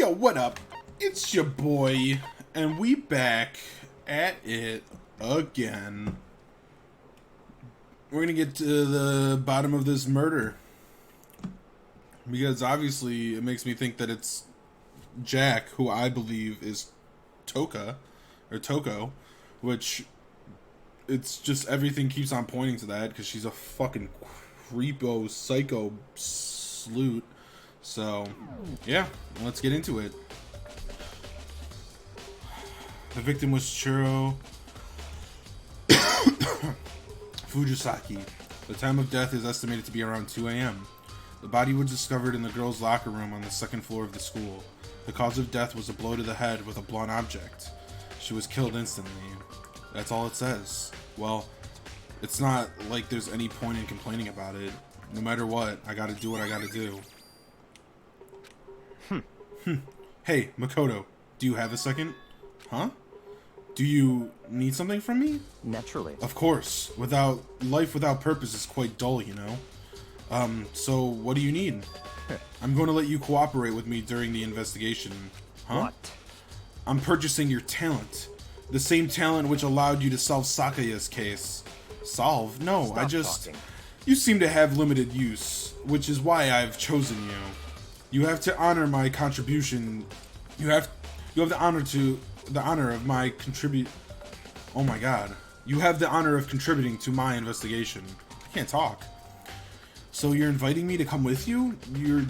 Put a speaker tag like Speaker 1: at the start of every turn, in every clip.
Speaker 1: Yo, what up? It's your boy, and we back at it again. We're gonna get to the bottom of this murder. Because obviously it makes me think that it's Jack, who I believe is Toko, which it's just everything keeps on pointing to that because she's a fucking creepo psycho sleut. So, yeah, let's get into it. The victim was Chiro Fujisaki. The time of death is estimated to be around 2 a.m. The body was discovered in the girls' locker room on the second floor of the school. The cause of death was a blow to the head with a blunt object. She was killed instantly. That's all it says. Well, it's not like there's any point in complaining about it. No matter what, I gotta do what I gotta do. Hey, Makoto, do you have a second? Huh? Do you need something from me?
Speaker 2: Naturally.
Speaker 1: Of course. Life without purpose is quite dull, you know? So what do you need? I'm going to let you cooperate with me during the investigation. Huh?
Speaker 2: What?
Speaker 1: I'm purchasing your talent. The same talent which allowed you to solve Sakaya's case. Solve? No,
Speaker 2: Stop talking.
Speaker 1: You seem to have limited use, which is why I've chosen you. You have to honor my contribution. You have the honor of my contribute. Oh my god. You have the honor of contributing to my investigation. I can't talk. So you're inviting me to come with you? You're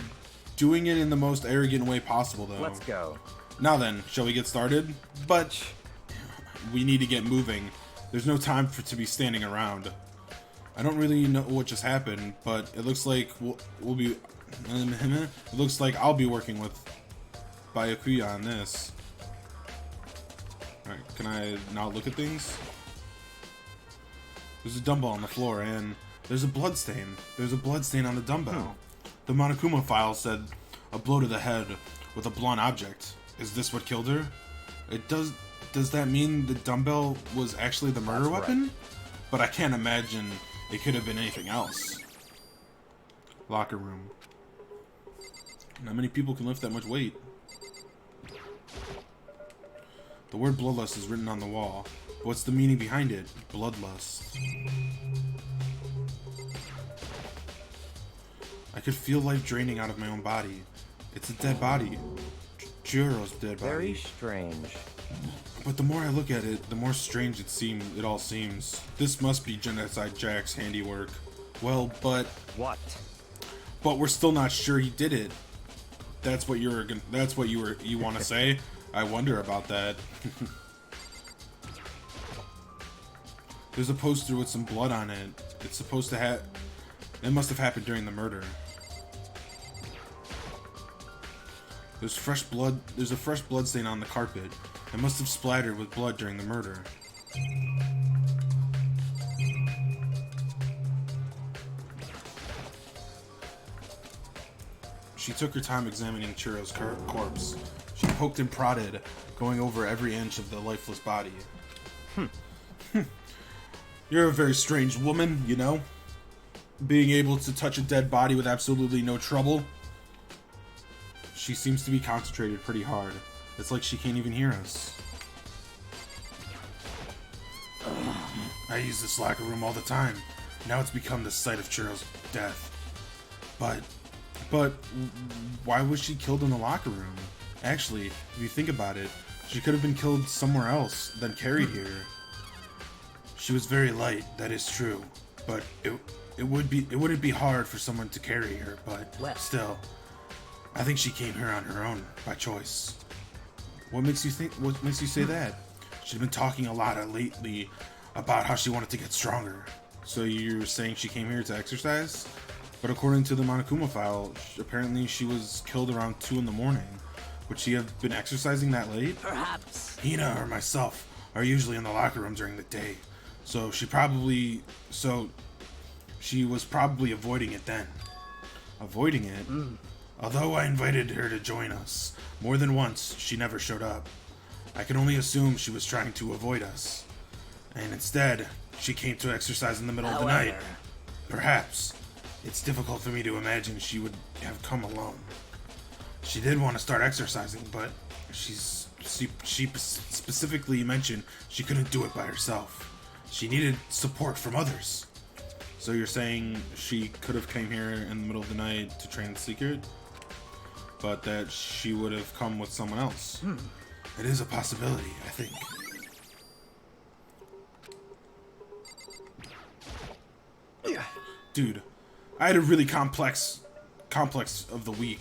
Speaker 1: doing it in the most arrogant way possible, though.
Speaker 2: Let's go.
Speaker 1: Now then, shall we get started? But we need to get moving. There's no time to be standing around. I don't really know what just happened, but it looks like we'll be. It looks like I'll be working with Byakuya on this. Alright, can I not look at things? There's a dumbbell on the floor, and there's a blood stain. There's a blood stain on the dumbbell. The Monokuma file said a blow to the head with a blunt object. Is this what killed her? Does that mean the dumbbell was actually the murder weapon? Right. But I can't imagine it could have been anything else. Locker room. Not many people can lift that much weight. The word bloodlust is written on the wall. What's the meaning behind it? Bloodlust. I could feel life draining out of my own body. It's a dead body. Jiro's dead body.
Speaker 2: Very strange.
Speaker 1: But the more I look at it, the more strange it all seems. This must be Genocide Jack's handiwork. Well, but
Speaker 2: what?
Speaker 1: But we're still not sure he did it. That's what you want to say? I wonder about that. There's a poster with some blood on it. It's supposed to have. It must have happened during the murder. There's fresh blood. There's a fresh blood stain on the carpet. It must have splattered with blood during the murder. She took her time examining Chiro's corpse. She poked and prodded, going over every inch of the lifeless body. You're a very strange woman, you know? Being able to touch a dead body with absolutely no trouble. She seems to be concentrated pretty hard. It's like she can't even hear us. I use this locker room all the time. Now it's become the site of Chiro's death. But why was she killed in the locker room? Actually, if you think about it, she could have been killed somewhere else than carried here. She was very light, that is true. But it wouldn't be hard for someone to carry her, but still. I think she came here on her own, by choice. What makes you say that? She's been talking a lot lately about how she wanted to get stronger. So you're saying she came here to exercise? But according to the Monokuma file, apparently she was killed around 2 in the morning. Would she have been exercising that late?
Speaker 2: Perhaps.
Speaker 1: Hina or myself are usually in the locker room during the day. So she was probably avoiding it then. Avoiding it? Although I invited her to join us more than once, she never showed up. I can only assume she was trying to avoid us. And instead, she came to exercise in the middle of the night. Perhaps. It's difficult for me to imagine she would have come alone. She did want to start exercising, but she specifically mentioned she couldn't do it by herself. She needed support from others. So you're saying she could have came here in the middle of the night to train secret, but that she would have come with someone else. It is a possibility, I think. Dude, I had a really complex of the week.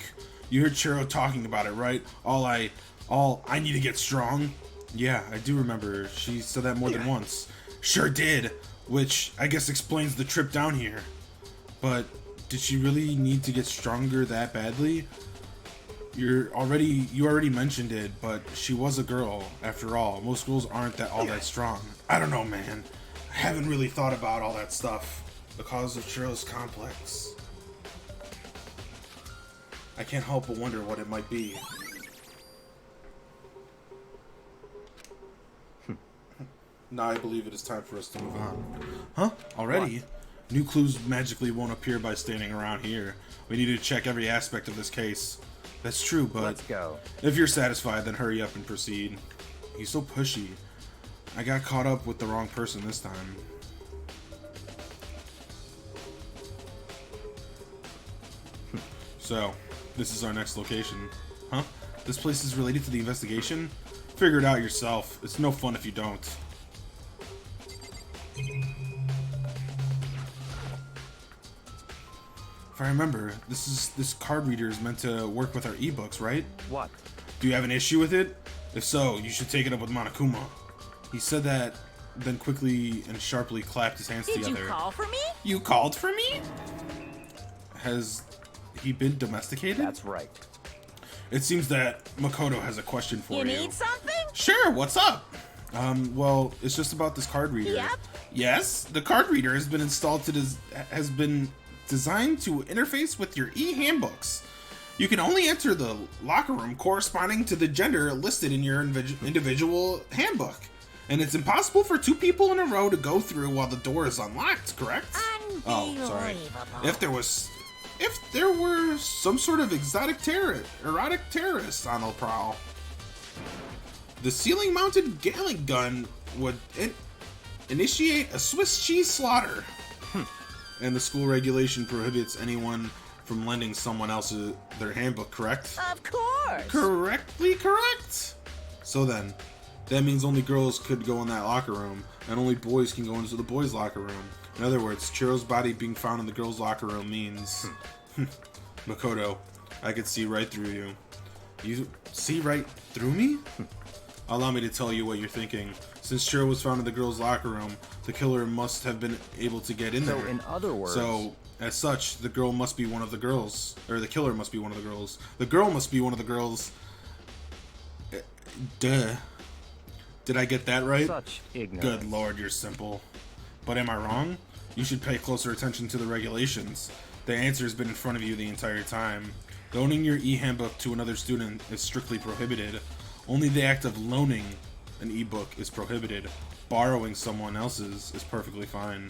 Speaker 1: You heard Chiro talking about it, right? All I need to get strong. Yeah, I do remember. She said that more than once. Sure did, which I guess explains the trip down here. But did she really need to get stronger that badly? You already mentioned it, but she was a girl after all. Most girls aren't all that strong. I don't know, man. I haven't really thought about all that stuff. The cause of Chiro's complex. I can't help but wonder what it might be. Now I believe it is time for us to move on. Huh? Already? What? New clues magically won't appear by standing around here. We need to check every aspect of this case. That's true, but
Speaker 2: let's go.
Speaker 1: If you're satisfied, then hurry up and proceed. He's so pushy. I got caught up with the wrong person this time. So, this is our next location. Huh? This place is related to the investigation? Figure it out yourself. It's no fun if you don't. If I remember, this card reader is meant to work with our ebooks, right?
Speaker 2: What?
Speaker 1: Do you have an issue with it? If so, you should take it up with Monokuma. He said that, then quickly and sharply clapped his hands together.
Speaker 3: Did you call for me?
Speaker 1: You called for me? Has he been domesticated?
Speaker 2: That's right.
Speaker 1: It seems that Makoto has a question for you.
Speaker 3: You need something?
Speaker 1: Sure, what's up? Well, it's just about this card reader.
Speaker 3: Yep.
Speaker 1: Yes, the card reader has been designed to interface with your e-handbooks. You can only enter the locker room corresponding to the gender listed in your individual handbook. And it's impossible for two people in a row to go through while the door is unlocked, correct? Oh, sorry. If there were some sort of erotic terrorist on the prowl, the ceiling-mounted Gatling gun would initiate a Swiss cheese slaughter. And the school regulation prohibits anyone from lending someone else their handbook, correct?
Speaker 3: Of course!
Speaker 1: Correctly correct! So then, that means only girls could go in that locker room, and only boys can go into the boys' locker room. In other words, Chiro's body being found in the girls' locker room means... Makoto, I could see right through you. You see right through me? Allow me to tell you what you're thinking. Since Chiro was found in the girls' locker room, the killer must have been able to get in there.
Speaker 2: So, in other words...
Speaker 1: So, as such, the girl must be one of the girls. Or the killer must be one of the girls. The girl must be one of the girls. Duh. Did I get that right?
Speaker 2: Such ignorance.
Speaker 1: Good lord, you're simple. But am I wrong? You should pay closer attention to the regulations. The answer has been in front of you the entire time. Loaning your e-handbook to another student is strictly prohibited. Only the act of loaning an e-book is prohibited. Borrowing someone else's is perfectly fine.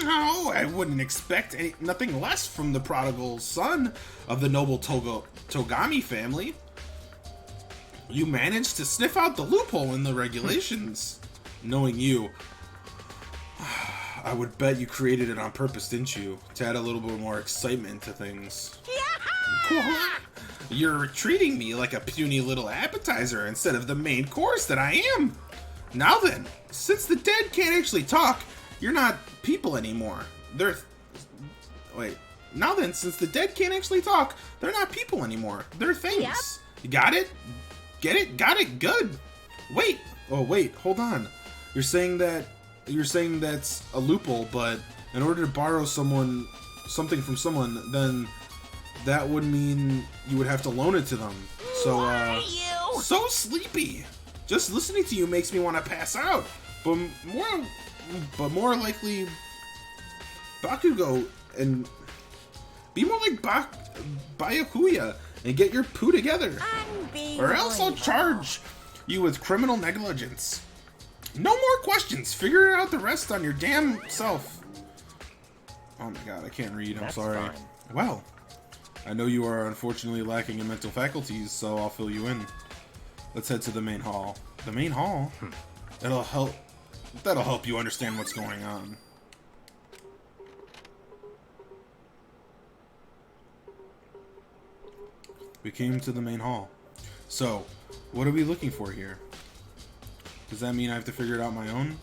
Speaker 1: No, I wouldn't expect nothing less from the prodigal son of the noble Togami family. You managed to sniff out the loophole in the regulations. Knowing you, I would bet you created it on purpose, didn't you? To add a little bit more excitement to things. You're treating me like a puny little appetizer instead of the main course that I am. Now then, since the dead can't actually talk, you're not people anymore. Now then, since the dead can't actually talk, they're not people anymore. They're things.
Speaker 3: Yep.
Speaker 1: You got it? Get it? Got it? Good. Wait. Oh, wait. Hold on. You're saying that's a loophole, but in order to borrow something from someone, then that would mean you would have to loan it to them. So, so sleepy. Just listening to you makes me want to pass out. But more likely, Bakugo and be more like Byakuya and get your poo together. Or else I'll charge you with criminal negligence. No more questions. Figure out the rest on your damn self. Oh my god, I can't read. I'm sorry.
Speaker 2: Fine.
Speaker 1: Well, I know you are unfortunately lacking in mental faculties, so I'll fill you in. Let's head to the main hall. The main hall? That'll help you understand what's going on. We came to the main hall. So, what are we looking for here? Does that mean I have to figure it out my own?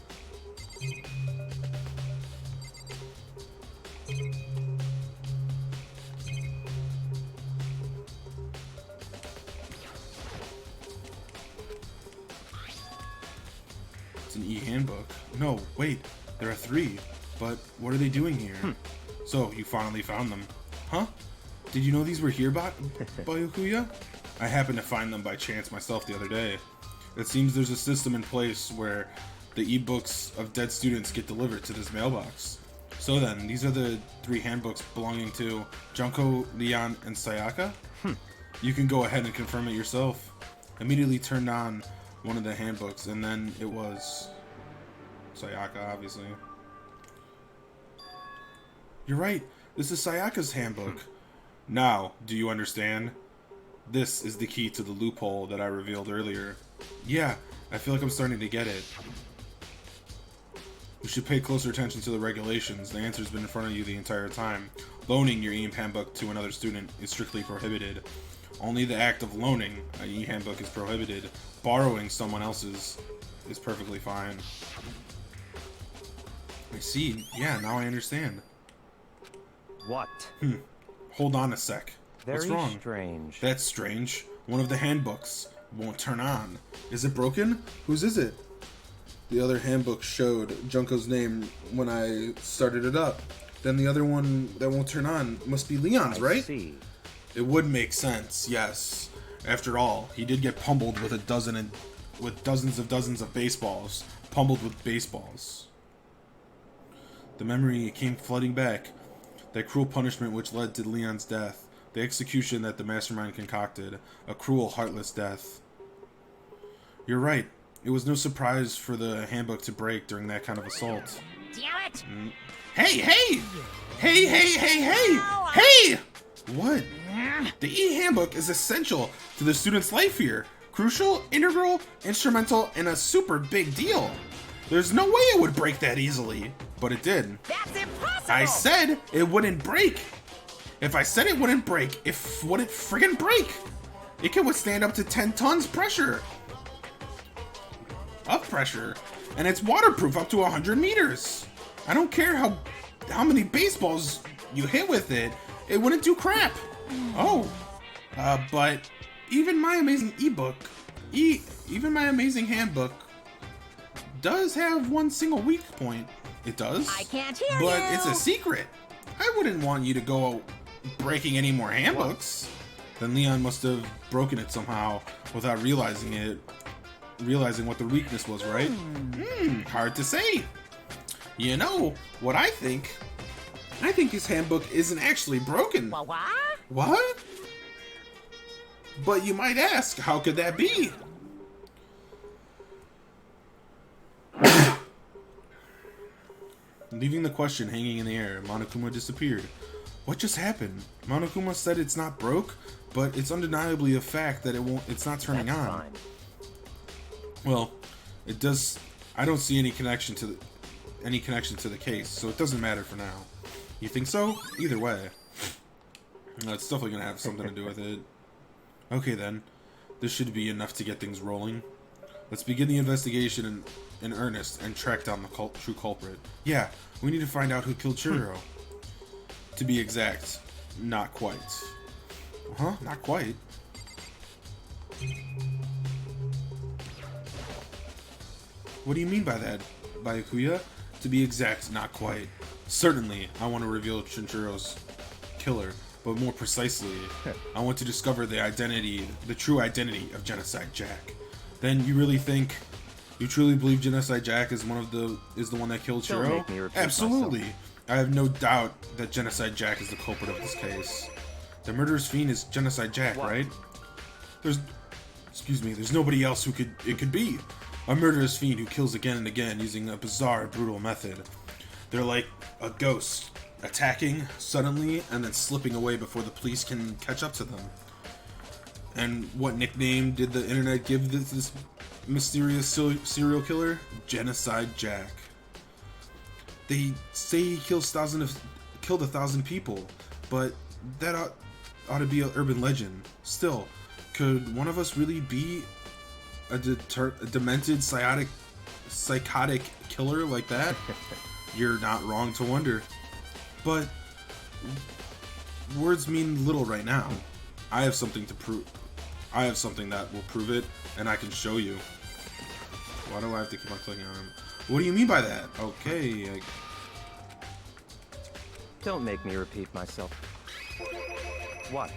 Speaker 1: It's an e-handbook. No, wait, there are 3. But what are they doing here? So, you finally found them. Huh? Did you know these were here, Byakuya? I happened to find them by chance myself the other day. It seems there's a system in place where the e-books of dead students get delivered to this mailbox. So then, these are the 3 handbooks belonging to Junko, Leon, and Sayaka? You can go ahead and confirm it yourself. Immediately turned on one of the handbooks, and then it was Sayaka, obviously. You're right, this is Sayaka's handbook. Now, do you understand? This is the key to the loophole that I revealed earlier. Yeah, I feel like I'm starting to get it. You should pay closer attention to the regulations. The answer's been in front of you the entire time. Loaning your e-handbook to another student is strictly prohibited. Only the act of loaning an e-handbook is prohibited. Borrowing someone else's is perfectly fine. I see. Yeah, now I understand.
Speaker 2: What?
Speaker 1: Hold on a sec. What's
Speaker 2: Very
Speaker 1: wrong?
Speaker 2: strange.
Speaker 1: That's strange. One of the handbooks won't turn on. Is it broken? Whose is it? The other handbook showed Junko's name when I started it up. Then the other one that won't turn on must be Leon's,
Speaker 2: I
Speaker 1: right?
Speaker 2: see.
Speaker 1: It would make sense, yes. After all, he did get pummeled with dozens of baseballs. Pummeled with baseballs. The memory came flooding back. That cruel punishment which led to Leon's death. The execution that the mastermind concocted. A cruel, heartless death. You're right. It was no surprise for the handbook to break during that kind of assault.
Speaker 3: Damn it!
Speaker 1: Hey, hey! Hey, hey, hey, hey! Hey! What? The e-handbook is essential to the student's life here. Crucial, integral, instrumental, and a super big deal. There's no way it would break that easily. But it did.
Speaker 3: That's impossible!
Speaker 1: I said it wouldn't break. If I said it wouldn't break, it wouldn't friggin' break. It can withstand up to 10 tons pressure. Of pressure. And it's waterproof up to 100 meters. I don't care how many baseballs you hit with it, it wouldn't do crap. Oh. But even my amazing even my amazing handbook does have one single weak point. It does.
Speaker 3: I can't hear
Speaker 1: but
Speaker 3: you.
Speaker 1: it's a secret. I wouldn't want you to go breaking any more handbooks. Then Leon must have broken it somehow without realizing what the weakness was, right? Hard to say. You know, what I think? I think his handbook isn't actually broken.
Speaker 3: What?
Speaker 1: What? But you might ask, how could that be? Leaving the question hanging in the air, Monokuma disappeared. What just happened? Monokuma said it's not broke, but it's undeniably a fact that it's not turning
Speaker 2: That's
Speaker 1: on.
Speaker 2: fine.
Speaker 1: Well, it does. I don't see any connection to the case, so it doesn't matter for now. You think so? Either way, it's definitely gonna have something to do with it. Okay then, this should be enough to get things rolling. Let's begin the investigation in earnest and track down the true culprit. Yeah, we need to find out who killed Chihiro. To be exact, not quite. Huh? Not quite. What do you mean by that, Byakuya? To be exact, not quite. Certainly, I want to reveal Chihiro's killer, but more precisely, I want to discover the true identity of Genocide Jack. Then you truly believe Genocide Jack is the one that killed
Speaker 2: Don't
Speaker 1: Chihiro?
Speaker 2: make me repeat
Speaker 1: Absolutely.
Speaker 2: myself.
Speaker 1: I have no doubt that Genocide Jack is the culprit of this case. The murderous fiend is Genocide Jack,
Speaker 2: What?
Speaker 1: right? There's nobody else it could be. A murderous fiend who kills again and again using a bizarre, brutal method. They're like a ghost attacking suddenly and then slipping away before the police can catch up to them. And what nickname did the internet give this mysterious serial killer? Genocide Jack. They say he killed 1,000 people, but that ought to be an urban legend. Still, could one of us really be a demented, psychotic killer like that? You're not wrong to wonder. But words mean little right now. I have something to prove. I have something that will prove it, and I can show you. Why do I have to keep on clicking on him? What do you mean by that? Okay.
Speaker 2: Don't make me repeat myself. What?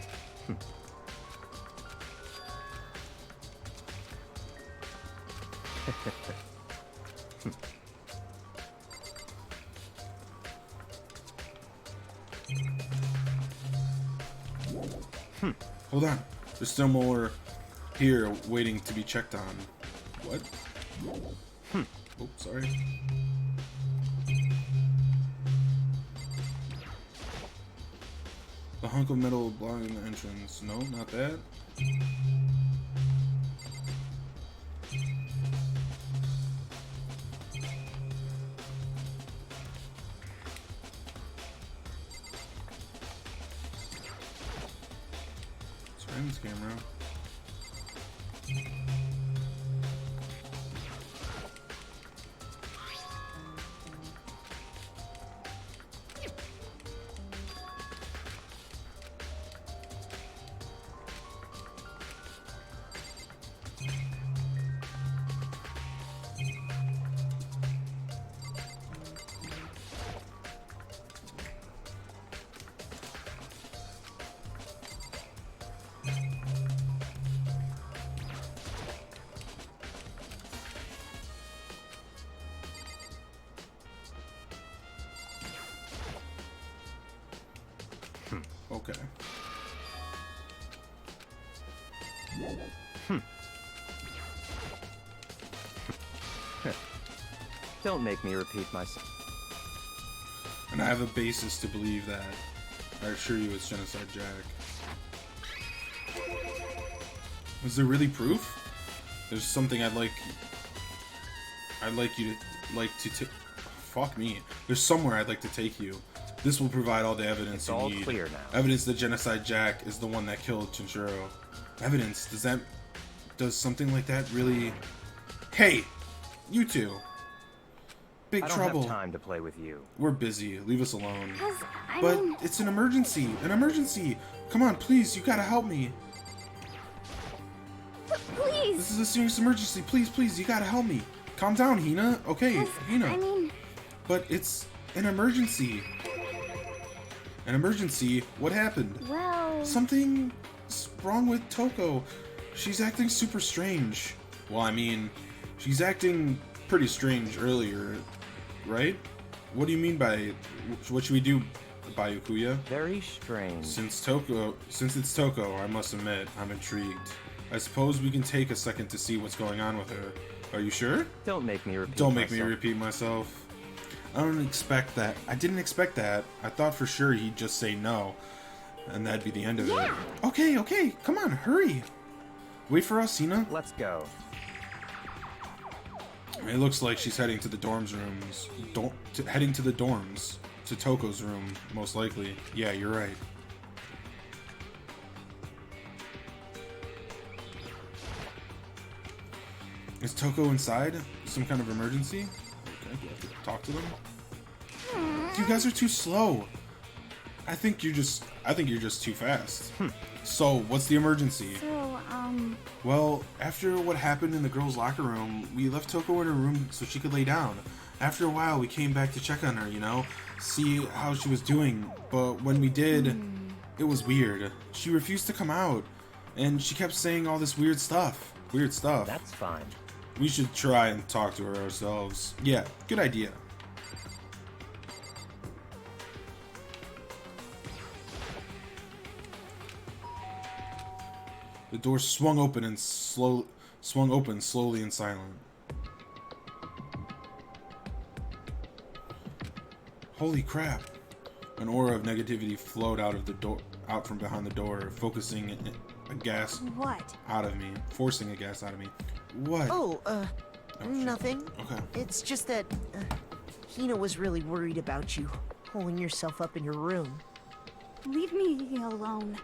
Speaker 1: Hold on. There's still more here waiting to be checked on. What? Oh, sorry. The hunk of metal blocking the entrance. No, not that. Surveillance camera. Okay.
Speaker 2: Don't make me repeat myself.
Speaker 1: And I have a basis to believe that. I assure you it's Genocide Jack. Was there really proof? There's something I'd like you to fuck me. There's somewhere I'd like to take you. This will provide all the evidence
Speaker 2: It's
Speaker 1: you
Speaker 2: all
Speaker 1: need.
Speaker 2: clear now.
Speaker 1: Evidence that Genocide Jack is the one that killed Chinchurro. Evidence? Does something like that really... Hey! You two! Big
Speaker 2: I don't
Speaker 1: trouble.
Speaker 2: have time to play with you.
Speaker 1: We're busy. Leave us alone.
Speaker 3: I
Speaker 1: But
Speaker 3: mean,
Speaker 1: it's an emergency! An emergency! Come on, please, you gotta help me!
Speaker 3: please.
Speaker 1: This is a serious emergency. Please, please, you gotta help me. Calm down, Hina. Okay, Hina.
Speaker 3: I mean,
Speaker 1: But it's an emergency. An emergency? What happened?
Speaker 3: well,
Speaker 1: Something's wrong with Toko. She's acting super strange. Well, I mean, she's acting pretty strange earlier, right? What do you mean by... What should we do, Bayukuya?
Speaker 2: Very strange.
Speaker 1: Since it's Toko, I must admit, I'm intrigued. I suppose we can take a second to see what's going on with her. Are you sure?
Speaker 2: Don't make me repeat
Speaker 1: Don't make
Speaker 2: myself.
Speaker 1: me repeat myself. I don't expect that. I didn't expect that. I thought for sure he'd just say no. And that'd be the end of it. Okay, okay. Come on, hurry. Wait for us, Hina.
Speaker 2: Let's go.
Speaker 1: It looks like she's heading to the dorms rooms. Heading to the dorms. To Toko's room, most likely. Yeah, you're right. Is Toko inside? Some kind of emergency? Okay, we have to talk to them. You guys are too slow. I think you're just too fast. So, what's the emergency?
Speaker 3: so,
Speaker 1: Well, after what happened in the girls' locker room, we left Toko in her room so she could lay down. After a while, we came back to check on her, you know, see how she was doing. But when we did, it was weird. She refused to come out, and she kept saying all this weird stuff. Weird stuff.
Speaker 2: That's fine.
Speaker 1: We should try and talk to her ourselves. Yeah, good idea. The door swung open slowly and silent. Holy crap. An aura of negativity flowed out from behind the door, focusing a gas
Speaker 3: What?
Speaker 1: out of me, forcing a gas out of me. What?
Speaker 4: Oh,
Speaker 1: shit.
Speaker 4: nothing.
Speaker 1: Okay.
Speaker 4: It's just that Hina was really worried about you, holding yourself up in your room.
Speaker 3: Leave me alone.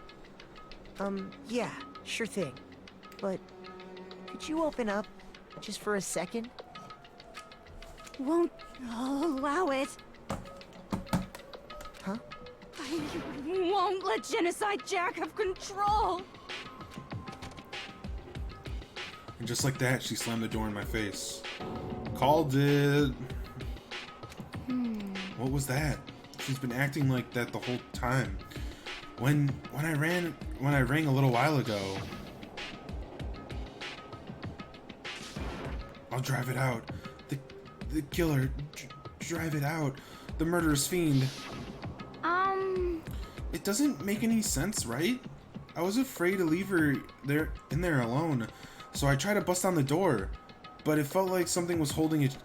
Speaker 4: Yeah, sure thing. But could you open up just for a second?
Speaker 3: Won't allow it.
Speaker 4: Huh?
Speaker 3: I won't let Genocide Jack have control.
Speaker 1: And just like that, she slammed the door in my face. Called it. What was that? She's been acting like that the whole time. When I rang a little while ago. I'll drive it out. The killer, drive it out. The murderous fiend. It doesn't make any sense, right? I was afraid to leave her in there alone, so I tried to bust down the door, but it felt like something was holding it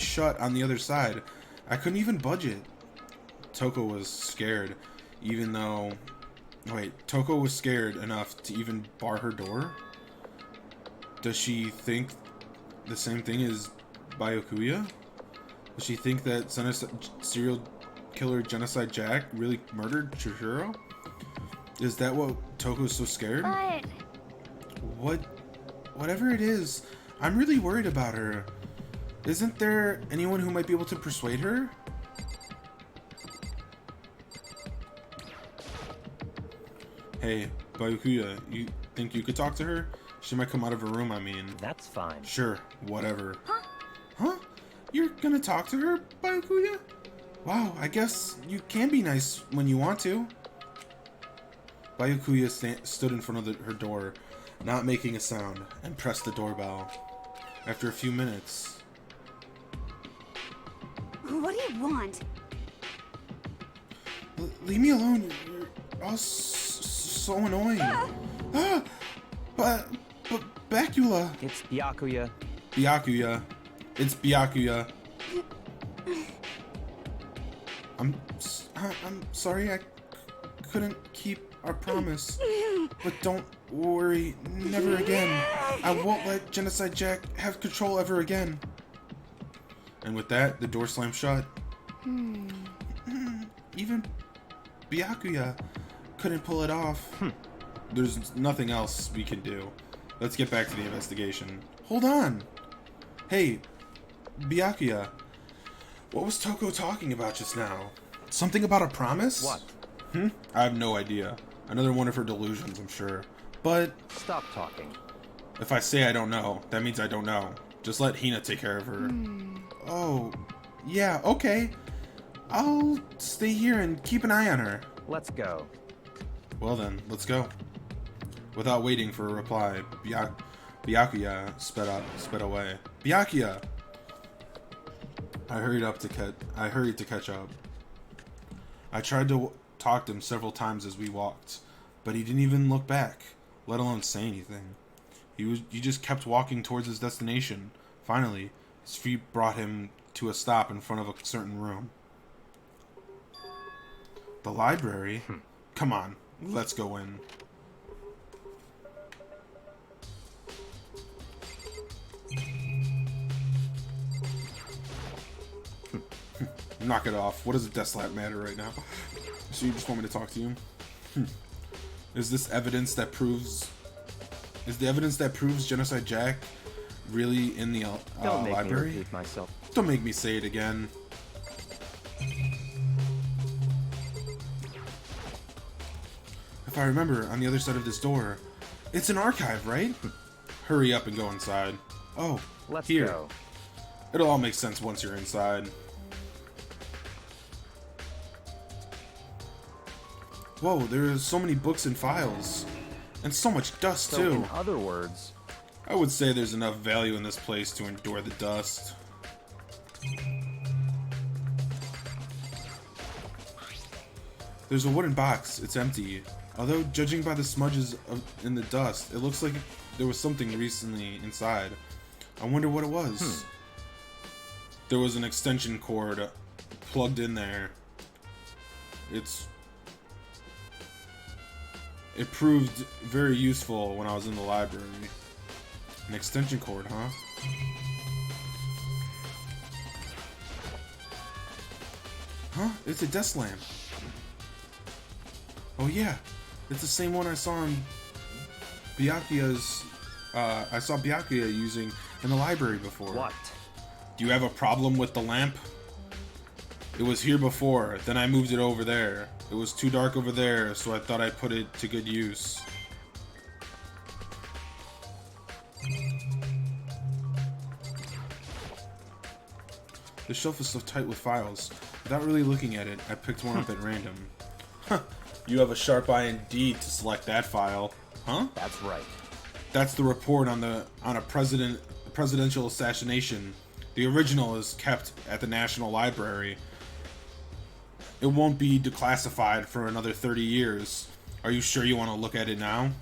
Speaker 1: shut on the other side. I couldn't even budge it. Toko was scared, Toko was scared enough to even bar her door? Does she think the same thing as Byakuya? Does she think that serial killer Genocide Jack really murdered Chihiro? Is that what Toko's so scared?
Speaker 3: But
Speaker 1: Whatever it is, I'm really worried about her. Isn't there anyone who might be able to persuade her? Hey, Byakuya, you think you could talk to her? She might come out of her room, I mean.
Speaker 2: That's fine.
Speaker 1: Sure, whatever. Huh? You're gonna talk to her, Byakuya? Wow, I guess you can be nice when you want to. Byakuya stood in front of her door, not making a sound, and pressed the doorbell. After a few minutes...
Speaker 3: what do you want?
Speaker 1: Leave me alone, you're all so annoying. But Bacula.
Speaker 2: It's Byakuya.
Speaker 1: Byakuya. It's Byakuya. I'm sorry I couldn't keep our promise. But don't worry, never again. I won't let Genocide Jack have control ever again. And with that, the door slammed shut. Even Byakuya couldn't pull it off. There's nothing else we can do. Let's get back to the investigation. Hold on! Hey, Byakuya, what was Toko talking about just now? Something about a promise?
Speaker 2: What?
Speaker 1: I have no idea. Another one of her delusions, I'm sure. But
Speaker 2: Stop talking.
Speaker 1: if I say I don't know, that means I don't know. Just let Hina take care of her. Oh, yeah, okay. I'll stay here and keep an eye on her.
Speaker 2: Let's go.
Speaker 1: Well then, let's go. Without waiting for a reply, Byakuya sped away. Byakuya! I hurried to catch up. I tried to talk to him several times as we walked, but he didn't even look back, let alone say anything. He just kept walking towards his destination. Finally, his feet brought him to a stop in front of a certain room. The library? Come on, let's go in. Knock it off. What does a desk lab matter right now? So you just want me to talk to you? Is this evidence that proves... Is the evidence that proves Genocide Jack really in the
Speaker 2: Don't make
Speaker 1: library?
Speaker 2: me repeat myself.
Speaker 1: Don't make me say it again. If I remember, on the other side of this door, it's an archive, right? Hurry up and go inside. Oh,
Speaker 2: Let's
Speaker 1: here.
Speaker 2: go.
Speaker 1: It'll all make sense once you're inside. Whoa, there's so many books and files. And so much dust,
Speaker 2: So,
Speaker 1: too.
Speaker 2: in other words,
Speaker 1: I would say there's enough value in this place to endure the dust. There's a wooden box. It's empty. Although, judging by the smudges in the dust, it looks like there was something recently inside. I wonder what it was. There was an extension cord plugged in there. It proved very useful when I was in the library. An extension cord, huh? Huh? It's a desk lamp. Oh yeah, it's the same one I saw in Byakuya's. I saw Byakuya using in the library before.
Speaker 2: What?
Speaker 1: Do you have a problem with the lamp? It was here before, then I moved it over there. It was too dark over there, so I thought I'd put it to good use. The shelf is so tight with files. Without really looking at it, I picked one up at random. Huh, you have a sharp eye indeed to select that file. Huh?
Speaker 2: That's right.
Speaker 1: That's the report on a presidential assassination. The original is kept at the National Library. It won't be declassified for another 30 years. Are you sure you want to look at it now?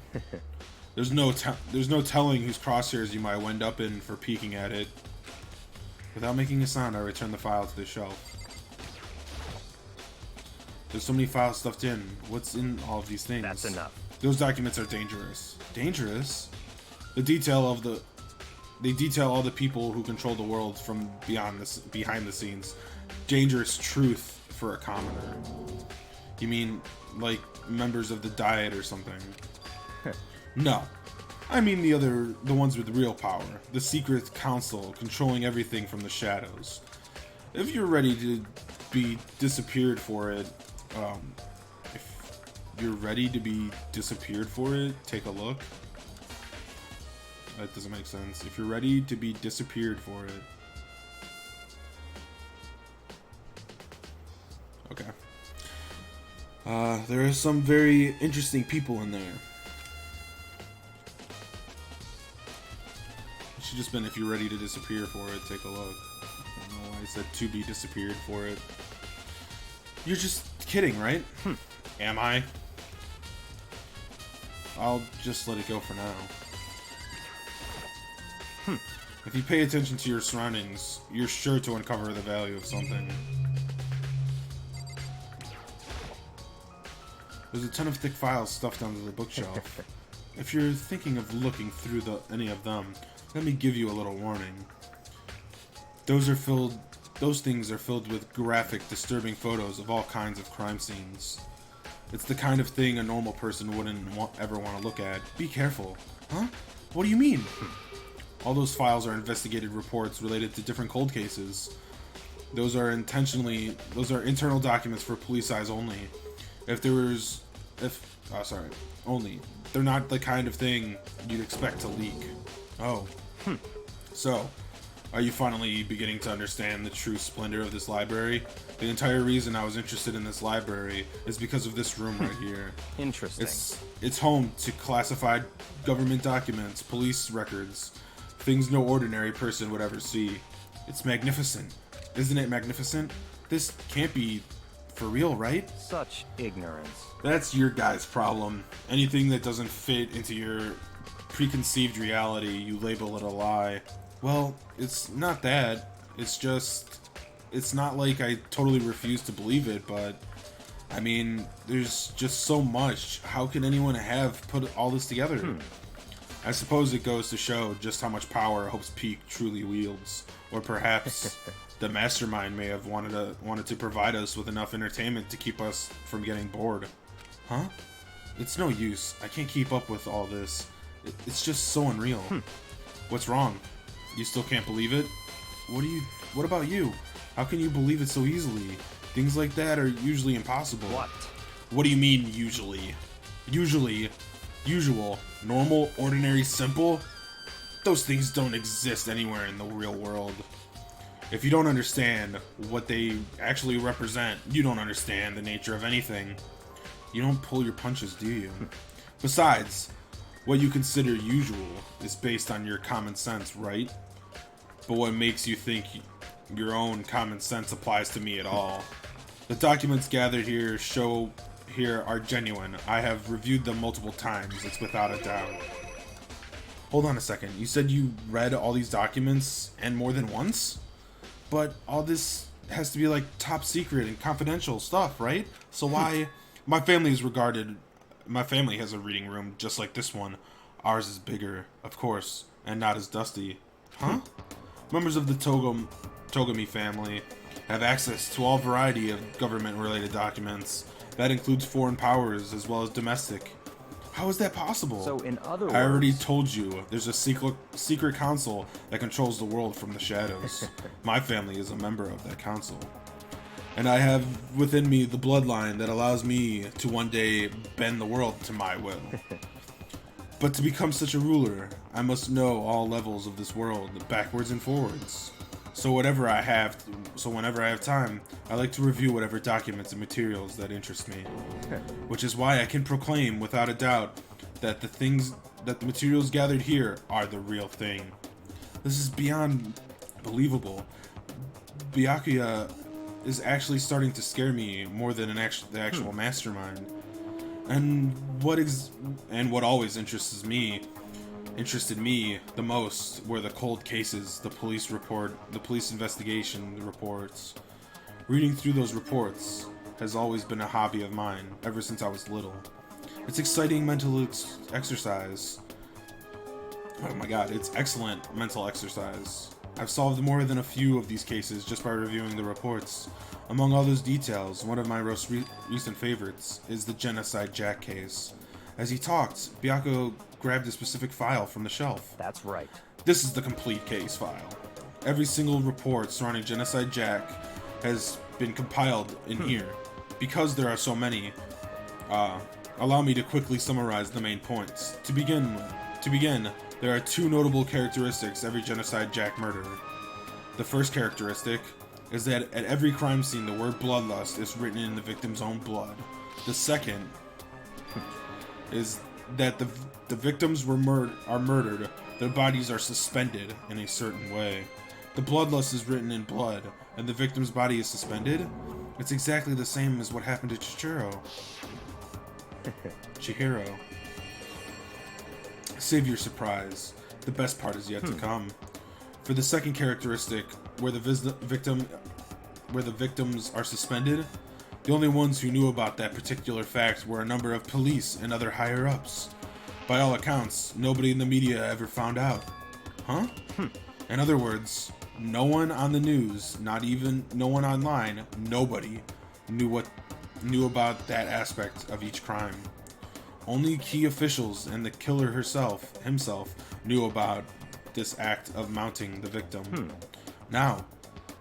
Speaker 1: There's no telling whose crosshairs you might wind up in for peeking at it. Without making a sound, I return the file to the shelf. There's so many files stuffed in. What's in all of these things?
Speaker 2: That's enough.
Speaker 1: Those documents are dangerous. Dangerous? They detail all the people who control the world from behind the scenes. Dangerous truth for a commoner. You mean like members of the Diet or something? No. I mean the ones with real power. The secret council controlling everything from the shadows. If you're ready to be disappeared for it, take a look. That doesn't make sense. If you're ready to be disappeared for it. Okay. There are some very interesting people in there. It should just been if you're ready to disappear for it, take a look. I don't know why I said to be disappeared for it. You're just kidding, right? Am I? I'll just let it go for now. If you pay attention to your surroundings, you're sure to uncover the value of something. There's a ton of thick files stuffed onto the bookshelf. If you're thinking of looking through any of them, let me give you a little warning. Those things are filled with graphic, disturbing photos of all kinds of crime scenes. It's the kind of thing a normal person wouldn't ever want to look at. Be careful. Huh? What do you mean? All those files are investigated reports related to different cold cases. Those are internal documents for police eyes only. Only. They're not the kind of thing you'd expect to leak. Oh. So, are you finally beginning to understand the true splendor of this library? The entire reason I was interested in this library is because of this room right here.
Speaker 2: Interesting.
Speaker 1: It's home to classified government documents, police records, things no ordinary person would ever see. It's magnificent. Isn't it magnificent? This can't be for real, right?
Speaker 2: Such ignorance.
Speaker 1: That's your guys' problem. Anything that doesn't fit into your preconceived reality, you label it a lie. Well, it's not that. It's not like I totally refuse to believe it, but I mean, there's just so much. How can anyone have put all this together? I suppose it goes to show just how much power Hope's Peak truly wields. Or perhaps the mastermind may have wanted to provide us with enough entertainment to keep us from getting bored. Huh? It's no use. I can't keep up with all this. It's just so unreal. What's wrong? You still can't believe it? What about you? How can you believe it so easily? Things like that are usually impossible. What do you mean, usually? Usual, normal, ordinary, simple? Those things don't exist anywhere in the real world. If you don't understand what they actually represent, you don't understand the nature of anything. You don't pull your punches, do you? Besides, what you consider usual is based on your common sense, right? But what makes you think your own common sense applies to me at all? The documents gathered here are genuine. I have reviewed them multiple times, it's without a doubt. Hold on a second, you said you read all these documents and more than once? But all this has to be like top secret and confidential stuff, right? So why my family has a reading room just like this one. Ours is bigger, of course, and not as dusty. Huh? Members of the Togami family have access to all variety of government-related documents. That includes foreign powers as well as domestic. How is that possible?
Speaker 2: So in other words...
Speaker 1: I already told you, there's a secret council that controls the world from the shadows. My family is a member of that council. And I have within me the bloodline that allows me to one day bend the world to my will. But to become such a ruler, I must know all levels of this world, backwards and forwards. So whenever I have time, I like to review whatever documents and materials that interest me. Which is why I can proclaim without a doubt that the materials gathered here are the real thing. This is beyond believable. Byakuya is actually starting to scare me more than the actual mastermind. And what always interested me the most were the cold cases, the police investigation reports. Reading through those reports has always been a hobby of mine ever since I was little. It's exciting mental exercise. Oh my god, it's excellent mental exercise. I've solved more than a few of these cases just by reviewing the reports. Among all those details, one of my most recent favorites is the Genocide Jack case. As he talked, Byakuya grabbed a specific file from the shelf.
Speaker 2: That's right.
Speaker 1: This is the complete case file. Every single report surrounding Genocide Jack has been compiled in here. Because there are so many, allow me to quickly summarize the main points. To begin, there are two notable characteristics every Genocide Jack murder. The first characteristic is that at every crime scene the word bloodlust is written in the victim's own blood. The second is that the victims are murdered, their bodies are suspended in a certain way. The bloodlust is written in blood, and the victim's body is suspended. It's exactly the same as what happened to Chihiro. Save your surprise. The best part is yet to come. For the second characteristic, where the victims are suspended, the only ones who knew about that particular fact were a number of police and other higher-ups. By all accounts, nobody in the media ever found out. Huh? In other words, no one on the news, not even no one online, nobody knew about that aspect of each crime. Only key officials and the killer himself knew about this act of mounting the victim. Now,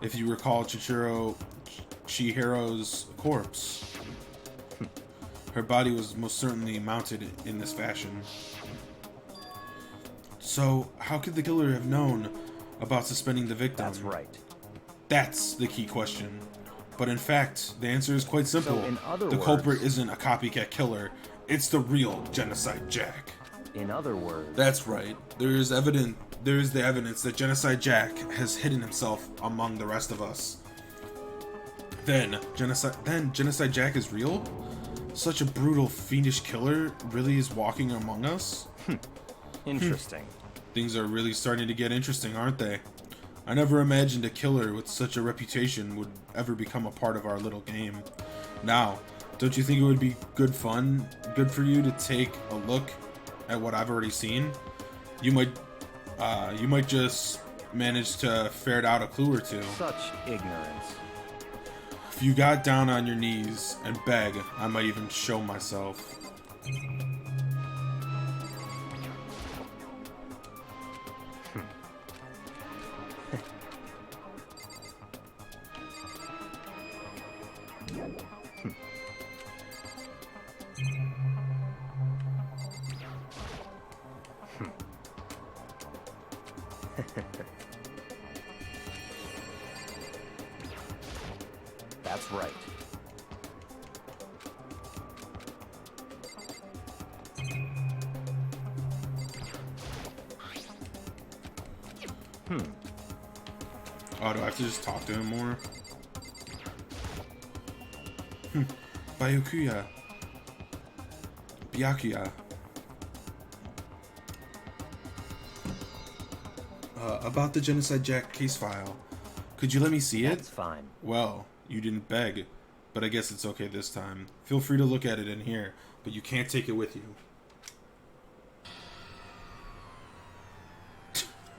Speaker 1: if you recall Chihiro's corpse, her body was most certainly mounted in this fashion. So, how could the killer have known about suspending the victim?
Speaker 2: That's right.
Speaker 1: That's the key question. But in fact, the answer is quite simple.
Speaker 2: So in other
Speaker 1: the
Speaker 2: words,
Speaker 1: culprit isn't a copycat killer, it's the real Genocide Jack.
Speaker 2: In other words...
Speaker 1: That's right. There is the evidence that Genocide Jack has hidden himself among the rest of us. Then Genocide Jack is real? Such a brutal, fiendish killer really is walking among us?
Speaker 2: Interesting.
Speaker 1: Things are really starting to get interesting, aren't they? I never imagined a killer with such a reputation would ever become a part of our little game. Now, don't you think it would be good for you to take a look at what I've already seen? You might just manage to ferret out a clue or two.
Speaker 2: Such ignorance.
Speaker 1: If you got down on your knees and beg, I might even show myself.
Speaker 2: That's right.
Speaker 1: Oh, do I have to just talk to him more? Byakuya. About the Genocide Jack case file. Could you let me see it?
Speaker 2: That's fine.
Speaker 1: Well, you didn't beg, but I guess it's okay this time. Feel free to look at it in here, but you can't take it with you.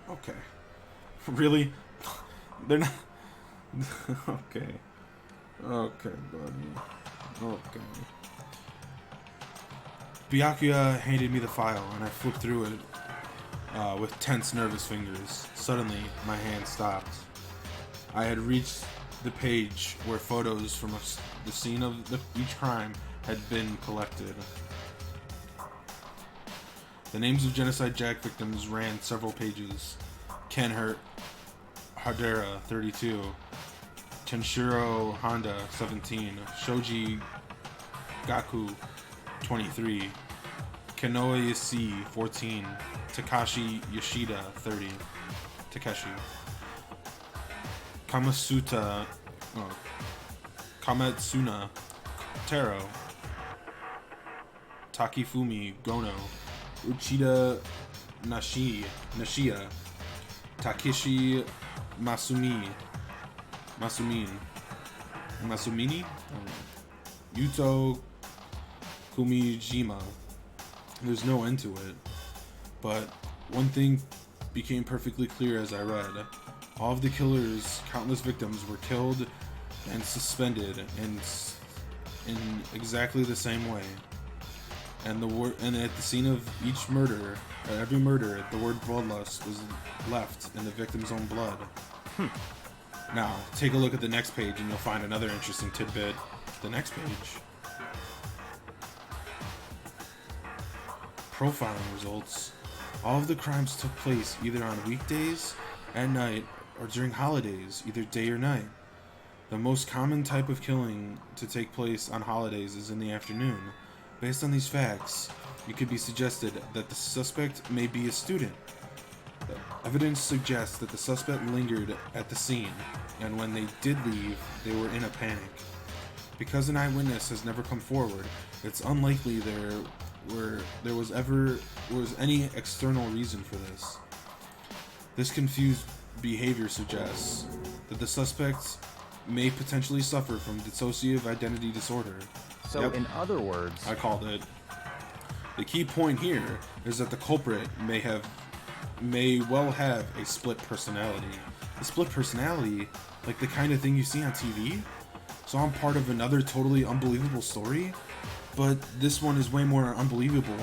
Speaker 1: Okay. Really? They're not... Okay. Okay, buddy. Okay. Byakuya handed me the file, and I flipped through it with tense, nervous fingers. Suddenly, my hand stopped. I had reached the page where photos from the scene of each crime had been collected. The names of Genocide Jack victims ran several pages. Ken Hadera, 32. Kenshiro Honda, 17. Shoji Gaku, 23. Kanoe Yasi, 14. Takashi Yoshida, 30. Takeshi. Kametsuna Taro. Takifumi Gono. Uchida Nashia. Takeshi Masumini. Yuto Kumijima. There's no end to it. But one thing became perfectly clear as I read. All of the killer's countless victims were killed and suspended in exactly the same way. And at the scene of each murder, at every murder, the word bloodlust was left in the victim's own blood. Now, take a look at the next page and you'll find another interesting tidbit. The next page. Profiling results. All of the crimes took place either on weekdays, at night, or during holidays, either day or night. The most common type of killing to take place on holidays is in the afternoon. Based on these facts, it could be suggested that the suspect may be a student. Evidence suggests that the suspect lingered at the scene, and when they did leave, they were in a panic. Because an eyewitness has never come forward, it's unlikely there was any external reason for this. This confused behavior suggests that the suspect may potentially suffer from dissociative identity disorder.
Speaker 2: So,
Speaker 1: Yep.
Speaker 2: in other words,
Speaker 1: I called it. The key point here is that the culprit may well have a split personality. A split personality, like the kind of thing you see on TV. So I'm part of another totally unbelievable story, but this one is way more unbelievable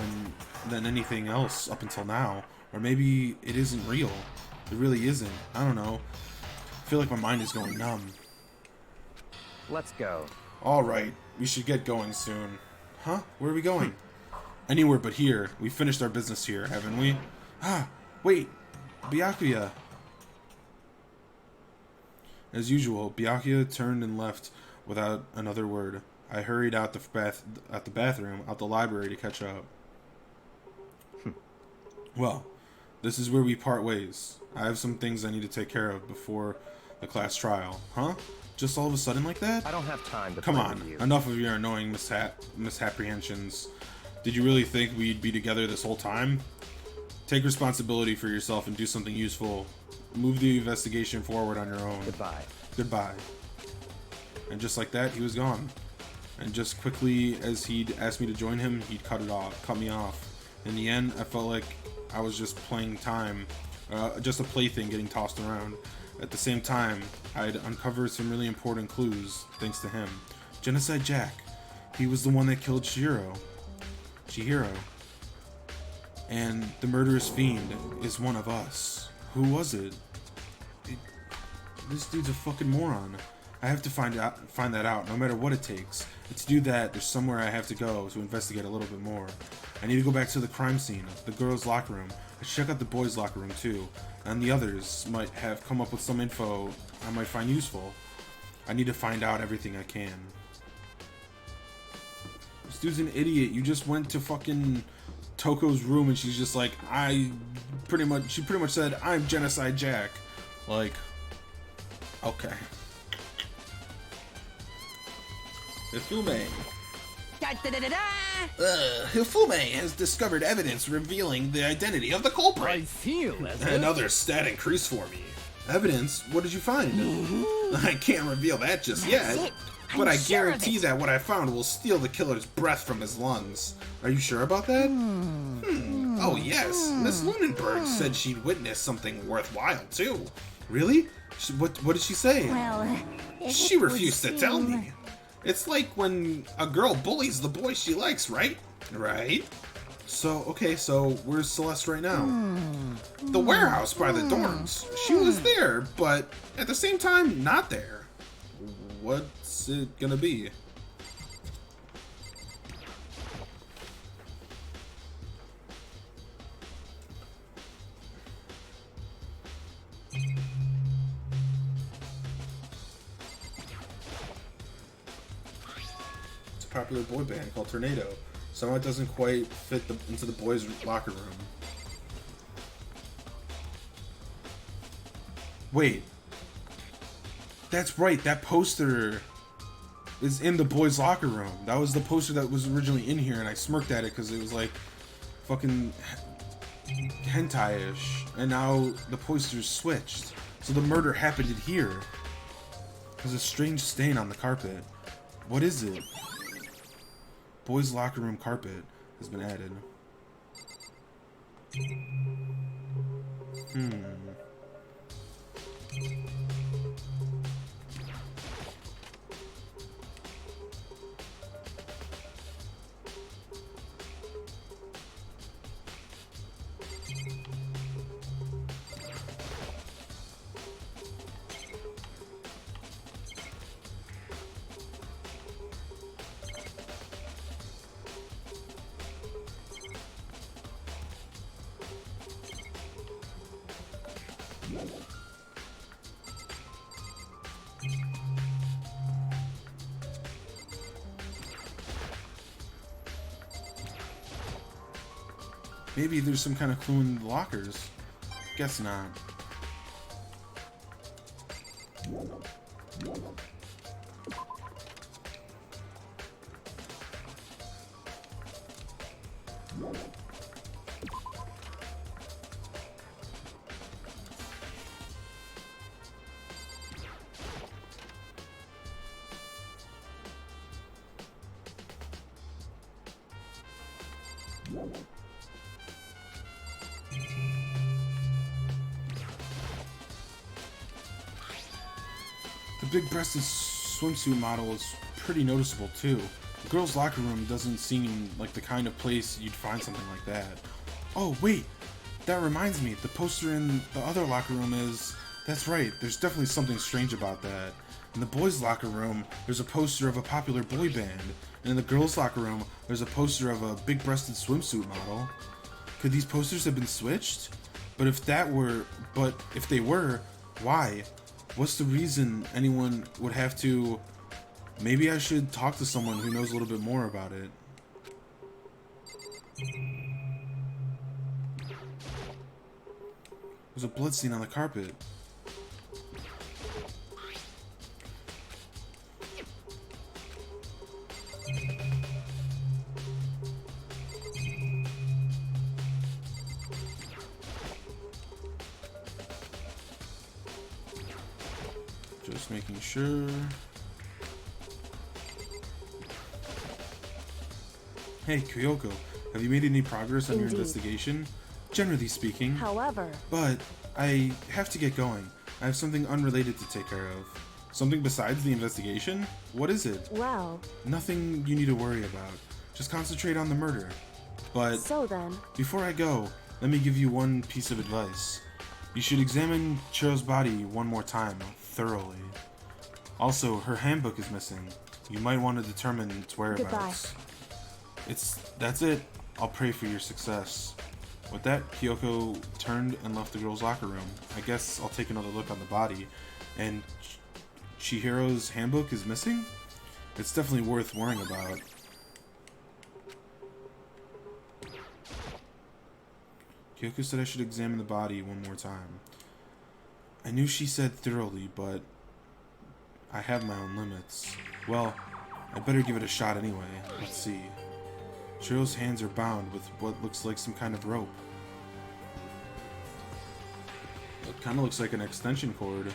Speaker 1: than anything else up until now. Or maybe it isn't real. It really isn't. I don't know. I feel like my mind is going numb.
Speaker 2: let's go.
Speaker 1: Alright, we should get going soon. Huh? Where are we going? Anywhere but here. We finished our business here, haven't we? Ah, wait. Byakuya. As usual, Byakuya turned and left without another word. I hurried out the bathroom, out the library to catch up. Well, this is where we part ways. I have some things I need to take care of before the class trial. Huh? Just all of a sudden like that?
Speaker 2: I don't have time to
Speaker 1: Come
Speaker 2: play
Speaker 1: on,
Speaker 2: with you.
Speaker 1: enough of your annoying misapprehensions. Did you really think we'd be together this whole time? Take responsibility for yourself and do something useful. Move the investigation forward on your own.
Speaker 2: Goodbye.
Speaker 1: Goodbye. And just like that, he was gone. And just quickly as he'd asked me to join him, he'd cut me off. In the end, I felt like I was just playing time, just a plaything getting tossed around. At the same time, I'd uncovered some really important clues, thanks to him. Genocide Jack. He was the one that killed Chihiro. And the murderous fiend is one of us. Who was it? This dude's a fucking moron. I have to find that out, no matter what it takes. And to do that, there's somewhere I have to go to investigate a little bit more. I need to go back to the crime scene, the girls' locker room. I should check out the boys' locker room too. And the others might have come up with some info I might find useful. I need to find out everything I can. This dude's an idiot. You just went to fucking Toko's room and she's just like, she pretty much said, I'm Genocide Jack. Like, okay. Hifume. Hifume has discovered evidence revealing the identity of the culprit.
Speaker 2: I feel as
Speaker 1: Another stat increase for me. Evidence? What did you find? I can't reveal that just yet.
Speaker 3: it.
Speaker 1: But
Speaker 3: I'm
Speaker 1: I
Speaker 3: sure of
Speaker 1: guarantee
Speaker 3: it.
Speaker 1: that what I found will steal the killer's breath from his lungs. Are you sure about that? Oh yes, Miss Lunenburg said she'd witnessed something worthwhile too. Really? What did she say?
Speaker 3: Well, if
Speaker 1: She
Speaker 3: it would
Speaker 1: refused to tell me. It's like when a girl bullies the boy she likes, right? Right? So, okay, so where's Celeste right now? The warehouse by the dorms. She was there, but at the same time, not there. What's it gonna be? It's a popular boy band called Tornado. Somehow it doesn't quite fit into the boys' locker room. Wait. That's right, that poster is in the boys' locker room. That was the poster that was originally in here, and I smirked at it because it was like fucking hentai-ish. And now the poster's switched. So the murder happened in here. There's a strange stain on the carpet. What is it? Boys' locker room carpet has been added. Maybe there's some kind of clue in the lockers. Guess not. The big-breasted swimsuit model is pretty noticeable too. The girls' locker room doesn't seem like the kind of place you'd find something like that. Oh wait, that reminds me, the poster in the other locker room is... That's right, there's definitely something strange about that. In the boys' locker room, there's a poster of a popular boy band, and in the girls' locker room, there's a poster of a big-breasted swimsuit model. Could these posters have been switched? But if they were, why? What's the reason anyone would have to... Maybe I should talk to someone who knows a little bit more about it. There's a blood stain on the carpet. Just making sure. Hey, Kyoko, have you made any progress on your
Speaker 5: Indeed.
Speaker 1: investigation? Generally speaking.
Speaker 5: However,
Speaker 1: But I have to get going. I have something unrelated to take care of. Something besides the investigation? What is it?
Speaker 5: well,
Speaker 1: Nothing you need to worry about. Just concentrate on the murder. But
Speaker 5: so then,
Speaker 1: before I go, let me give you one piece of advice. You should examine Chiro's body one more time, thoroughly. Also, her handbook is missing. You might want to determine its whereabouts. That's it. I'll pray for your success. With that, Kyoko turned and left the girls' locker room. I guess I'll take another look on the body. And Chihiro's handbook is missing? It's definitely worth worrying about. Kyoko said I should examine the body one more time. I knew she said thoroughly, but I have my own limits. Well, I better give it a shot anyway. Let's see. Chihiro's hands are bound with what looks like some kind of rope. Kind of looks like an extension cord.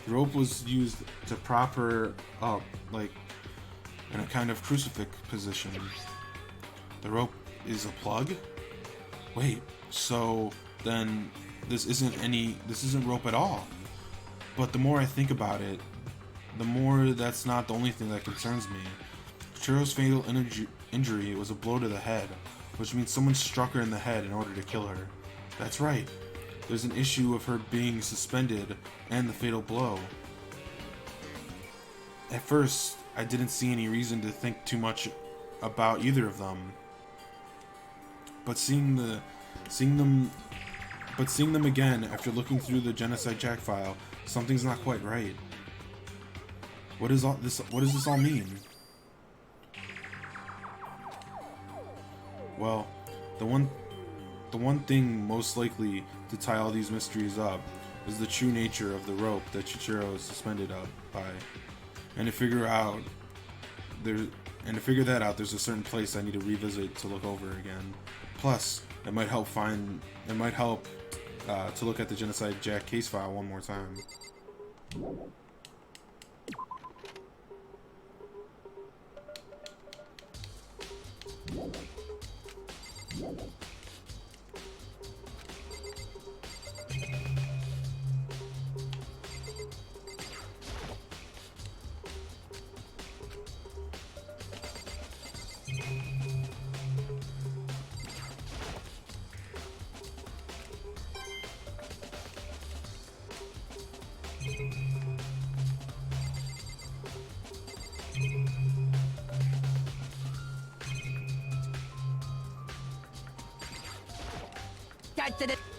Speaker 1: The rope was used to prop her up, like in a kind of crucifix position. The rope is a plug? Wait, so then this isn't rope at all. But the more I think about it, the more that's not the only thing that concerns me. Chiro's fatal injury was a blow to the head, which means someone struck her in the head in order to kill her. That's right. There's an issue of her being suspended and the fatal blow. At first, I didn't see any reason to think too much about either of them. But seeing them again after looking through the Genocide Jack file, something's not quite right. What does this all mean? Well, the one thing most likely to tie all these mysteries up is the true nature of the rope that Chichiro is suspended up by. And to figure that out, there's a certain place I need to revisit to look over again. Plus, it might help to look at the Genocide Jack case file one more time.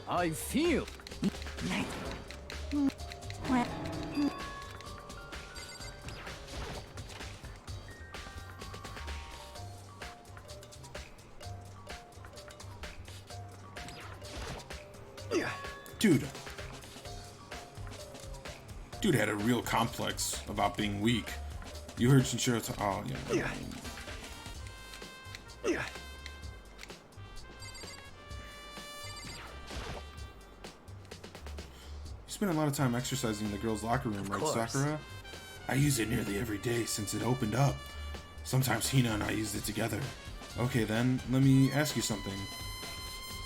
Speaker 2: I feel.
Speaker 1: Dude had a real complex about being weak. You heard Shinshiro oh, yeah. You spend a lot of time exercising in the girls' locker room, right, Sakura? I use it nearly every day since it opened up. Sometimes Hina and I used it together. Okay then, let me ask you something.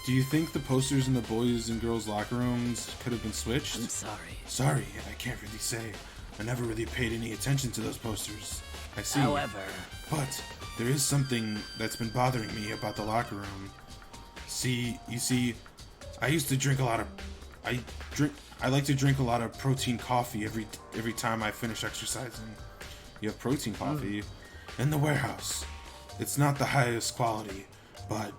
Speaker 1: Do you think the posters in the boys' and girls' locker rooms could have been switched?
Speaker 2: I'm sorry.
Speaker 1: Sorry, I can't really say. I never really paid any attention to those posters. I see.
Speaker 2: However...
Speaker 1: But there is something that's been bothering me about the locker room. You see, I used to drink a lot of... I like to drink a lot of protein coffee every time I finish exercising. You have protein coffee in the warehouse. It's not the highest quality, but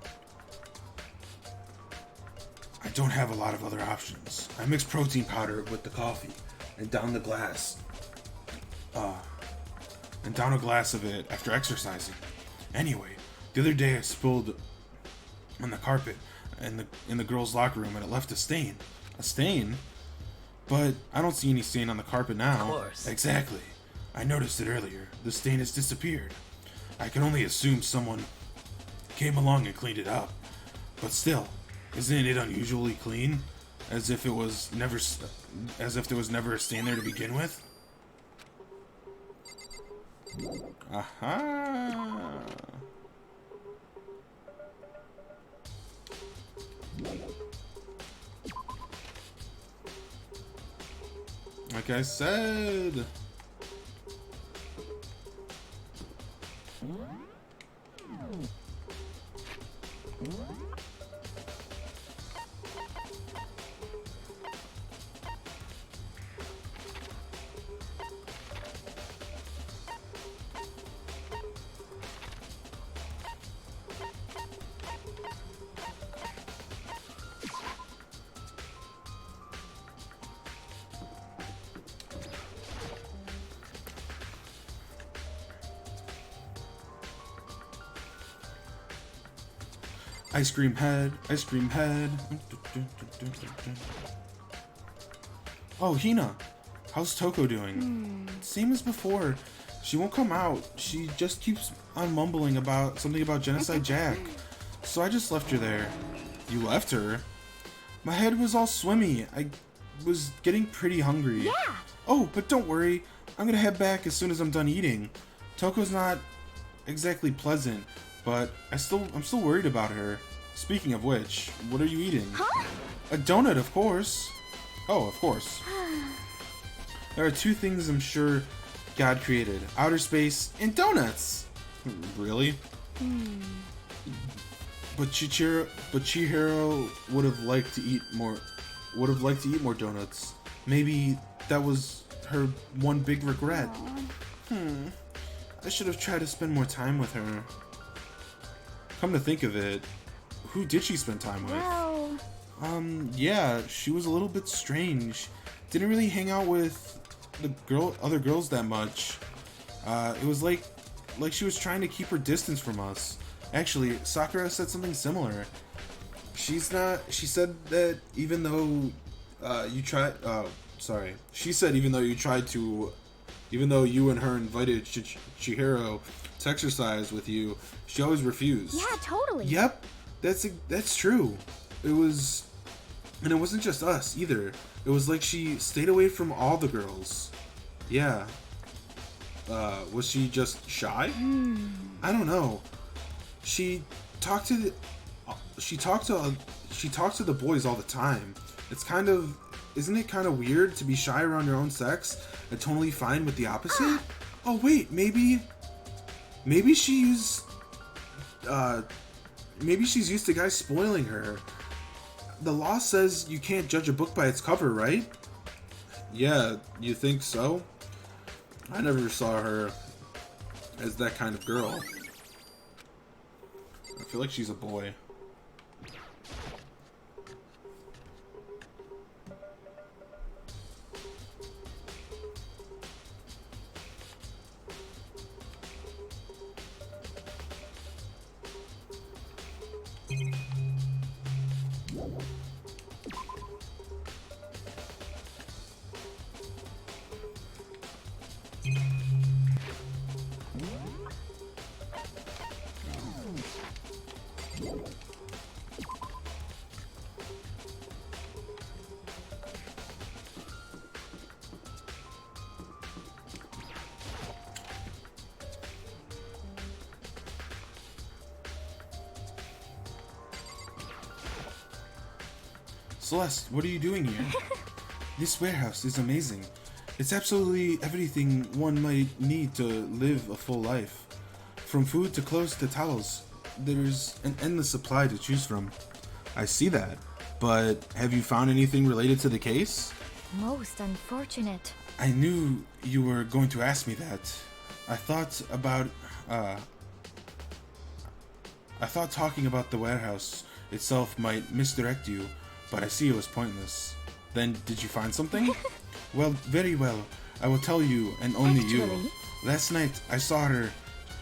Speaker 1: I don't have a lot of other options. I mix protein powder with the coffee and down a glass of it after exercising. Anyway, the other day I spilled on the carpet in the girls' locker room and it left a stain. A stain? But I don't see any stain on the carpet now.
Speaker 2: Of course.
Speaker 1: Exactly. I noticed it earlier. The stain has disappeared. I can only assume someone came along and cleaned it up. But still, isn't it unusually clean? As if there was never a stain there to begin with? Aha! Like I said. Ice cream head, ice cream head. Oh, Hina, how's Toko doing? Same as before. She won't come out. She just keeps on mumbling about something about Genocide Jack. So I just left her there. You left her? My head was all swimmy. I was getting pretty hungry.
Speaker 3: Yeah.
Speaker 1: Oh, but don't worry. I'm gonna head back as soon as I'm done eating. Toko's not exactly pleasant, but I'm still worried about her. Speaking of which, what are you eating?
Speaker 3: Huh?
Speaker 1: A donut, of course. Oh, of course. There are two things I'm sure God created: outer space and donuts. Really? But Chihiro would have liked to eat more. Would have liked to eat more donuts. Maybe that was her one big regret. I should have tried to spend more time with her. Come to think of it, who did she spend time with?
Speaker 3: Well,
Speaker 1: Yeah, she was a little bit strange. Didn't really hang out with the other girls that much. It was like she was trying to keep her distance from us. Actually, Sakura said something similar. She said that even though she said even though you and her invited Chihiro to exercise with you, she always refused.
Speaker 3: yeah, totally.
Speaker 1: Yep, that's true. It wasn't just us either. It was like she stayed away from all the girls. Yeah. Was she just shy? I don't know. She talked to the boys all the time. Isn't it kind of weird to be shy around your own sex and totally fine with the opposite? Oh wait, maybe she's used to guys spoiling her. The law says you can't judge a book by its cover, right? Yeah, you think so? I never saw her as that kind of girl. I feel like she's a boy. Celeste, what are you doing here? This warehouse is amazing. It's absolutely everything one might need to live a full life. From food to clothes to towels, there's an endless supply to choose from. I see that, but have you found anything related to the case?
Speaker 3: Most unfortunate.
Speaker 1: I knew you were going to ask me that. I thought talking about the warehouse itself might misdirect you, but I see it was pointless. Then, did you find something? Well, very well. I will tell you, and only you.
Speaker 3: Actually?
Speaker 1: Last night, I saw her,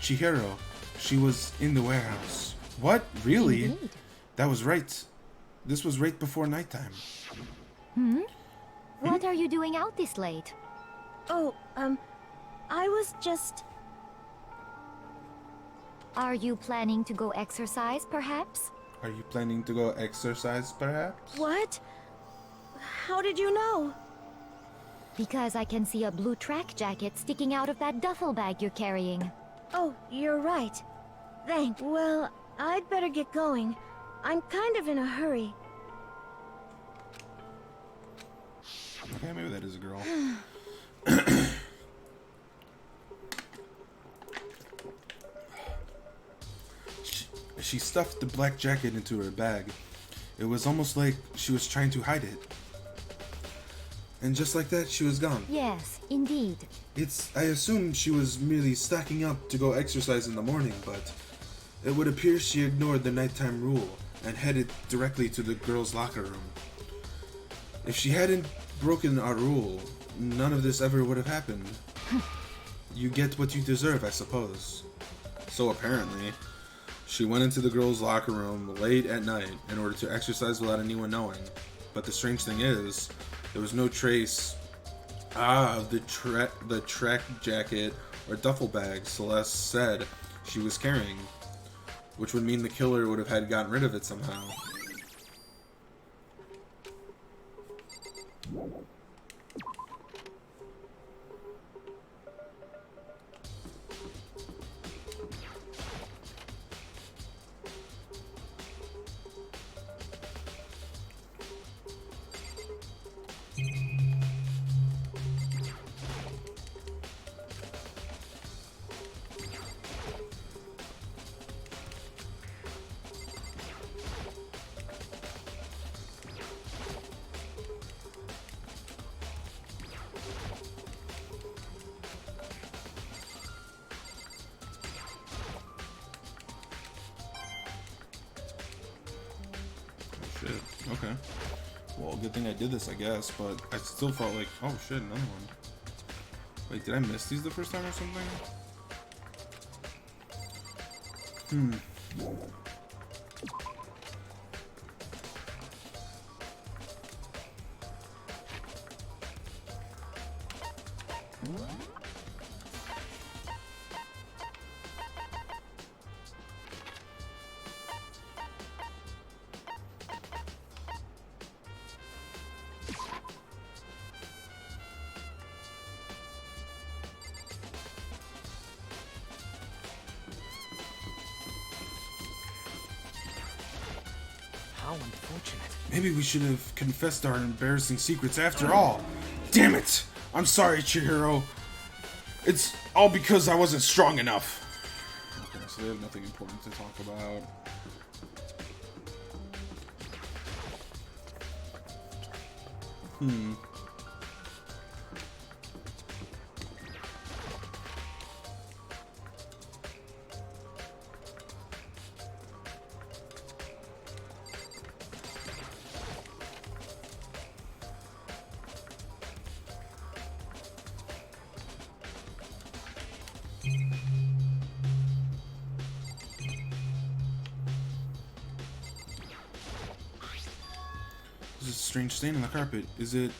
Speaker 1: Chihiro. She was in the warehouse. What? Really?
Speaker 3: Indeed.
Speaker 1: That was right. This was right before nighttime.
Speaker 3: What are you doing out this late?
Speaker 5: Oh, I was just...
Speaker 3: Are you planning to go exercise, perhaps?
Speaker 1: Are you planning to go exercise, perhaps?
Speaker 5: What? How did you know?
Speaker 3: Because I can see a blue track jacket sticking out of that duffel bag you're carrying.
Speaker 5: Oh, you're right. Thanks. Well, I'd better get going. I'm kind of in a hurry.
Speaker 1: Okay, maybe that is a girl. She stuffed the black jacket into her bag. It was almost like she was trying to hide it. And just like that, she was gone.
Speaker 3: Yes, indeed.
Speaker 1: I assumed she was merely stacking up to go exercise in the morning, but it would appear she ignored the nighttime rule and headed directly to the girls' locker room. If she hadn't broken our rule, none of this ever would have happened. You get what you deserve, I suppose. So apparently, she went into the girls' locker room late at night in order to exercise without anyone knowing. But the strange thing is, there was no trace of the track jacket or duffel bag Celeste said she was carrying, which would mean the killer would have had gotten rid of it somehow. Shit. Okay. Well, good thing I did this, I guess, but I still felt like, oh shit, another one. Wait, did I miss these the first time or something?
Speaker 2: How unfortunate.
Speaker 1: Maybe we should have confessed our embarrassing secrets after all. Damn it! I'm sorry, Chihiro. It's all because I wasn't strong enough. Okay, so they have nothing important to talk about. There's a strange stain on the carpet. Is it...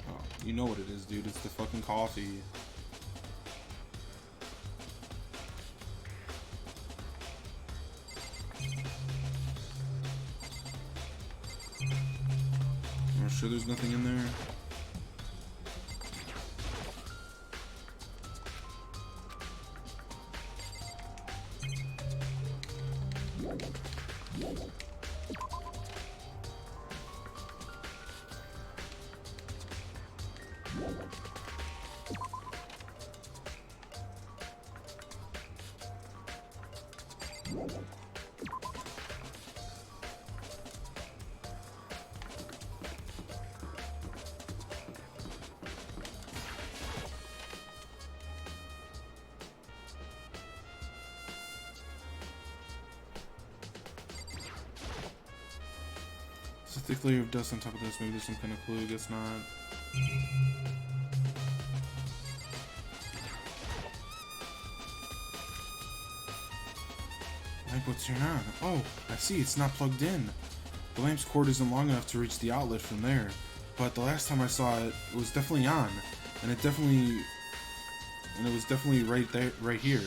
Speaker 1: Oh, you know what it is, dude. It's the fucking coffee. I'm sure there's nothing in there. It's a thick layer of dust on top of this. Maybe there's some kind of clue. Guess not. Like, what's here now? Oh, I see. It's not plugged in. The lamp's cord isn't long enough to reach the outlet from there. But the last time I saw it, it was definitely on, and it was definitely right there, right here.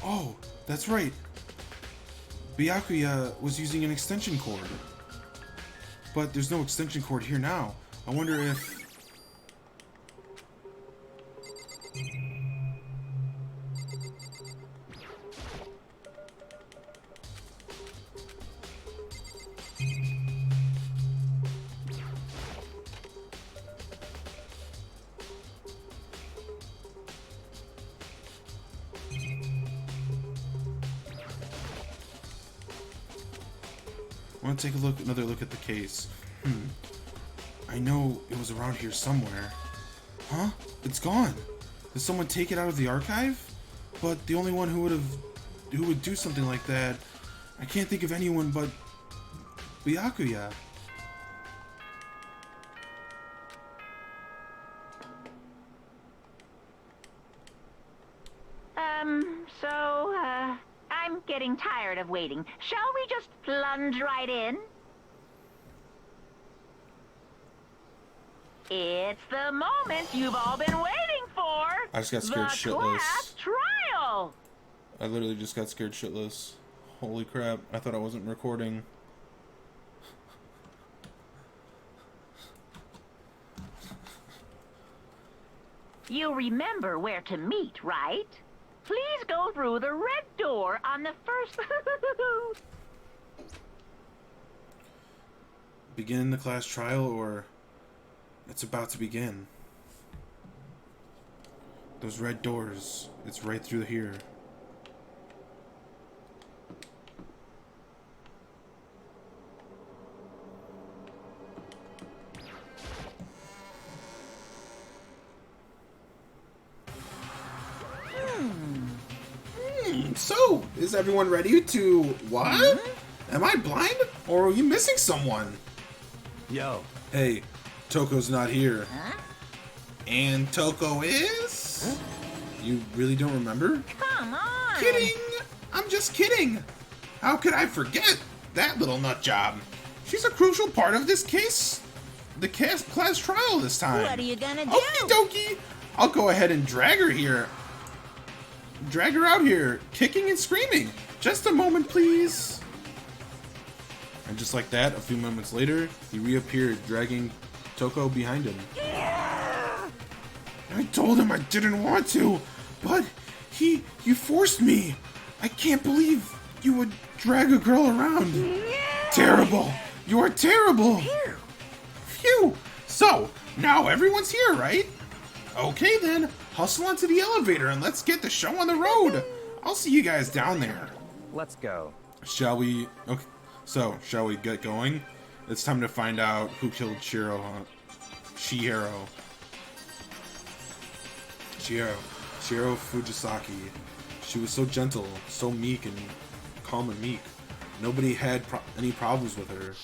Speaker 1: Oh, that's right. Byakuya was using an extension cord. But there's no extension cord here now. I wonder if... I want to take another look at the case. I know it was around here somewhere. Huh? It's gone. Did someone take it out of the archive? But the only one who would do something like that, I can't think of anyone but Byakuya.
Speaker 6: I'm getting tired of waiting. Shall we just plunge right in? It's the moment you've all been waiting for.
Speaker 1: I just got scared shitless.
Speaker 6: The class trial.
Speaker 1: I literally just got scared shitless. Holy crap, I thought I wasn't recording.
Speaker 6: You remember where to meet, right? Please go through the red door on the first...
Speaker 1: Begin the class trial, or it's about to begin. Those red doors, it's right through here. So, is everyone ready to what? Am I blind? Or are you missing someone?
Speaker 2: Yo.
Speaker 1: Hey, Toko's not here.
Speaker 6: Huh?
Speaker 1: And Toko is? You really don't remember?
Speaker 6: Come on!
Speaker 1: Kidding! I'm just kidding! How could I forget that little nut job? She's a crucial part of this case. The class trial this time.
Speaker 6: What are you gonna do?
Speaker 1: Okie dokie! I'll go ahead and drag her here. Drag her out here, kicking and screaming. Just a moment, please. And just like that, a few moments later, he reappeared, dragging Toko behind him. I told him I didn't want to, but you forced me. I can't believe you would drag a girl around. Terrible. You are terrible. Phew. So, now everyone's here, right? Okay then, hustle onto the elevator and let's get the show on the road. I'll see you guys down there.
Speaker 2: Let's go.
Speaker 1: Shall we? Okay. So, shall we get going? It's time to find out who killed Shihiro. Shihiro Fujisaki. She was so gentle, so meek and calm and meek. Nobody had any problems with her.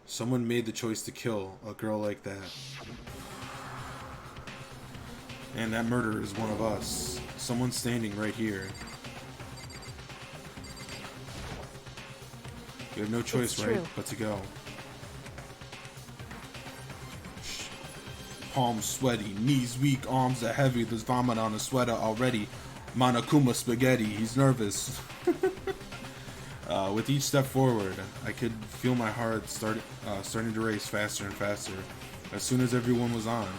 Speaker 1: Someone made the choice to kill a girl like that. And that murderer is one of us. Someone standing right here. You have no choice, right, but to go. Palms sweaty, knees weak, arms are heavy. There's vomit on his sweater already. Monokuma spaghetti, he's nervous. With each step forward, I could feel my heart starting to race faster and faster. As soon as everyone was on,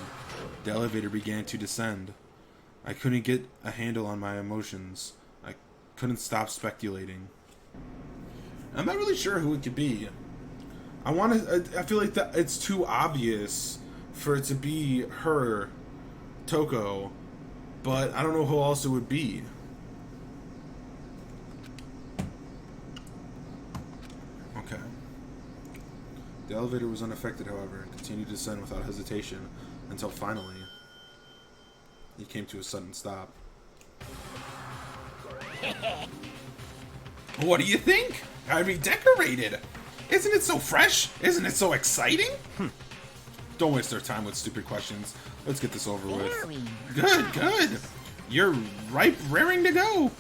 Speaker 1: the elevator began to descend. I couldn't get a handle on my emotions. I couldn't stop speculating. I'm not really sure who it could be. I feel like that it's too obvious for it to be her, Toko, but I don't know who else it would be. Okay. The elevator was unaffected, however, and continued to descend without hesitation until finally it came to a sudden stop. What do you think? I redecorated. Isn't it so fresh? Isn't it so exciting? Don't waste our time with stupid questions. Let's get this over with. Good, good. You're raring to go.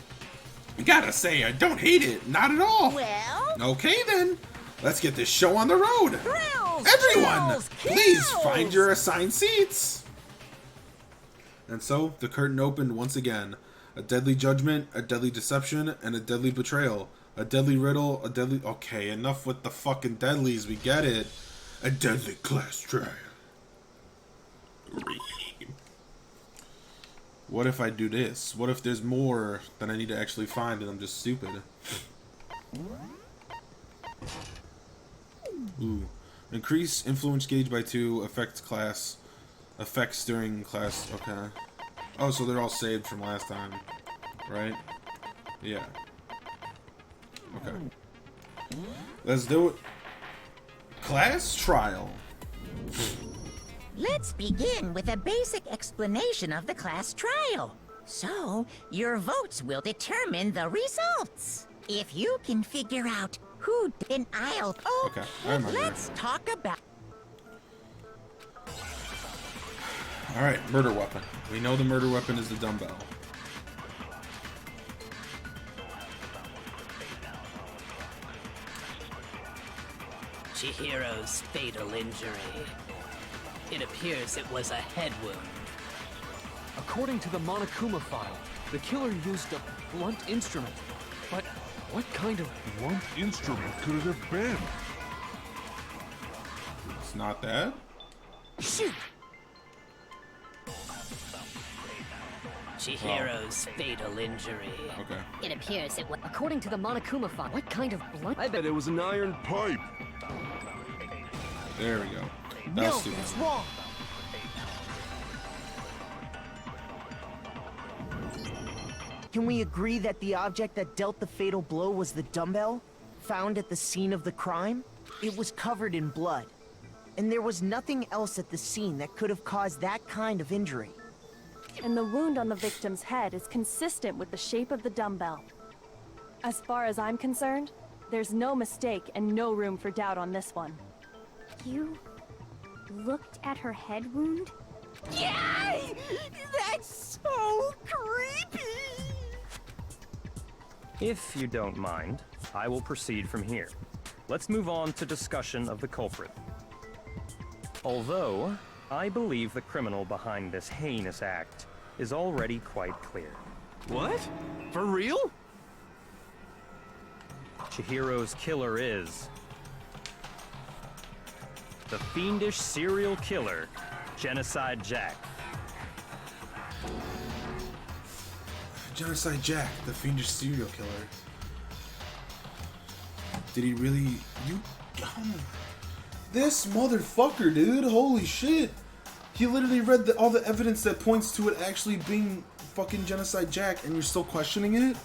Speaker 1: Gotta say, I don't hate it. Not at all.
Speaker 6: Well?
Speaker 1: Okay then. Let's get this show on the road.
Speaker 6: Thrills,
Speaker 1: Everyone,
Speaker 6: thrills,
Speaker 1: please
Speaker 6: kills.
Speaker 1: find your assigned seats. And so, the curtain opened once again. A deadly judgment, a deadly deception, and a deadly betrayal. A deadly riddle, a deadly... Okay, enough with the fucking deadlies, we get it. A deadly class trial. What if I do this? What if there's more that I need to actually find and I'm just stupid? Ooh. Increase influence gauge by 2, effects during class, okay. Oh, so they're all saved from last time, right? Yeah. Okay. Let's do it. Class trial.
Speaker 7: Let's begin with a basic explanation of the class trial. So, your votes will determine the results. If you can figure out who, then I'll...
Speaker 1: Okay, I remember.
Speaker 7: Let's talk about...
Speaker 1: Alright, murder weapon. We know the murder weapon is the dumbbell.
Speaker 8: Chihiro's fatal injury. It appears it was a head wound.
Speaker 9: According to the Monokuma file, the killer used a blunt instrument. But what kind of
Speaker 10: Blunt instrument could it have been?
Speaker 1: It's not that.
Speaker 7: Shoot!
Speaker 8: Chihiro's fatal injury.
Speaker 1: Okay.
Speaker 5: It appears it was. According to the Monokuma file, what kind of blunt?
Speaker 10: I bet it was an iron pipe.
Speaker 1: There we go.
Speaker 4: No,
Speaker 1: That's stupid.
Speaker 4: that's wrong. Can we agree that the object that dealt the fatal blow was the dumbbell found at the scene of the crime? It was covered in blood, and there was nothing else at the scene that could have caused that kind of injury.
Speaker 11: And the wound on the victim's head is consistent with the shape of the dumbbell. As far as I'm concerned, there's no mistake and no room for doubt on this one.
Speaker 5: You looked at her head wound?
Speaker 4: Yay! That's so creepy!
Speaker 2: If you don't mind, I will proceed from here. Let's move on to discussion of the culprit. Although, I believe the criminal behind this heinous act is already quite clear.
Speaker 9: What? For real?
Speaker 2: Chihiro's killer is the fiendish serial killer, Genocide Jack.
Speaker 1: Genocide Jack, the fiendish serial killer. Did he really? This motherfucker, dude! Holy shit! He literally read all the evidence that points to it actually being fucking Genocide Jack, and you're still questioning it?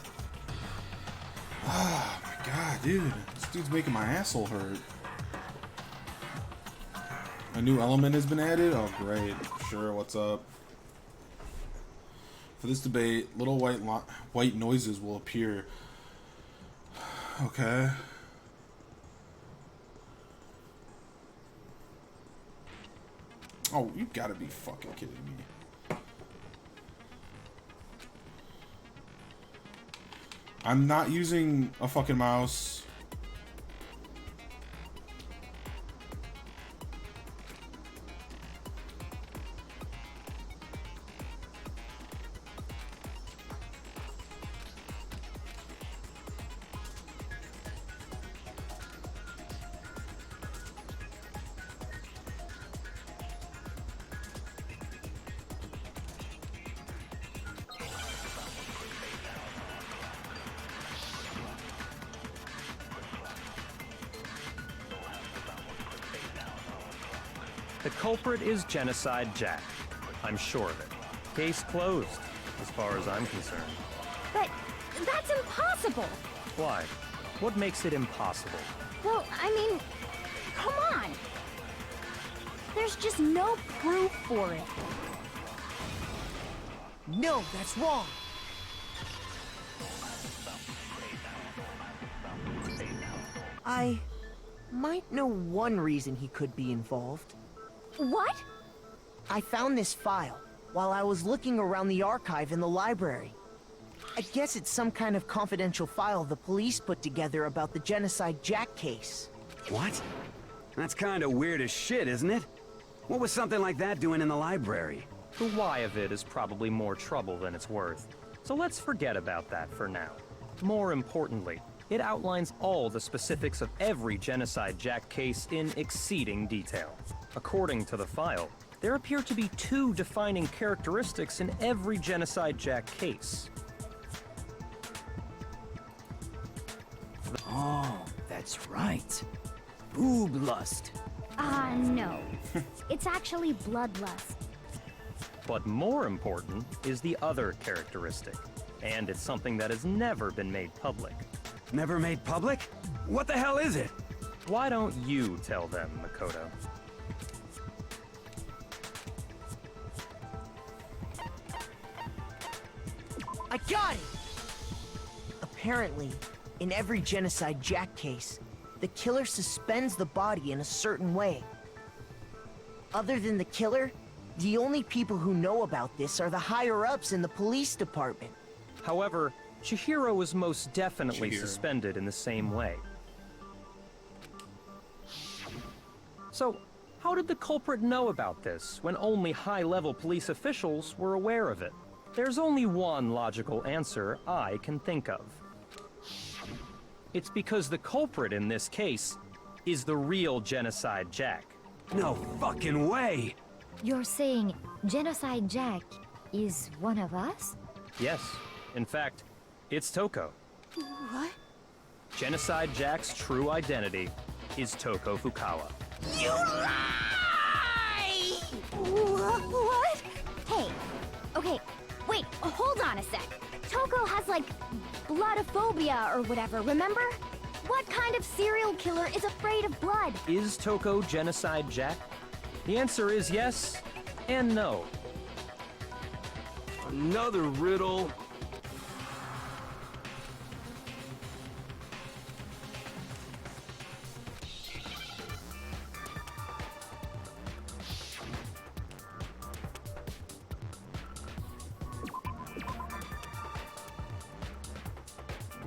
Speaker 1: Oh my god, dude! This dude's making my asshole hurt. A new element has been added? Oh great. Sure, what's up? For this debate, little white noises will appear. Okay. Oh, you gotta be fucking kidding me. I'm not using a fucking mouse.
Speaker 2: The culprit is Genocide Jack. I'm sure of it. Case closed, as far as I'm concerned.
Speaker 5: But that's impossible!
Speaker 2: Why? What makes it impossible?
Speaker 5: Well, I mean, come on! There's just no proof for it.
Speaker 4: No, that's wrong. I might know one reason he could be involved.
Speaker 5: What?
Speaker 4: I found this file while I was looking around the archive in the library. I guess it's some kind of confidential file the police put together about the Genocide Jack case.
Speaker 12: What? That's kind of weird as shit, isn't it? What was something like that doing in the library?
Speaker 2: The why of it is probably more trouble than it's worth. So let's forget about that for now. More importantly, it outlines all the specifics of every Genocide Jack case in exceeding detail. According to the file, there appear to be two defining characteristics in every Genocide Jack case.
Speaker 8: Oh, that's right. Boob lust.
Speaker 3: No. It's actually bloodlust.
Speaker 2: But more important is the other characteristic, and it's something that has never been made public.
Speaker 12: Never made public? What the hell is it?
Speaker 2: Why don't you tell them, Makoto?
Speaker 4: I got it! Apparently, in every Genocide Jack case, the killer suspends the body in a certain way. Other than the killer, the only people who know about this are the higher-ups in the police department.
Speaker 2: However, Chihiro was most definitely suspended in the same way. So, how did the culprit know about this when only high-level police officials were aware of it? There's only one logical answer I can think of. It's because the culprit in this case is the real Genocide Jack.
Speaker 12: No fucking way!
Speaker 3: You're saying Genocide Jack is one of us?
Speaker 2: Yes. In fact, it's Toko.
Speaker 5: What?
Speaker 2: Genocide Jack's true identity is Toko Fukawa.
Speaker 7: You lie!
Speaker 3: What? Hey, okay, wait, hold on a sec. Toko has, like, bloodophobia or whatever, remember? What kind of serial killer is afraid of blood?
Speaker 2: Is Toko Genocide Jack? The answer is yes and no.
Speaker 9: Another riddle.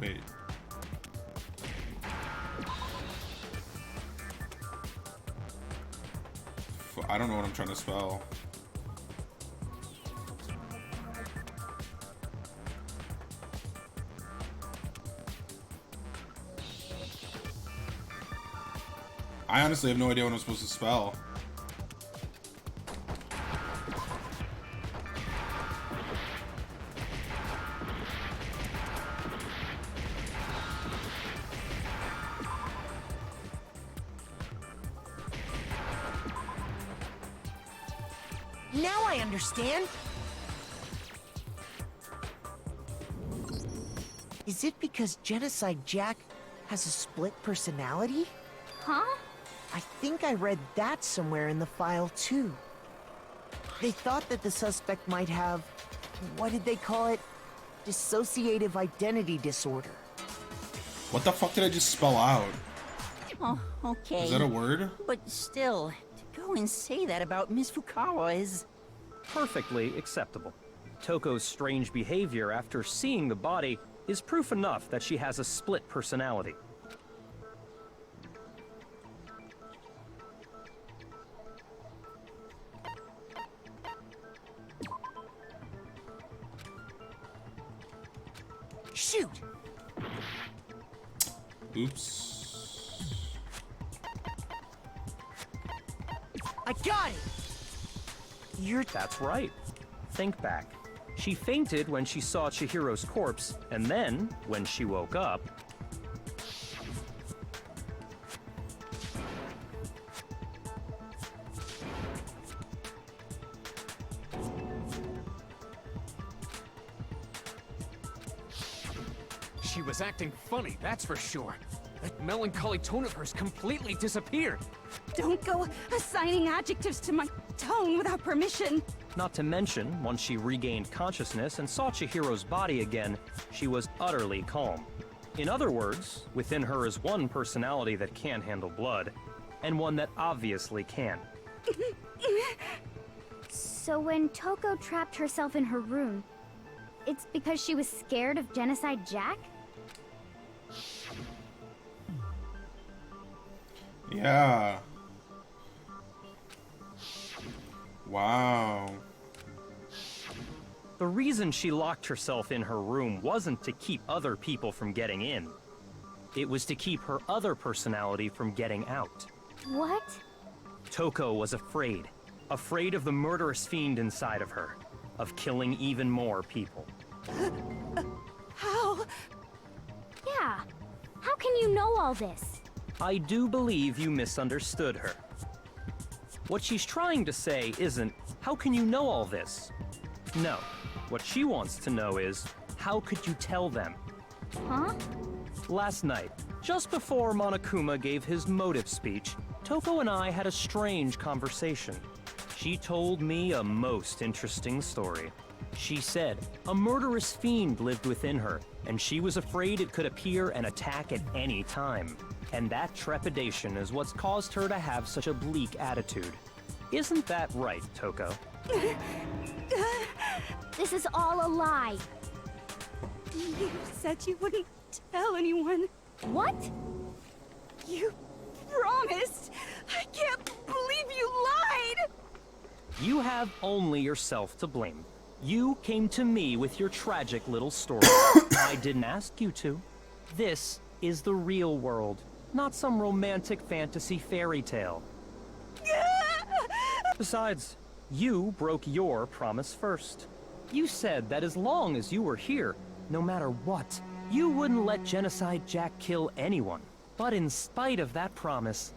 Speaker 1: Wait. I don't know what I'm trying to spell. I honestly have no idea what I'm supposed to spell.
Speaker 4: Now I understand. Is it because Genocide Jack has a split personality?
Speaker 3: Huh?
Speaker 4: I think I read that somewhere in the file, too. They thought that the suspect might have... what did they call it? Dissociative identity disorder.
Speaker 1: What the fuck did I just spell out?
Speaker 7: Oh, okay.
Speaker 1: Is that a word?
Speaker 7: But still, to go and say that about Miss Fukawa is...
Speaker 2: Perfectly acceptable. Toko's strange behavior after seeing the body is proof enough that she has a split personality.
Speaker 4: Shoot!
Speaker 1: Oops.
Speaker 4: I got it!
Speaker 2: That's right. Think back. She fainted when she saw Chihiro's corpse, and then, when she woke up...
Speaker 9: She was acting funny, that's for sure. That melancholy tone of hers completely disappeared.
Speaker 5: Don't go assigning adjectives to my tone without permission.
Speaker 2: Not to mention, once she regained consciousness and saw Chihiro's body again, she was utterly calm. In other words, within her is one personality that can handle blood, and one that obviously can.
Speaker 3: So when Toko trapped herself in her room, it's because she was scared of Genocide Jack?
Speaker 1: Yeah. Wow.
Speaker 2: The reason she locked herself in her room wasn't to keep other people from getting in. It was to keep her other personality from getting out.
Speaker 3: What?
Speaker 2: Toko was afraid. Afraid of the murderous fiend inside of her. Of killing even more people.
Speaker 5: How?
Speaker 3: Yeah. How can you know all this?
Speaker 2: I do believe you misunderstood her. What she's trying to say isn't, how can you know all this? No. What she wants to know is, how could you tell them?
Speaker 3: Huh?
Speaker 2: Last night, just before Monokuma gave his motive speech, Toko and I had a strange conversation. She told me a most interesting story. She said a murderous fiend lived within her, and she was afraid it could appear and attack at any time. And that trepidation is what's caused her to have such a bleak attitude. Isn't that right, Toko?
Speaker 3: This is all a lie.
Speaker 5: You said you wouldn't tell anyone.
Speaker 3: What?
Speaker 5: You promised. I can't believe you lied.
Speaker 2: You have only yourself to blame. You came to me with your tragic little story. I didn't ask you to. This is the real world, not some romantic fantasy fairy tale. Besides, you broke your promise first. You said that as long as you were here, no matter what, you wouldn't let Genocide Jack kill anyone. But in spite of that promise,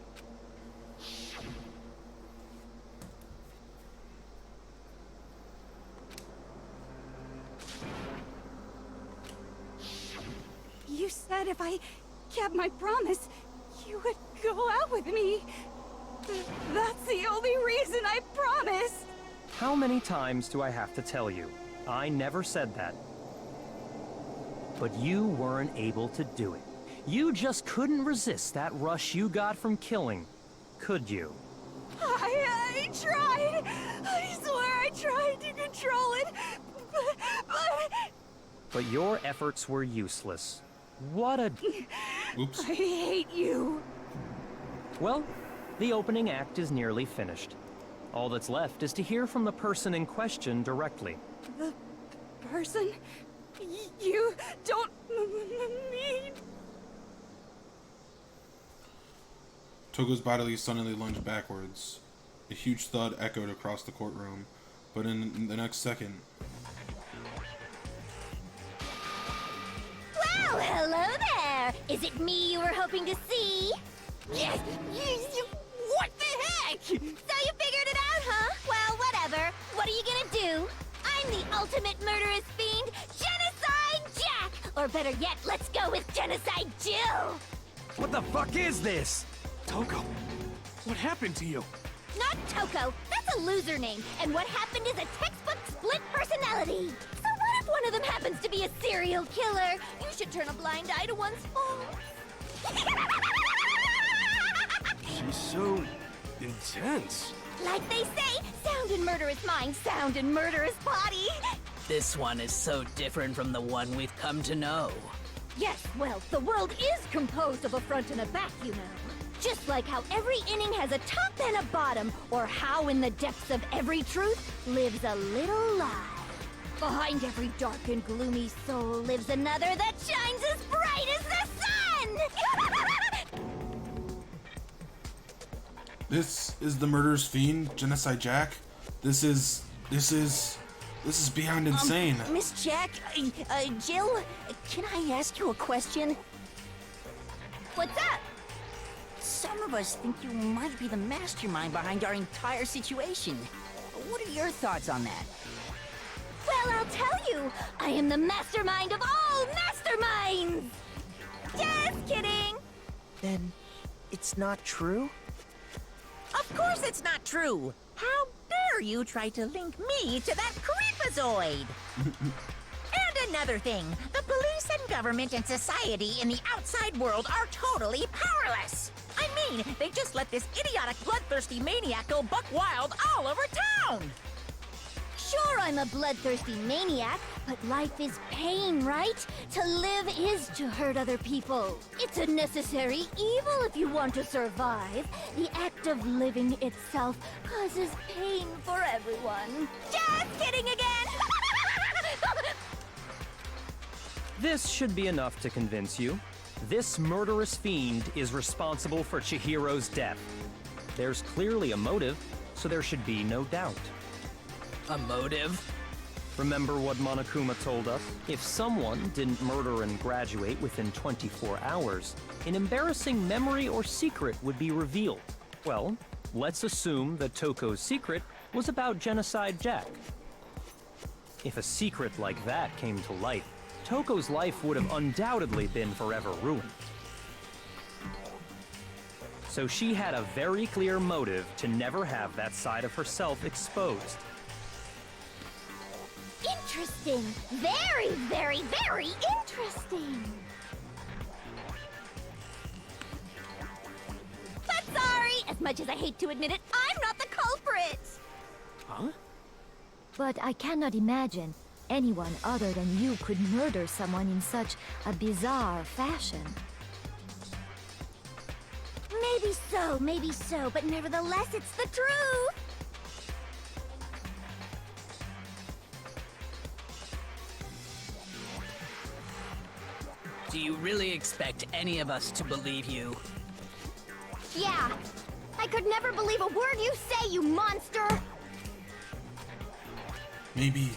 Speaker 13: You said if I kept my promise, you would go out with me. That's the only reason I promised.
Speaker 2: how many times do I have to tell you? I never said that. But you weren't able to do it. You just couldn't resist that rush you got from killing, could you?
Speaker 13: I tried. I swear I tried to control it,
Speaker 2: But your efforts were useless. What a...
Speaker 1: Oops.
Speaker 13: I hate you.
Speaker 2: Well, the opening act is nearly finished. All that's left is to hear from the person in question directly.
Speaker 13: The person you don't mean.
Speaker 1: Togo's body suddenly lunged backwards. A huge thud echoed across the courtroom, but in the next second...
Speaker 3: Well, hello there! Is it me you were hoping to see?
Speaker 13: Yes. What the heck?
Speaker 3: So you figured it out, huh? Well, whatever. What are you gonna do? I'm the ultimate murderous fiend, Genocide Jack! Or better yet, let's go with Genocide Jill!
Speaker 12: What the fuck is this?
Speaker 9: Toko, what happened to you?
Speaker 3: Not Toko. That's a loser name. And what happened is a textbook split personality. So what if one of them happens to be a serial killer? You should turn a blind eye to one's faults.
Speaker 9: She's so intense.
Speaker 3: Like they say, sound in murderous mind, sound in murderous body.
Speaker 8: This one is so different from the one we've come to know.
Speaker 3: Yes, well, the world is composed of a front and a back, you know. Just like how every inning has a top and a bottom, or how in the depths of every truth lives a little lie. Behind every dark and gloomy soul lives another that shines as bright as the sun!
Speaker 1: This is the murderous fiend, Genocide Jack. This is beyond insane.
Speaker 7: Miss Jack, Jill, can I ask you a question?
Speaker 3: What's up?
Speaker 7: Some of us think you might be the mastermind behind our entire situation. What are your thoughts on that?
Speaker 3: Well, I'll tell you. I am the mastermind of all masterminds! Just kidding!
Speaker 4: Then it's not true?
Speaker 7: Of course it's not true! How dare you try to link me to that creepazoid? And another thing, the police and government and society in the outside world are totally powerless! I mean, they just let this idiotic, bloodthirsty maniac go buck wild all over town!
Speaker 3: Sure, I'm a bloodthirsty maniac, but life is pain, right? To live is to hurt other people. It's a necessary evil if you want to survive. The act of living itself causes pain for everyone. Just kidding again!
Speaker 2: This should be enough to convince you. This murderous fiend is responsible for Chihiro's death. There's clearly a motive, so there should be no doubt.
Speaker 8: A motive?
Speaker 2: Remember what Monokuma told us? If someone didn't murder and graduate within 24 hours, an embarrassing memory or secret would be revealed. Well, let's assume that Toko's secret was about Genocide Jack. If a secret like that came to light, Toko's life would have undoubtedly been forever ruined. So she had a very clear motive to never have that side of herself exposed.
Speaker 3: Interesting. Very, very, very interesting. But sorry, as much as I hate to admit it, I'm not the culprit.
Speaker 9: Huh?
Speaker 5: But I cannot imagine anyone other than you could murder someone in such a bizarre fashion.
Speaker 3: Maybe so, but nevertheless, it's the truth.
Speaker 8: Do you really expect any of us to believe you?
Speaker 3: Yeah. I could never believe a word you say, you monster!
Speaker 1: Maybe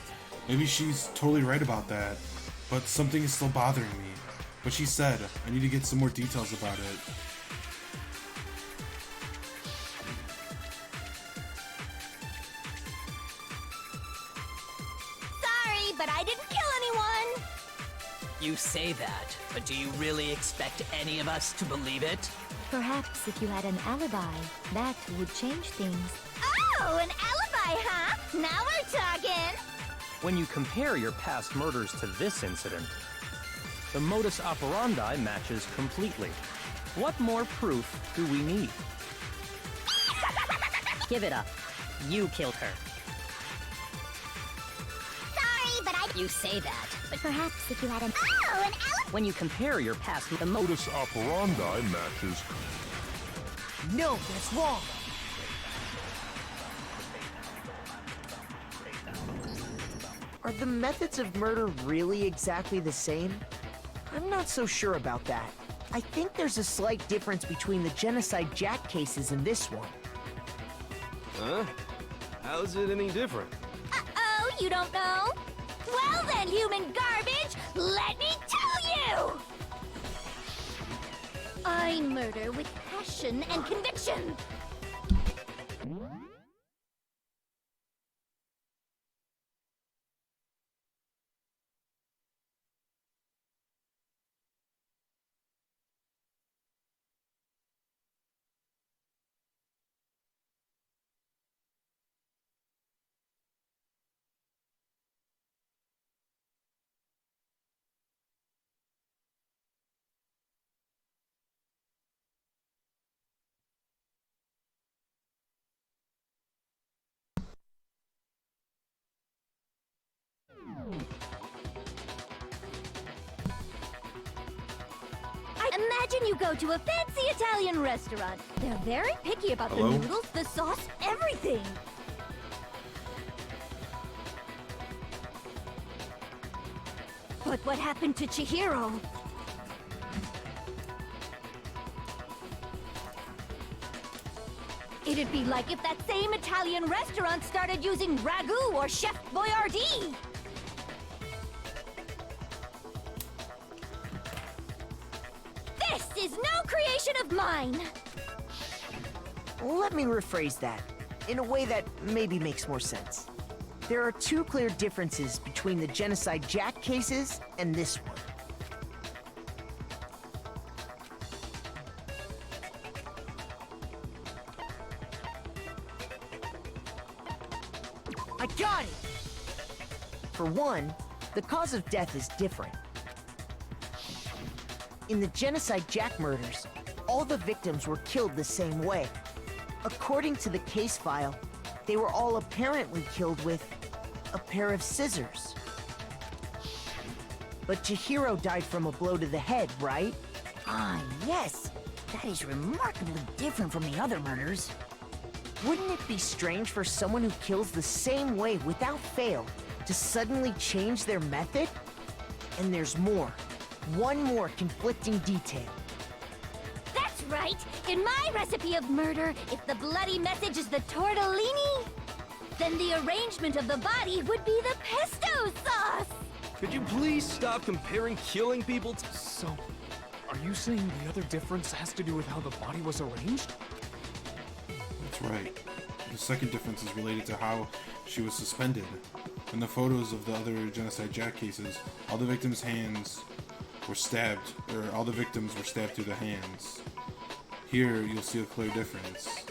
Speaker 1: Maybe she's totally right about that, but something is still bothering me. But she said, I need to get some more details about it.
Speaker 3: Sorry, but I didn't kill anyone!
Speaker 8: You say that, but do you really expect any of us to believe it?
Speaker 5: Perhaps if you had an alibi, that would change things.
Speaker 3: Oh, an alibi, huh? Now we're talking!
Speaker 2: When you compare your past murders to this incident, the modus operandi matches completely. What more proof do we need?
Speaker 14: Give it up. You killed her.
Speaker 3: Sorry, but I...
Speaker 14: You say that, but
Speaker 5: Perhaps if you had an...
Speaker 3: Oh, an alibi!
Speaker 14: when you compare your past, the
Speaker 10: Modus operandi matches.
Speaker 4: No, that's wrong. Are the methods of murder really exactly the same? I'm not so sure about that. I think there's a slight difference between the Genocide Jack cases and this one.
Speaker 9: Huh? How's it any different?
Speaker 3: Uh-oh, you don't know? Well then, human garbage, let me tell you! I murder with passion and conviction. Imagine you go to a fancy Italian restaurant. They're very picky about
Speaker 1: Hello?
Speaker 3: the noodles, the sauce, everything. But what happened to Chihiro? It'd be like if that same Italian restaurant started using ragu or Chef Boyardee. This is no creation of mine!
Speaker 4: Let me rephrase that, in a way that maybe makes more sense. There are two clear differences between the Genocide Jack cases and this one. I got it! For one, the cause of death is different. In the Genocide Jack murders, all the victims were killed the same way. According to the case file, they were all apparently killed with a pair of scissors. But Chihiro died from a blow to the head, right?
Speaker 7: Ah, yes. That is remarkably different from the other murders.
Speaker 4: Wouldn't it be strange for someone who kills the same way without fail to suddenly change their method? And there's more. One more conflicting detail.
Speaker 3: That's right! In my recipe of murder, if the bloody message is the tortellini, then the arrangement of the body would be the pesto sauce!
Speaker 9: Could you please stop comparing killing people to... So, are you saying the other difference has to do with how the body was arranged?
Speaker 1: That's right. The second difference is related to how she was suspended. In the photos of the other Genocide Jack cases, all the victims' hands were stabbed, or all the victims were stabbed through the hands. Here, you'll see a clear difference.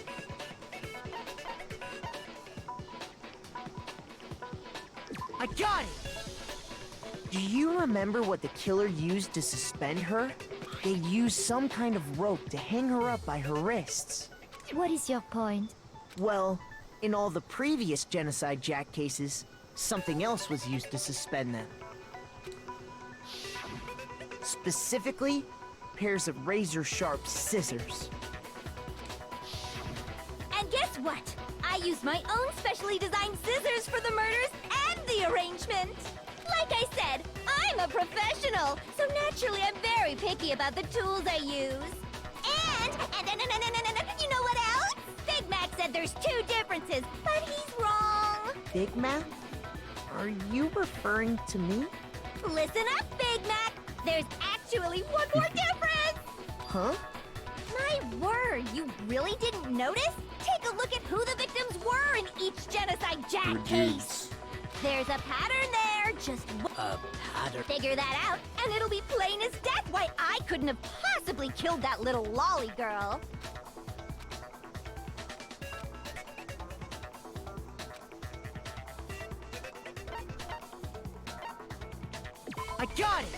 Speaker 4: I got it! Do you remember what the killer used to suspend her? They used some kind of rope to hang her up by her wrists.
Speaker 5: What is your point?
Speaker 4: Well, in all the previous Genocide Jack cases, something else was used to suspend them. Specifically, pairs of razor-sharp scissors.
Speaker 3: And guess what? I used my own specially designed scissors for the murders and the arrangement! Like I said, I'm a professional, so naturally I'm very picky about the tools I use. And you know what else? Big Mac said there's two differences, but he's wrong.
Speaker 4: Big Mac? Are you referring to me?
Speaker 3: Listen up, Big Mac! There's actually one more difference!
Speaker 4: Huh?
Speaker 3: My word, you really didn't notice? Take a look at who the victims were in each Genocide Jack case. There's a pattern there, just
Speaker 8: A pattern?
Speaker 3: figure that out, and it'll be plain as death why I couldn't have possibly killed that little lolly girl.
Speaker 4: I got it!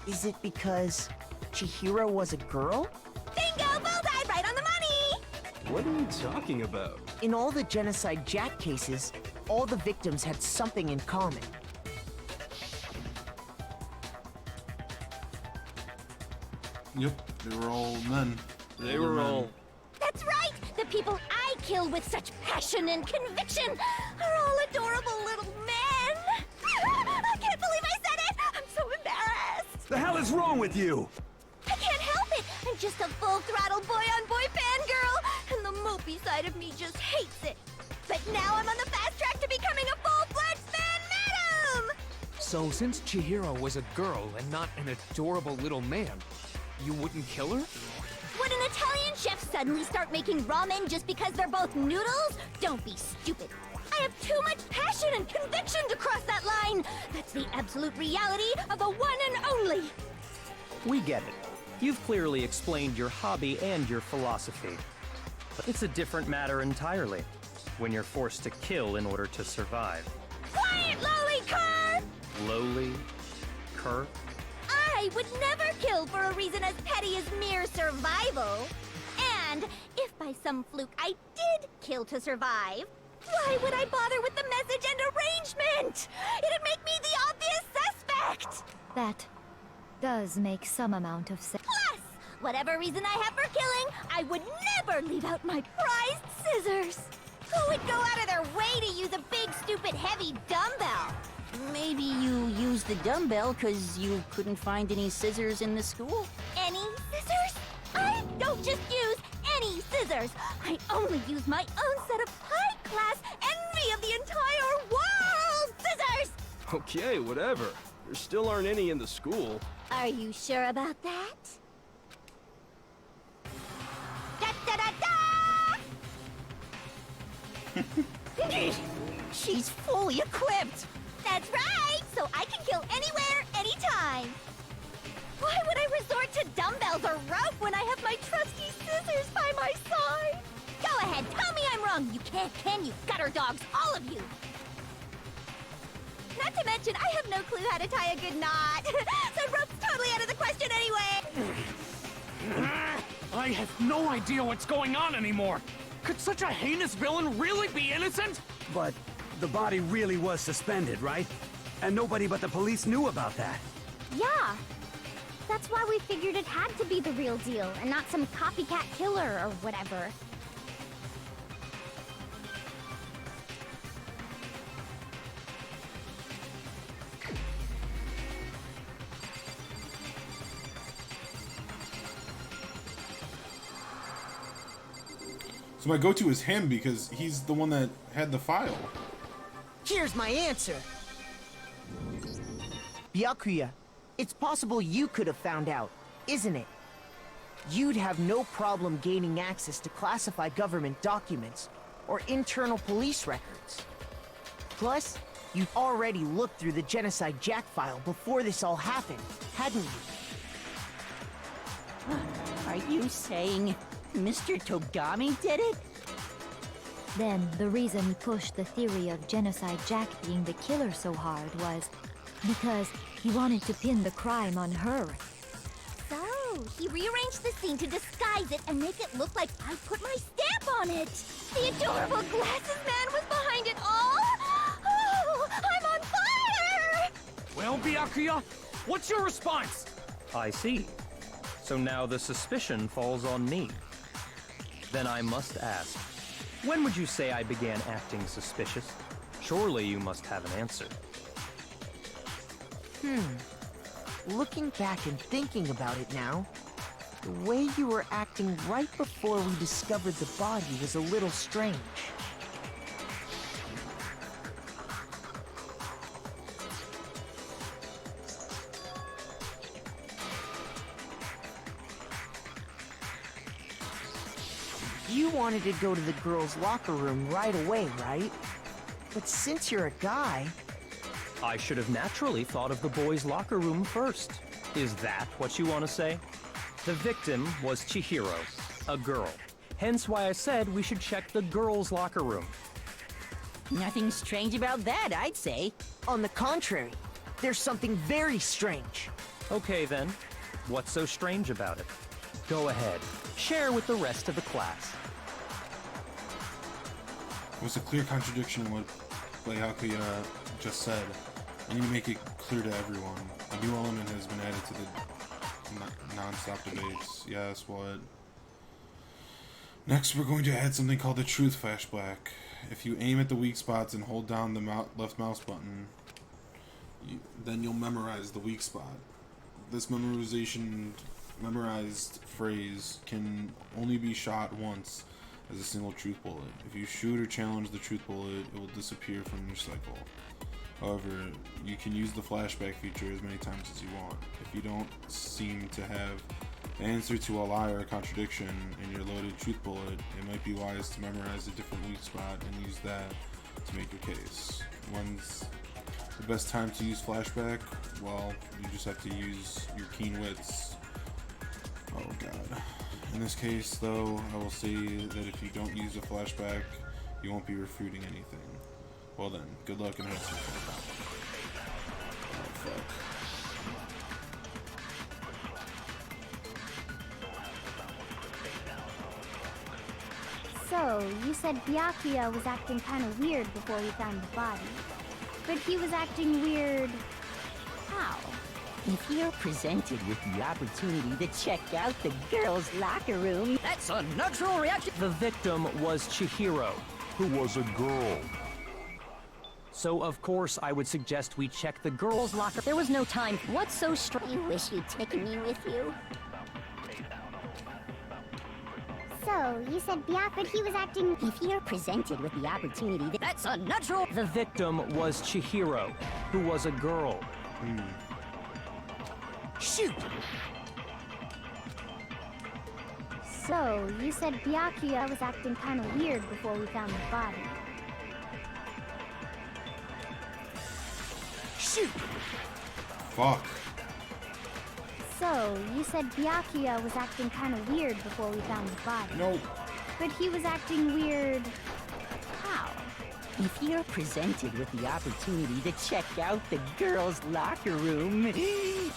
Speaker 4: Is it because Chihiro was a girl?
Speaker 3: Bingo! Bullseye! Right on the money!
Speaker 9: What are you talking about?
Speaker 4: In all the Genocide Jack cases, all the victims had something in common.
Speaker 1: Yep, they were all men.
Speaker 9: They were all...
Speaker 3: That's right! The people I kill with such passion and conviction are all adorable little men! I can't believe I said it! I'm so embarrassed!
Speaker 12: The hell is wrong with you?
Speaker 3: I can't help it! I'm just a full-throttle boy-on-boy fangirl, and the mopey side of me just hates it. But now I'm on the fast track to becoming a full-fledged fan madam!
Speaker 9: So since Chihiro was a girl and not an adorable little man, you wouldn't kill her?
Speaker 3: Would an Italian chef suddenly start making ramen just because they're both noodles? Don't be stupid. I have too much passion and conviction to cross that line. That's the absolute reality of the one and only.
Speaker 2: We get it. You've clearly explained your hobby and your philosophy. But it's a different matter entirely, when you're forced to kill in order to survive.
Speaker 3: Quiet, lowly cur!
Speaker 2: Lowly? Cur?
Speaker 3: I would never kill for a reason as petty as mere survival. And if by some fluke I did kill to survive, why would I bother with the message and arrangement? It'd make me the obvious suspect!
Speaker 5: That does make some amount of sense.
Speaker 3: Plus, whatever reason I have for killing, I would never leave out my prized scissors. Who would go out of their way to use a big, stupid, heavy dumbbell?
Speaker 7: Maybe you used the dumbbell because you couldn't find any scissors in the school?
Speaker 3: Any scissors? I don't just use any scissors. I only use my own set of high-class envy of the entire world scissors!
Speaker 9: Okay, whatever. There still aren't any in the school.
Speaker 3: Are you sure about that? Da-da-da-da!
Speaker 7: She's fully equipped!
Speaker 3: That's right! So I can kill anywhere, anytime! Why would I resort to dumbbells or rope when I have my trusty scissors by my side? Go ahead, tell me I'm wrong! You can't, can you? Gutter dogs, all of you! Not to mention, I have no clue how to tie a good knot. So rope's totally out of the question anyway!
Speaker 9: I have no idea what's going on anymore! Could such a heinous villain really be innocent?
Speaker 12: But the body really was suspended, right? And nobody but the police knew about that.
Speaker 3: Yeah. That's why we figured it had to be the real deal, and not some copycat killer or whatever.
Speaker 1: So my go-to is him because he's the one that had the file.
Speaker 4: Here's my answer. Byakuya, it's possible you could have found out, isn't it? You'd have no problem gaining access to classified government documents or internal police records. Plus, you've already looked through the Genocide Jack file before this all happened, hadn't you?
Speaker 7: Are you saying Mr. Togami did it?
Speaker 5: Then the reason he pushed the theory of Genocide Jack being the killer so hard was because he wanted to pin the crime on her.
Speaker 3: So, he rearranged the scene to disguise it and make it look like I put my stamp on it. The adorable glasses man was behind it all. Oh, I'm on fire!
Speaker 9: Well, Byakuya, what's your response?
Speaker 2: I see. So now the suspicion falls on me. Then I must ask, when would you say I began acting suspicious? Surely you must have an answer.
Speaker 4: Looking back and thinking about it now, the way you were acting right before we discovered the body was a little strange. You wanted to go to the girls' locker room right away, right? But since you're a guy...
Speaker 2: I should have naturally thought of the boys' locker room first. Is that what you want to say? The victim was Chihiro, a girl. Hence why I said we should check the girls' locker room.
Speaker 7: Nothing strange about that, I'd say.
Speaker 4: On the contrary, there's something very strange.
Speaker 2: Okay then, what's so strange about it? Go ahead, share with the rest of the class.
Speaker 1: It was a clear contradiction in what Byakuya just said. I need to make it clear to everyone. A new element has been added to the non-stop debates. Yes, what? Next, we're going to add something called the truth flashback. If you aim at the weak spots and hold down the left mouse button, then you'll memorize the weak spot. This memorized phrase can only be shot once as a single truth bullet. If you shoot or challenge the truth bullet, it will disappear from your cycle. However, you can use the flashback feature as many times as you want. If you don't seem to have the answer to a lie or a contradiction in your loaded truth bullet, it might be wise to memorize a different weak spot and use that to make your case. When's the best time to use flashback? Well, you just have to use your keen wits. Oh god. In this case, though, I will say that if you don't use a flashback, you won't be refuting anything. Well then, good luck and have some fun. Oh fuck.
Speaker 3: So, you said Byakuya was acting kind of weird before we found the body. But he was acting weird... how?
Speaker 7: If you're presented with the opportunity to check out the girls' locker room, that's a natural reaction.
Speaker 2: The victim was Chihiro,
Speaker 10: who was a girl.
Speaker 2: So of course I would suggest we check the girls' locker.
Speaker 14: There was no time. What's so strange?
Speaker 3: I wish you'd taken me with you. So, you said but he was acting...
Speaker 14: If you're presented with the opportunity, that's a natural...
Speaker 2: The victim was Chihiro, who was a girl.
Speaker 4: Shoot!
Speaker 3: So, you said Byakuya was acting kind of weird before we found the body.
Speaker 4: Shoot!
Speaker 1: Fuck.
Speaker 3: So, you said Byakuya was acting kind of weird before we found the body.
Speaker 1: Nope.
Speaker 3: But he was acting weird... how?
Speaker 7: If you're presented with the opportunity to check out the girls' locker room,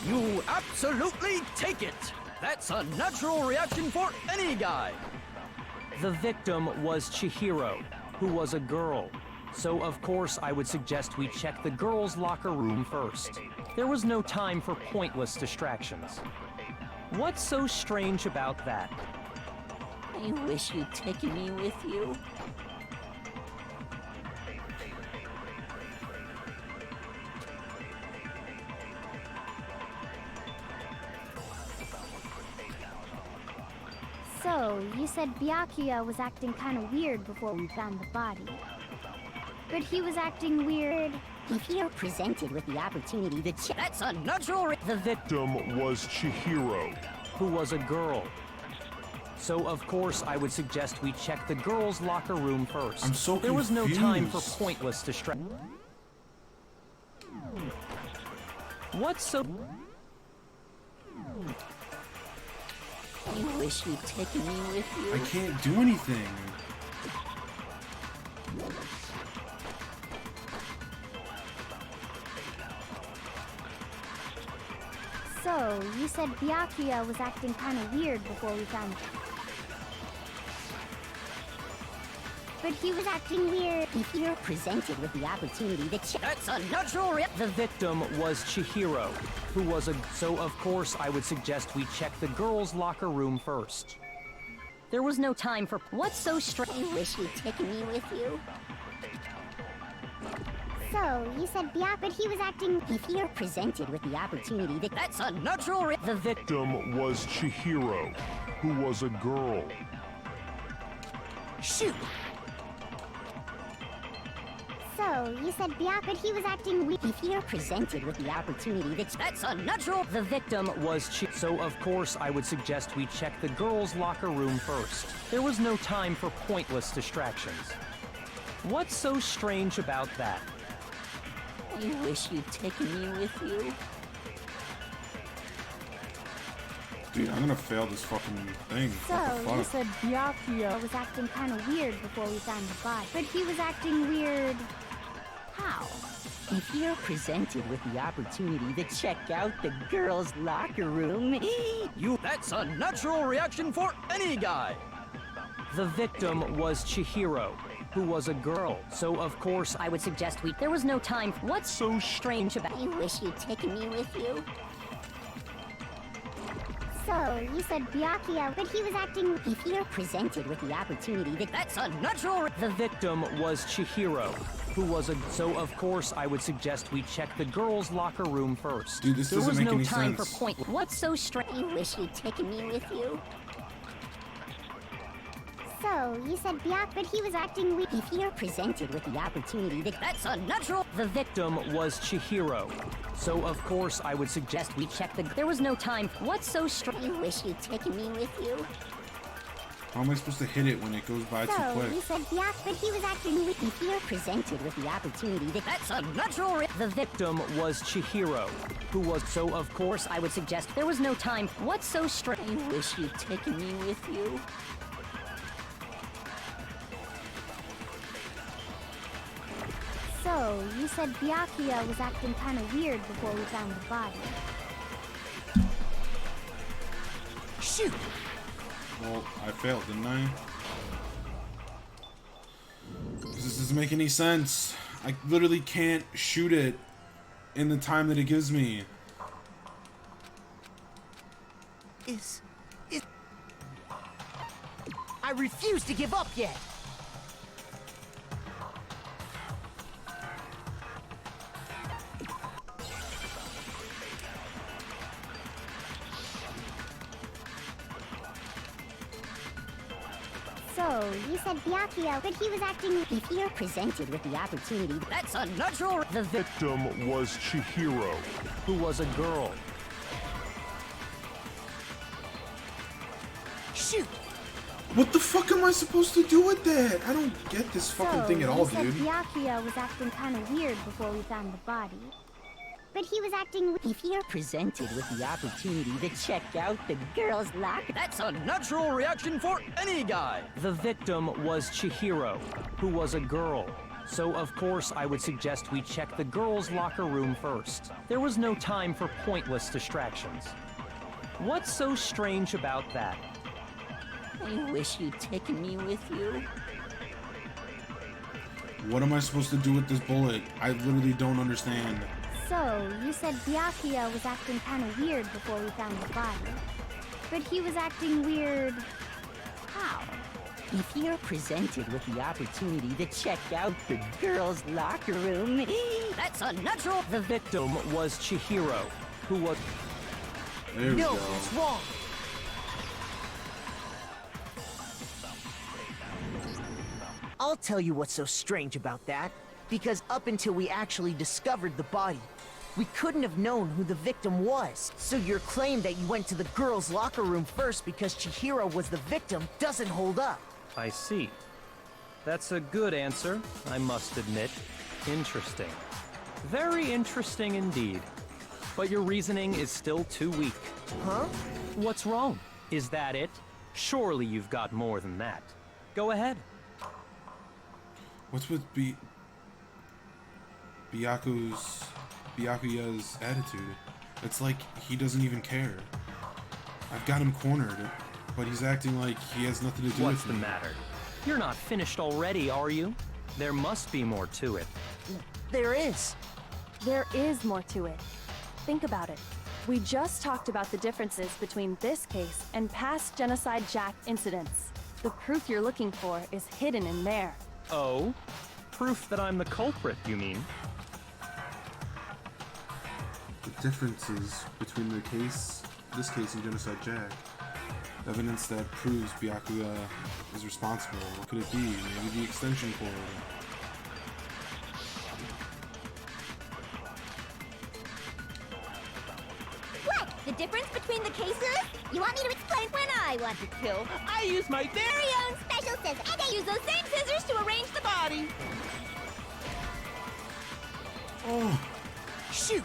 Speaker 15: you absolutely take it! That's a natural reaction for any guy!
Speaker 2: The victim was Chihiro, who was a girl. So of course I would suggest we check the girls' locker room first. There was no time for pointless distractions. What's so strange about that?
Speaker 7: I wish you'd taken me with you.
Speaker 3: So, you said Byakuya was acting kind of weird before we found the body. But he was acting weird...
Speaker 14: If you're presented with the opportunity to check...
Speaker 7: That's a natural...
Speaker 2: The
Speaker 10: victim was Chihiro,
Speaker 2: who was a girl. So of course I would suggest we check the girls' locker room first.
Speaker 1: I'm so confused.
Speaker 2: There was no time for pointless distraction. What's so...
Speaker 7: I wish you'd taken me with you.
Speaker 1: I can't do anything.
Speaker 3: So, you said Byakuya was acting kind of weird before we found him. But he was acting weird.
Speaker 14: If you're presented with the opportunity to check...
Speaker 7: That's a natural...
Speaker 2: The victim was Chihiro, who was a... So of course I would suggest we check the girls' locker room first.
Speaker 14: There was no time for... What's so strange?
Speaker 3: I wish you'd taken me with you. So, you said but he was acting...
Speaker 14: If you're presented with the opportunity to...
Speaker 7: That's a natural...
Speaker 2: The
Speaker 10: victim was Chihiro, who was a girl.
Speaker 4: Shoot!
Speaker 14: So, you said Byakuya, but he was acting weak. If you're presented with the opportunity that's unnatural.
Speaker 2: The victim was so of course I would suggest we check the girls' locker room first. There was no time for pointless distractions. What's so strange about that?
Speaker 7: I wish you'd taken me with you.
Speaker 1: Dude, I'm gonna fail this fucking thing.
Speaker 3: So,
Speaker 1: What the
Speaker 3: you
Speaker 1: fuck?
Speaker 3: said Byakuya was acting kind of weird before we found the body. But he was acting weird... how?
Speaker 7: If you're presented with the opportunity to check out the girls' locker room,
Speaker 15: That's a natural reaction for any guy.
Speaker 2: The victim was Chihiro, who was a girl, so of course
Speaker 14: I would suggest there was no time. What's so strange about...
Speaker 7: I wish you'd taken me with you.
Speaker 3: So, you said Byakuya, but he was acting...
Speaker 14: If you're presented with the opportunity
Speaker 7: That's a natural...
Speaker 2: The victim was Chihiro, who was a... So of course I would suggest we check the girls' locker room first.
Speaker 1: Dude, this
Speaker 2: there
Speaker 1: doesn't
Speaker 2: was
Speaker 1: make
Speaker 2: no
Speaker 1: any
Speaker 2: time
Speaker 1: sense.
Speaker 2: for point...
Speaker 14: What's so strange?
Speaker 7: I wish you'd taken me with you.
Speaker 3: So, you said Byakuya, but he was acting weak.
Speaker 14: If you're presented with the opportunity
Speaker 7: That's a natural...
Speaker 2: The victim was Chihiro, so of course I would suggest we check the...
Speaker 14: There was no time. What's so strange?
Speaker 7: I wish you'd taken me with you.
Speaker 1: How am I supposed to hit it when it goes by too
Speaker 3: So,
Speaker 1: quick?
Speaker 3: you said Byakuya, but he was acting weak.
Speaker 14: If you're presented with the opportunity
Speaker 7: That's a natural...
Speaker 2: The victim was Chihiro, who was... So of course
Speaker 14: I would suggest there was no time. What's so strange?
Speaker 7: I wish you'd taken me with you.
Speaker 3: So, you said Byakuya was acting kind of weird before we found the body.
Speaker 7: Shoot!
Speaker 1: Well, I failed, didn't I? This doesn't make any sense. I literally can't shoot it in the time that it gives me.
Speaker 4: I refuse to give up yet.
Speaker 3: So, you said Byakuya, but he was acting...
Speaker 14: If you're presented with the opportunity
Speaker 7: That's a natural...
Speaker 2: the
Speaker 10: Victim was Chihiro.
Speaker 2: who was a girl.
Speaker 4: Shoot!
Speaker 1: What the fuck am I supposed to do with that? I don't get this fucking
Speaker 3: So,
Speaker 1: thing at all,
Speaker 3: you said
Speaker 1: dude.
Speaker 3: Byakuya was acting kind of weird before we found the body. But he was acting...
Speaker 7: If you're presented with the opportunity to check out the girls' locker...
Speaker 15: That's a natural reaction for any guy.
Speaker 2: The victim was Chihiro, who was a girl, so of course I would suggest we check the girls' locker room first. There was no time for pointless distractions. What's so strange about that?
Speaker 7: I wish you'd taken me with you.
Speaker 1: What am I supposed to do with this bullet? I literally don't understand.
Speaker 3: So, you said Byakuya was acting kind of weird before we found the body. But he was acting weird... how?
Speaker 7: If you're presented with the opportunity to check out the girls' locker room, that's a natural...
Speaker 2: The victim was Chihiro, who was...
Speaker 1: There we
Speaker 4: No,
Speaker 1: go.
Speaker 4: that's wrong. I'll tell you what's so strange about that. Because up until we actually discovered the body, we couldn't have known who the victim was. So your claim that you went to the girls' locker room first because Chihiro was the victim doesn't hold up.
Speaker 2: I see. That's a good answer, I must admit. Interesting. Very interesting indeed. But your reasoning is still too weak.
Speaker 4: Huh?
Speaker 2: What's wrong? Is that it? Surely you've got more than that. Go ahead.
Speaker 1: What's with Byakuya's attitude? It's like he doesn't even care. I've got him cornered, but he's acting like he has nothing to do
Speaker 2: What's
Speaker 1: with
Speaker 2: the
Speaker 1: me.
Speaker 2: matter? You're not finished already, are you? There must be more to it.
Speaker 4: There is.
Speaker 11: There is more to it. Think about it. We just talked about the differences between this case and past Genocide Jack incidents. The proof you're looking for is hidden in there.
Speaker 2: Oh? Proof that I'm the culprit, you mean?
Speaker 1: The differences between this case and Genocide Jack. Evidence that proves Byakuya is responsible. What could it be? Maybe the extension cord.
Speaker 14: The difference between the cases? You want me to explain? When I want to kill,
Speaker 15: I use my
Speaker 14: very own special scissors, and I use those same scissors to arrange the body.
Speaker 1: Oh.
Speaker 4: Shoot!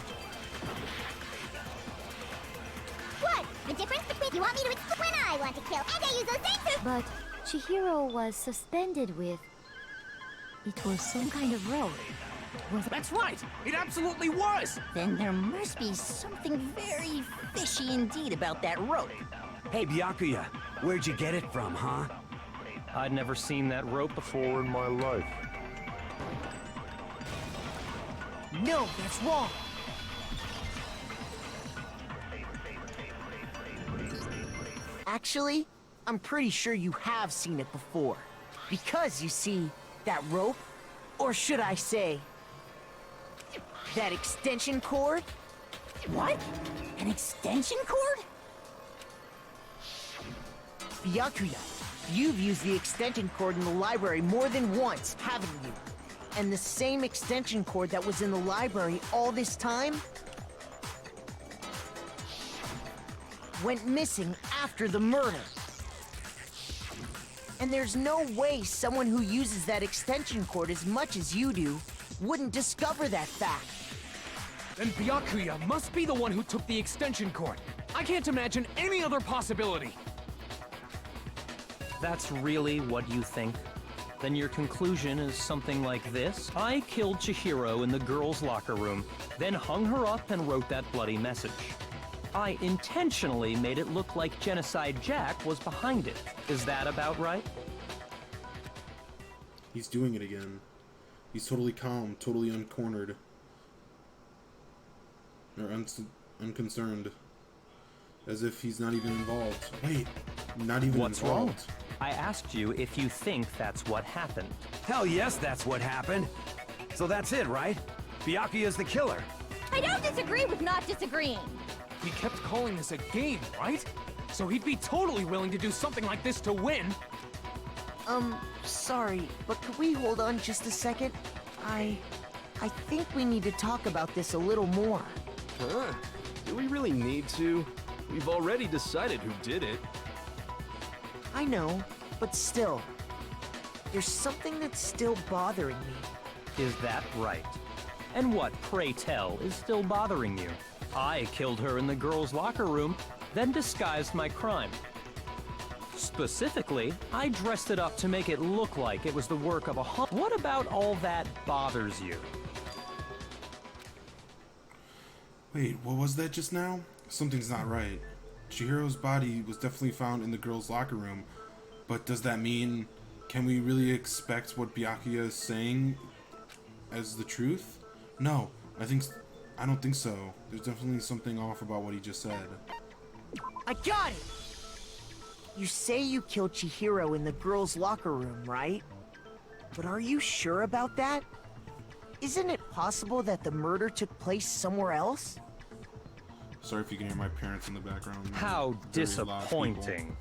Speaker 14: What? The difference between... You want me to explain? When I want to kill, and I use those same scissors...
Speaker 5: But Chihiro was suspended with... It was some kind of rope.
Speaker 15: That's right! It absolutely was!
Speaker 7: Then there must be something very fishy indeed about that rope.
Speaker 12: Hey, Byakuya, where'd you get it from, huh?
Speaker 2: I'd never seen that rope before in my life.
Speaker 4: No, that's wrong. Actually, I'm pretty sure you have seen it before. Because, you see, that rope, or should I say, that extension cord?
Speaker 7: What? An extension cord?
Speaker 4: Byakuya, you've used the extension cord in the library more than once, haven't you? And the same extension cord that was in the library all this time went missing after the murder. And there's no way someone who uses that extension cord as much as you do wouldn't discover that fact.
Speaker 9: Then Byakuya must be the one who took the extension cord. I can't imagine any other possibility.
Speaker 2: That's really what you think? Then your conclusion is something like this? I killed Chihiro in the girls' locker room, then hung her up and wrote that bloody message. I intentionally made it look like Genocide Jack was behind it. Is that about right?
Speaker 1: He's doing it again. He's totally calm, totally uncornered. Or unconcerned. As if he's not even involved. Wait, not even
Speaker 2: What's
Speaker 1: involved.
Speaker 2: wrong? I asked you if you think that's what happened.
Speaker 12: Hell yes, that's what happened. So that's it, right? Byakuya's the killer.
Speaker 3: I don't disagree with not disagreeing.
Speaker 9: He kept calling this a game, right? So he'd be totally willing to do something like this to win.
Speaker 4: Sorry, but could we hold on just a second? I think we need to talk about this a little more.
Speaker 16: Huh? Do we really need to? We've already decided who did it.
Speaker 4: I know, but still, there's something that's still bothering me.
Speaker 2: Is that right? And what, pray tell, is still bothering you? I killed her in the girls' locker room, then disguised my crime. Specifically, I dressed it up to make it look like it was the work of a What about all that bothers you?
Speaker 1: Wait, what was that just now? Something's not right. Chihiro's body was definitely found in the girls' locker room, but does that mean, can we really expect what Byakuya is saying as the truth? No, I don't think so. There's definitely something off about what he just said.
Speaker 4: I got it! You say you killed Chihiro in the girls' locker room, right? But are you sure about that? Isn't it possible that the murder took place somewhere else?
Speaker 1: Sorry if you can hear my parents in the background.
Speaker 2: How
Speaker 1: They're very loud
Speaker 2: disappointing.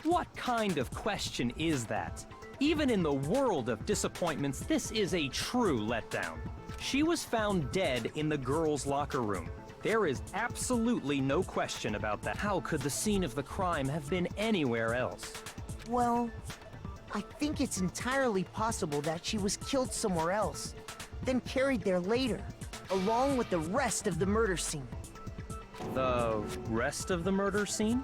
Speaker 2: What kind of question is that? Even in the world of disappointments, this is a true letdown. She was found dead in the girls' locker room. There is absolutely no question about that. How could the scene of the crime have been anywhere else?
Speaker 4: Well, I think it's entirely possible that she was killed somewhere else, then carried there later, along with the rest of the murder scene.
Speaker 2: The rest of the murder scene?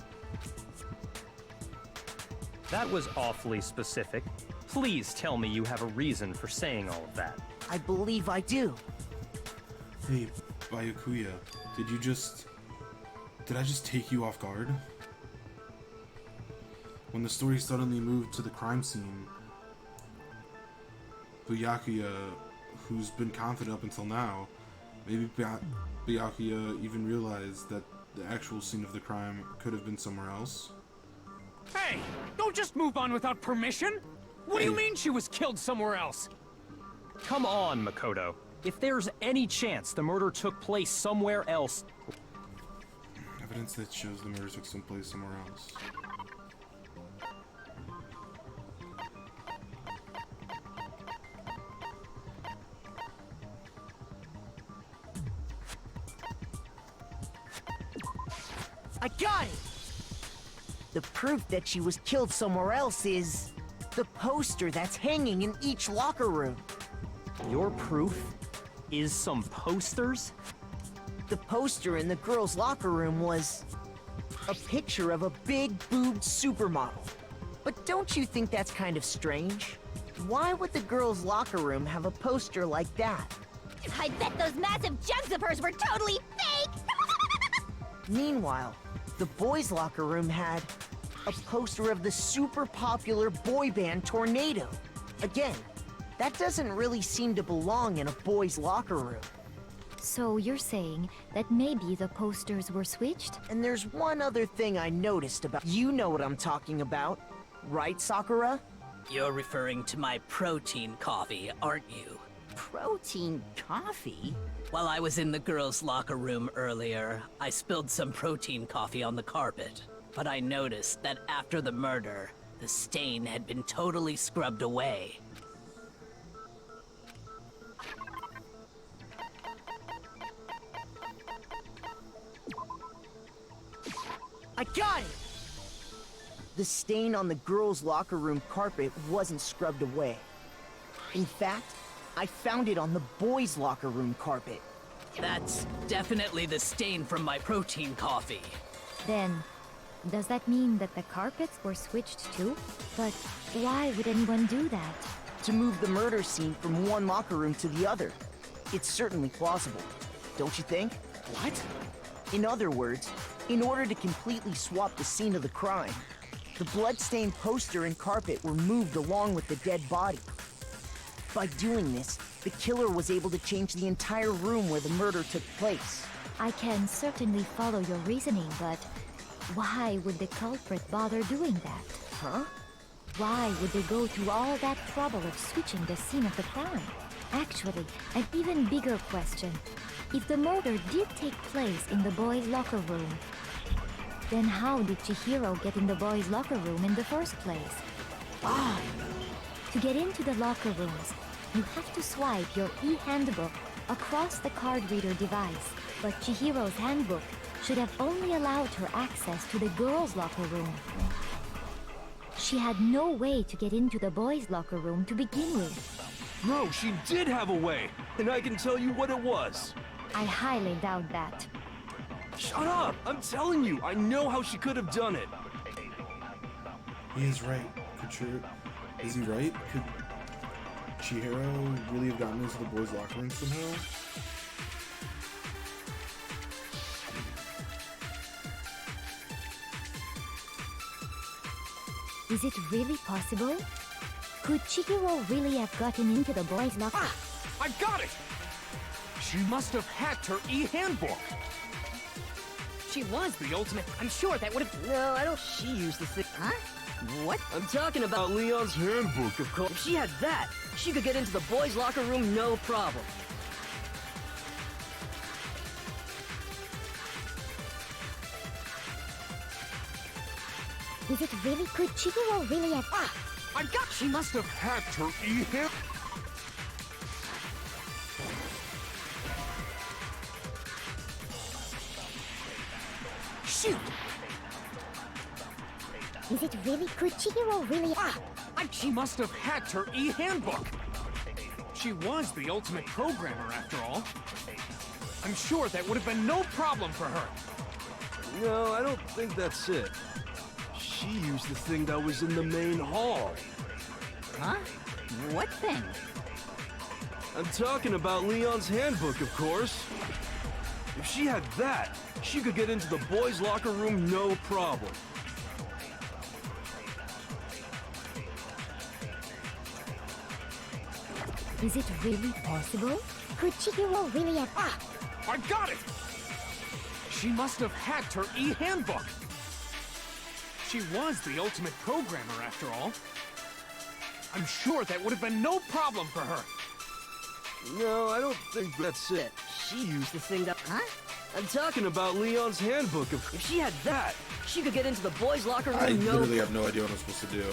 Speaker 2: That was awfully specific. Please tell me you have a reason for saying all of that.
Speaker 4: I believe I do.
Speaker 1: Hey, Byakuya, did I just take you off guard? When the story suddenly moved to the crime scene, Byakuya, who's been confident up until now, maybe Byakuya even realized that the actual scene of the crime could have been somewhere else?
Speaker 9: Hey, don't just move on without permission! What do you mean she was killed somewhere else?
Speaker 2: Come on, Makoto. If there's any chance the murder took place somewhere else...
Speaker 1: Evidence that shows the murder took place somewhere else.
Speaker 4: I got it! The proof that she was killed somewhere else is the poster that's hanging in each locker room.
Speaker 2: Your proof is some posters?
Speaker 4: The poster in the girls' locker room was a picture of a big-boobed supermodel. But don't you think that's kind of strange? Why would the girls' locker room have a poster like that?
Speaker 3: I bet those massive jugs of hers were totally fake!
Speaker 4: Meanwhile, the boys' locker room had a poster of the super popular boy band Tornado. Again, that doesn't really seem to belong in a boys' locker room.
Speaker 5: So you're saying that maybe the posters were switched?
Speaker 4: And there's one other thing I noticed about... You know what I'm talking about, right, Sakura?
Speaker 8: You're referring to my protein coffee, aren't you?
Speaker 7: Protein coffee?
Speaker 8: While I was in the girls' locker room earlier, I spilled some protein coffee on the carpet. But I noticed that after the murder, the stain had been totally scrubbed away.
Speaker 4: I got it! The stain on the girls' locker room carpet wasn't scrubbed away. In fact, I found it on the boys' locker room carpet.
Speaker 8: That's definitely the stain from my protein coffee.
Speaker 5: Then, does that mean that the carpets were switched too? But why would anyone do that?
Speaker 4: To move the murder scene from one locker room to the other. It's certainly plausible, don't you think?
Speaker 9: What?
Speaker 4: In other words, in order to completely swap the scene of the crime, the blood-stained poster and carpet were moved along with the dead body. By doing this, the killer was able to change the entire room where the murder took place.
Speaker 5: I can certainly follow your reasoning, but why would the culprit bother doing that?
Speaker 4: Huh?
Speaker 5: Why would they go through all that trouble of switching the scene of the crime? Actually, an even bigger question. If the murder did take place in the boys' locker room, then how did Chihiro get in the boys' locker room in the first place?
Speaker 4: Ah!
Speaker 5: To get into the locker rooms, you have to swipe your e-handbook across the card reader device. But Chihiro's handbook should have only allowed her access to the girls' locker room. She had no way to get into the boys' locker room to begin with.
Speaker 16: No, she did have a way, and I can tell you what it was.
Speaker 5: I highly doubt that.
Speaker 16: Shut up! I'm telling you, I know how she could have done it.
Speaker 1: He is right. Is he right? Could Chihiro really have gotten into the boys' locker room somehow?
Speaker 5: Is it really possible? Could Chihiro really have gotten into the boys' locker?
Speaker 9: Ah! I got it! She must have hacked her e-handbook.
Speaker 15: She was the ultimate. I'm sure that would have... No, I don't... She used the thing... Huh? What? I'm talking about
Speaker 10: Leon's handbook, of course.
Speaker 15: If she had that, she could get into the boys' locker room no problem.
Speaker 3: Is it really? Could Chihiro really have...
Speaker 9: Ah! I got...
Speaker 10: She must have hacked her e-handbook.
Speaker 15: Shoot!
Speaker 3: Is it really? Could Chihiro really...
Speaker 9: Ah! She must have hacked her e-handbook. She was the ultimate programmer, after all. I'm sure that would have been no problem for her.
Speaker 16: No, I don't think that's it. She used the thing that was in the main hall.
Speaker 7: Huh? What thing?
Speaker 16: I'm talking about Leon's handbook, of course. If she had that, she could get into the boys' locker room no problem.
Speaker 3: Is it really possible? Could Chihiro really have...
Speaker 9: Ah! I got it! She must have hacked her e-handbook. She was the ultimate programmer, after all. I'm sure that would have been no problem for her.
Speaker 16: No, I don't think that's it.
Speaker 15: She used the thing that... Huh?
Speaker 16: I'm talking about Leon's handbook.
Speaker 15: If she had that, she could get into the boys' locker room
Speaker 1: I
Speaker 15: no...
Speaker 1: literally have no idea what I'm supposed to do.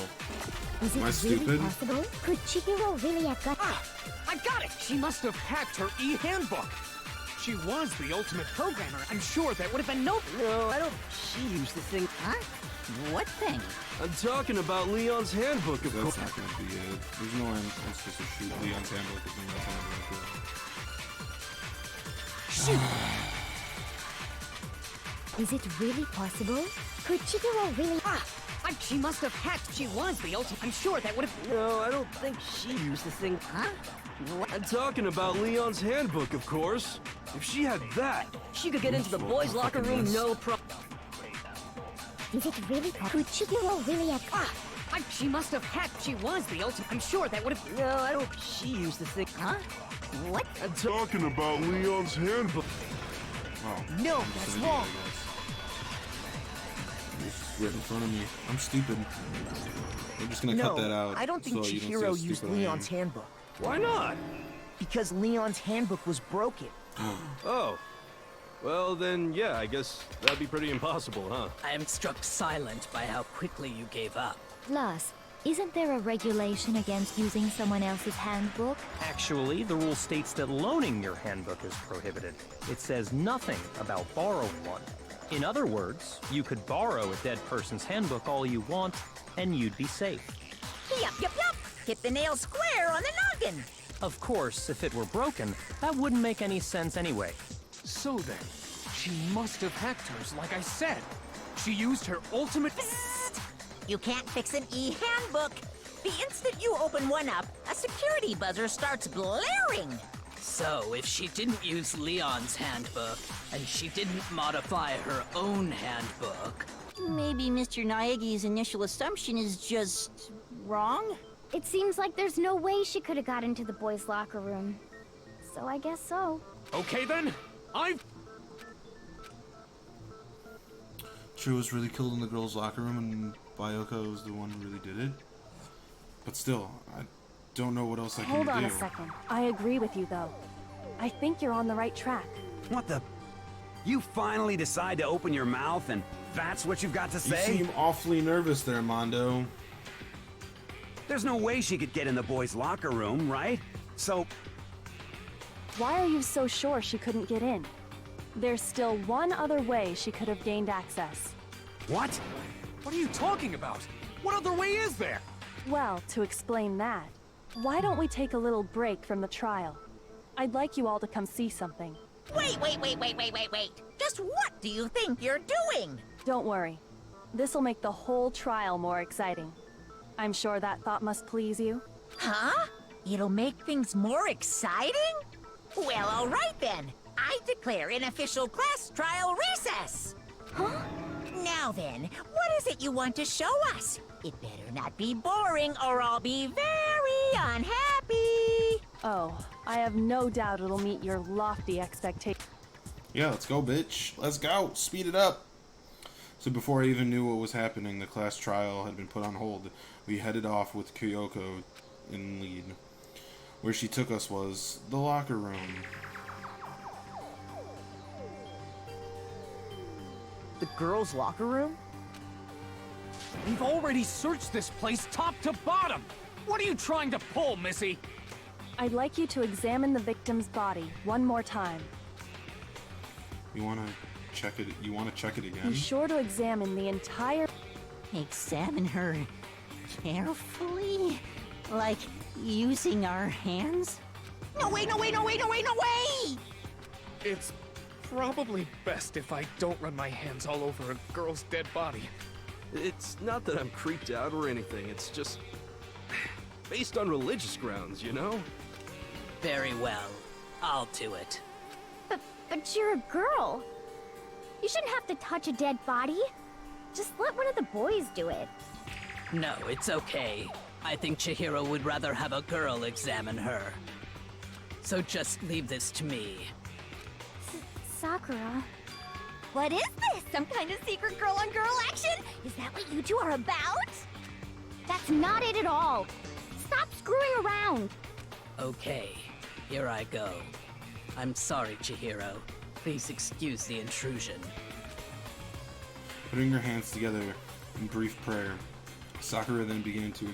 Speaker 3: Is it
Speaker 1: Am I
Speaker 3: really
Speaker 1: stupid?
Speaker 3: possible? Could Chihiro really have got...
Speaker 9: Ah! I got it! She must have hacked her e-handbook. She was the ultimate programmer. I'm sure that would have been no...
Speaker 15: No, I don't... She used the thing...
Speaker 7: Huh? What thing?
Speaker 16: I'm talking about Leon's handbook, of course.
Speaker 1: That's not gonna be it. There's no way I'm supposed to shoot Leon's handbook with Leon's handbook.
Speaker 5: Shoot! Is it really possible? Could Chihiro really...
Speaker 15: She must have hacked. She was the ultimate... I'm sure that would have...
Speaker 16: No, I don't think she used the thing.
Speaker 7: Huh?
Speaker 16: I'm talking about Leon's handbook, of course. If she had that...
Speaker 15: She could get into the boys' locker room, no problem.
Speaker 5: Is it really possible? Could Chihiro really have...
Speaker 15: She must have hacked. She was the ultimate... I'm sure that would have... No, I don't... She used the thing.
Speaker 7: Huh? What?
Speaker 10: I'm talking about Leon's handbook.
Speaker 1: Oh,
Speaker 4: No, that's wrong.
Speaker 1: It's right in front of me. I'm stupid. I'm just gonna
Speaker 4: No,
Speaker 1: cut that out.
Speaker 4: I don't think
Speaker 1: so you don't
Speaker 4: Chihiro
Speaker 1: see how
Speaker 4: used
Speaker 1: stupid I am.
Speaker 4: Leon's handbook.
Speaker 16: Why not?
Speaker 4: Because Leon's handbook was broken.
Speaker 16: Oh. Well, then, yeah, I guess that'd be pretty impossible, huh?
Speaker 8: I am struck silent by how quickly you gave up.
Speaker 5: Plus, isn't there a regulation against using someone else's handbook?
Speaker 2: Actually, the rule states that loaning your handbook is prohibited. It says nothing about borrowing one. In other words, you could borrow a dead person's handbook all you want, and you'd be safe.
Speaker 7: Yup, yup, yup! Hit the nail square on the noggin!
Speaker 2: Of course, if it were broken, that wouldn't make any sense anyway.
Speaker 9: So then, she must have hacked hers, like I said. She used her ultimate...
Speaker 7: You can't fix an e-handbook. The instant you open one up, a security buzzer starts blaring.
Speaker 8: So, if she didn't use Leon's handbook, and she didn't modify her own handbook...
Speaker 7: Maybe Mr. Naegi's initial assumption is just... wrong?
Speaker 3: It seems like there's no way she could have got into the boys' locker room. So I guess so.
Speaker 9: Okay then,
Speaker 1: True was really killed in the girls' locker room, and Bayoko was the one who really did it. But still, I don't know what else I can do.
Speaker 11: Hold on a second. I agree with you, though. I think you're on the right track.
Speaker 12: What the... You finally decide to open your mouth, and that's what you've got to
Speaker 1: You
Speaker 12: say?
Speaker 1: seem awfully nervous there, Mondo.
Speaker 12: There's no way she could get in the boys' locker room, right? So...
Speaker 11: Why are you so sure she couldn't get in? There's still one other way she could have gained access.
Speaker 12: What?
Speaker 9: What are you talking about? What other way is there?
Speaker 11: Well, to explain that, why don't we take a little break from the trial? I'd like you all to come see something.
Speaker 7: Wait! Just what do you think you're doing?
Speaker 11: Don't worry. This'll make the whole trial more exciting. I'm sure that thought must please you.
Speaker 7: Huh? It'll make things more exciting? Well, all right then. I declare an official class trial recess.
Speaker 3: Huh?
Speaker 7: Now then, what is it you want to show us? It better not be boring or I'll be very unhappy.
Speaker 11: Oh, I have no doubt it'll meet your lofty expectations.
Speaker 1: Yeah, let's go, bitch. Let's go. Speed it up. So before I even knew what was happening, the class trial had been put on hold. We headed off with Kyoko in lead. Where she took us was the locker room.
Speaker 4: The girls' locker room?
Speaker 9: We've already searched this place top to bottom. What are you trying to pull, Missy?
Speaker 11: I'd like you to examine the victim's body one more time.
Speaker 1: You wanna check it? You wanna check it again?
Speaker 11: Be sure to examine the entire...
Speaker 7: Examine her carefully? Like using our hands? No way!
Speaker 9: It's probably best if I don't run my hands all over a girl's dead body.
Speaker 16: It's not that I'm creeped out or anything, it's just... based on religious grounds, you know?
Speaker 8: Very well. I'll do it.
Speaker 3: But you're a girl. You shouldn't have to touch a dead body. Just let one of the boys do it.
Speaker 8: No, it's okay. I think Chihiro would rather have a girl examine her. So just leave this to me.
Speaker 3: Sakura. What is this? Some kind of secret girl-on-girl action? Is that what you two are about? That's not it at all. Stop screwing around.
Speaker 8: Okay, here I go. I'm sorry, Chihiro. Please excuse the intrusion.
Speaker 1: Putting her hands together in brief prayer, Sakura then began to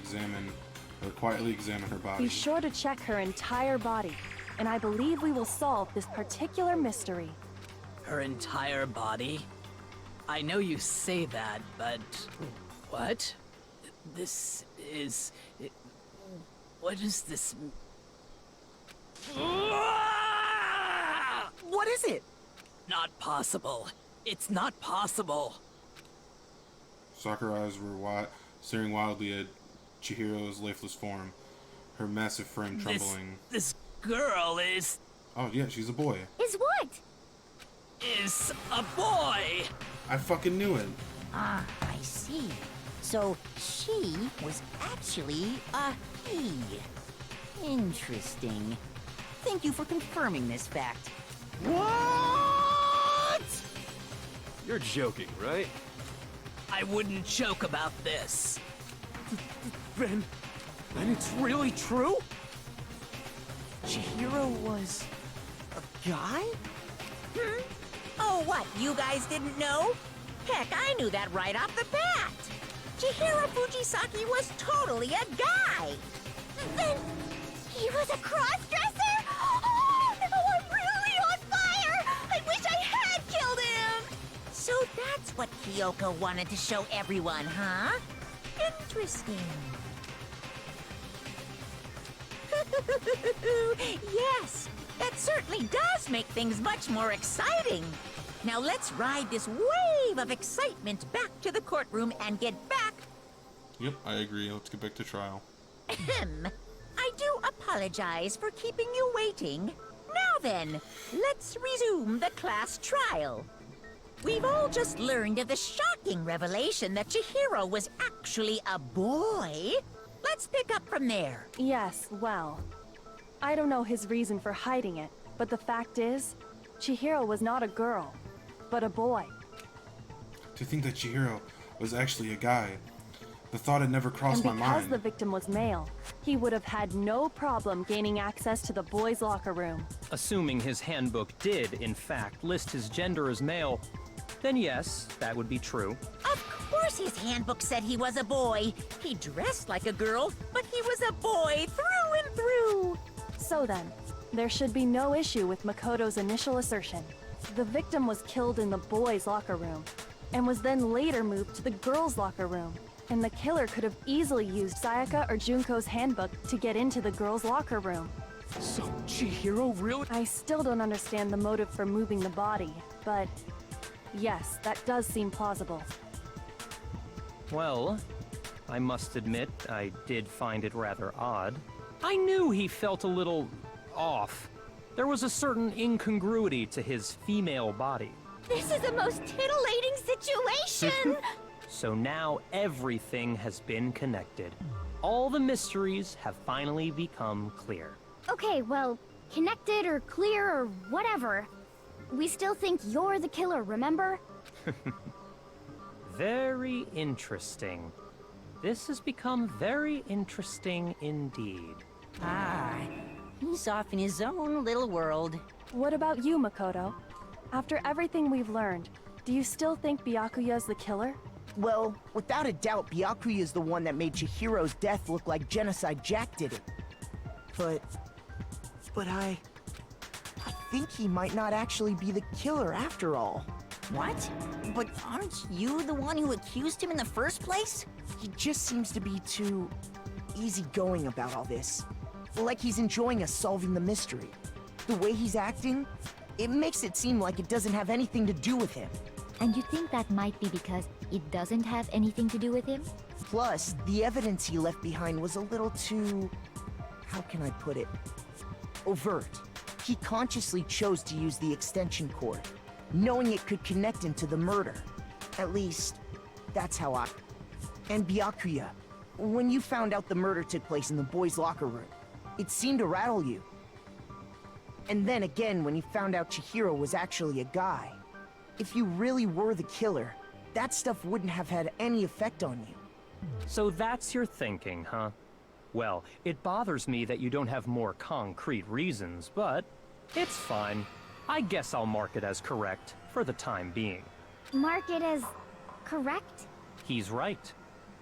Speaker 1: quietly examine her body.
Speaker 11: Be sure to check her entire body. and I believe we will solve this particular mystery.
Speaker 8: Her entire body? I know you say that, but... What? This is... What is this...
Speaker 4: What is it?
Speaker 8: Not possible. It's not possible.
Speaker 1: Sakura's eyes were staring wildly at Chihiro's lifeless form, her massive frame trembling.
Speaker 8: This girl is...
Speaker 1: Oh yeah, she's a boy.
Speaker 3: Is what?
Speaker 8: Is a boy!
Speaker 1: I fucking knew it.
Speaker 7: Ah, I see. So she was actually a he. Interesting. Thank you for confirming this fact.
Speaker 16: What? You're joking, right?
Speaker 8: I wouldn't joke about this.
Speaker 9: Then it's really true?
Speaker 4: Chihiro was a guy?
Speaker 7: Hmm? Oh, what, you guys didn't know? Heck, I knew that right off the bat. Chihiro Fujisaki was totally a guy.
Speaker 3: Then he was a cross-dresser? Oh, no, I'm really on fire! I wish I had killed him!
Speaker 7: So that's what Kyoko wanted to show everyone, huh? Interesting. Yes, that certainly does make things much more exciting. Now let's ride this wave of excitement back to the courtroom and get back.
Speaker 1: Yep, I agree. Let's get back to trial.
Speaker 7: Ahem. I do apologize for keeping you waiting. Now then, let's resume the class trial. We've all just learned of the shocking revelation that Chihiro was actually a boy. Let's pick up from there.
Speaker 11: Yes, well, I don't know his reason for hiding it, but the fact is, Chihiro was not a girl, but a boy.
Speaker 1: To think that Chihiro was actually a guy. The thought had never crossed my
Speaker 11: And
Speaker 1: mind.
Speaker 11: because the victim was male, he would have had no problem gaining access to the boys' locker room.
Speaker 2: Assuming his handbook did, in fact, list his gender as male, then yes, that would be true.
Speaker 7: Of course his handbook said he was a boy. He dressed like a girl, but he was a boy through and through.
Speaker 11: So then, there should be no issue with Makoto's initial assertion. The victim was killed in the boys' locker room, and was then later moved to the girls' locker room. And the killer could have easily used Sayaka or Junko's handbook to get into the girls' locker room.
Speaker 9: So Chihiro really...
Speaker 11: I still don't understand the motive for moving the body, but yes, that does seem plausible.
Speaker 2: Well, I must admit, I did find it rather odd. I knew he felt a little off. There was a certain incongruity to his female body.
Speaker 3: This is the most titillating situation!
Speaker 2: So now everything has been connected. All the mysteries have finally become clear.
Speaker 3: Okay, well, connected or clear or whatever. We still think you're the killer, remember?
Speaker 2: Very interesting. This has become very interesting indeed.
Speaker 7: Ah, he's off in his own little world.
Speaker 11: What about you, Makoto? After everything we've learned, do you still think Byakuya's the killer?
Speaker 4: Well, without a doubt, Byakuya is the one that made Chihiro's death look like Genocide Jack did it. But I think he might not actually be the killer after all.
Speaker 7: What? But aren't you the one who accused him in the first place?
Speaker 4: He just seems to be too easygoing about all this. Like he's enjoying us solving the mystery. The way he's acting, it makes it seem like it doesn't have anything to do with him.
Speaker 5: And you think that might be because it doesn't have anything to do with him?
Speaker 4: Plus, the evidence he left behind was a little too... how can I put it? Overt. He consciously chose to use the extension cord, knowing it could connect him to the murder. At least, that's how I... And Byakuya, when you found out the murder took place in the boys' locker room, it seemed to rattle you. And then again, when you found out Chihiro was actually a guy. If you really were the killer, that stuff wouldn't have had any effect on you.
Speaker 2: So that's your thinking, huh? Well, it bothers me that you don't have more concrete reasons, but it's fine. I guess I'll mark it as correct for the time being.
Speaker 3: Mark it as correct?
Speaker 2: He's right.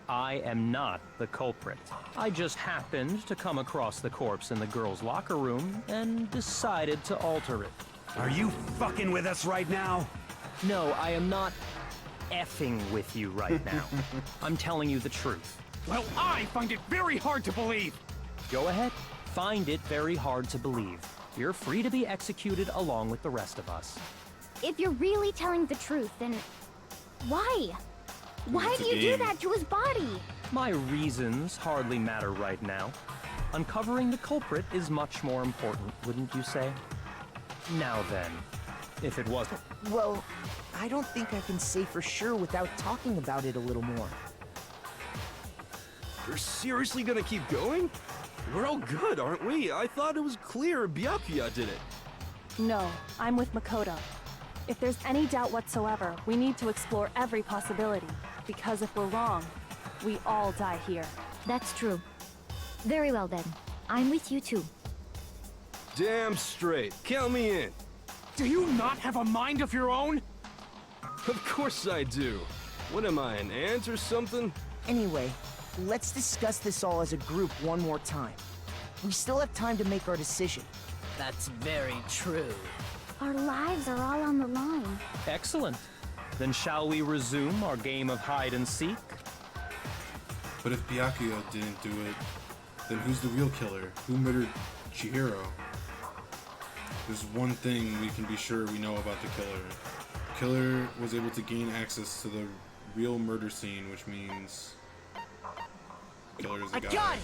Speaker 2: I am not the culprit. I just happened to come across the corpse in the girls' locker room and decided to alter it.
Speaker 12: Are you fucking with us right now?
Speaker 2: No, I am not effing with you right now. I'm telling you the truth.
Speaker 9: Well, I find it very hard to believe.
Speaker 2: Go ahead. Find it very hard to believe. You're free to be executed along with the rest of us.
Speaker 3: If you're really telling the truth, then why? Why do you do that to his body?
Speaker 2: My reasons hardly matter right now. Uncovering the culprit is much more important, wouldn't you say? Now then, if it wasn't.
Speaker 4: Well, I don't think I can say for sure without talking about it a little more.
Speaker 16: You're seriously gonna keep going? We're all good, aren't we? I thought it was clear Byakuya did it.
Speaker 11: No, I'm with Makoto. If there's any doubt whatsoever, we need to explore every possibility. Because if we're wrong, we all die here.
Speaker 5: That's true. Very well then. I'm with you too.
Speaker 16: Damn straight. Count me in.
Speaker 9: Do you not have a mind of your own?
Speaker 16: Of course I do. What am I, an ant or something?
Speaker 4: Anyway, let's discuss this all as a group one more time. We still have time to make our decision.
Speaker 8: That's very true.
Speaker 3: Our lives are all on the line.
Speaker 2: Excellent. Then shall we resume our game of hide and seek?
Speaker 1: But if Byakuya didn't do it, then who's the real killer? Who murdered Chihiro? There's one thing we can be sure we know about the killer. The killer was able to gain access to the real murder scene, which means the killer is a guy.
Speaker 4: I got it!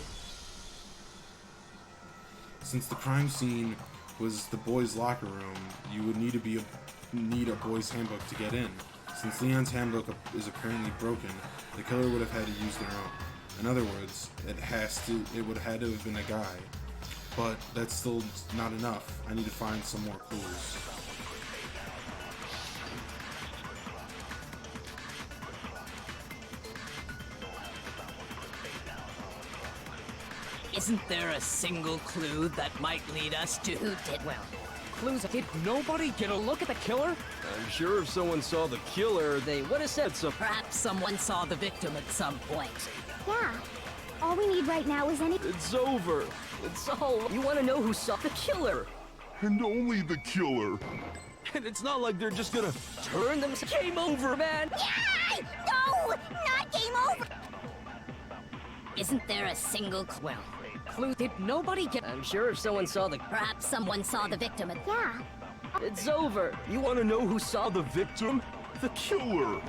Speaker 1: Since the crime scene was the boys' locker room, you would need a boys' handbook to get in. Since Leon's handbook is apparently broken, the killer would have had to use their own. In other words, it would have had to have been a guy. But that's still not enough. I need to find some more clues.
Speaker 8: Isn't there a single clue that might lead us to who did well?
Speaker 9: Clues. Did nobody get a look at the killer?
Speaker 16: I'm sure if someone saw the killer,
Speaker 8: They would have said so. Perhaps someone saw the victim at some point.
Speaker 3: Yeah. All we need right now is any...
Speaker 16: it's over.
Speaker 15: It's all... You want to know who saw the killer?
Speaker 10: And only the killer.
Speaker 16: And it's not like they're just gonna
Speaker 15: Turn them... Game over, man!
Speaker 3: Yeah! No! Not game over!
Speaker 7: Isn't there a single
Speaker 15: Well, clue. Did nobody get... I'm sure if someone saw the...
Speaker 7: Perhaps someone saw the victim at...
Speaker 3: Yeah.
Speaker 15: It's over.
Speaker 16: You want to know who saw the victim? The killer.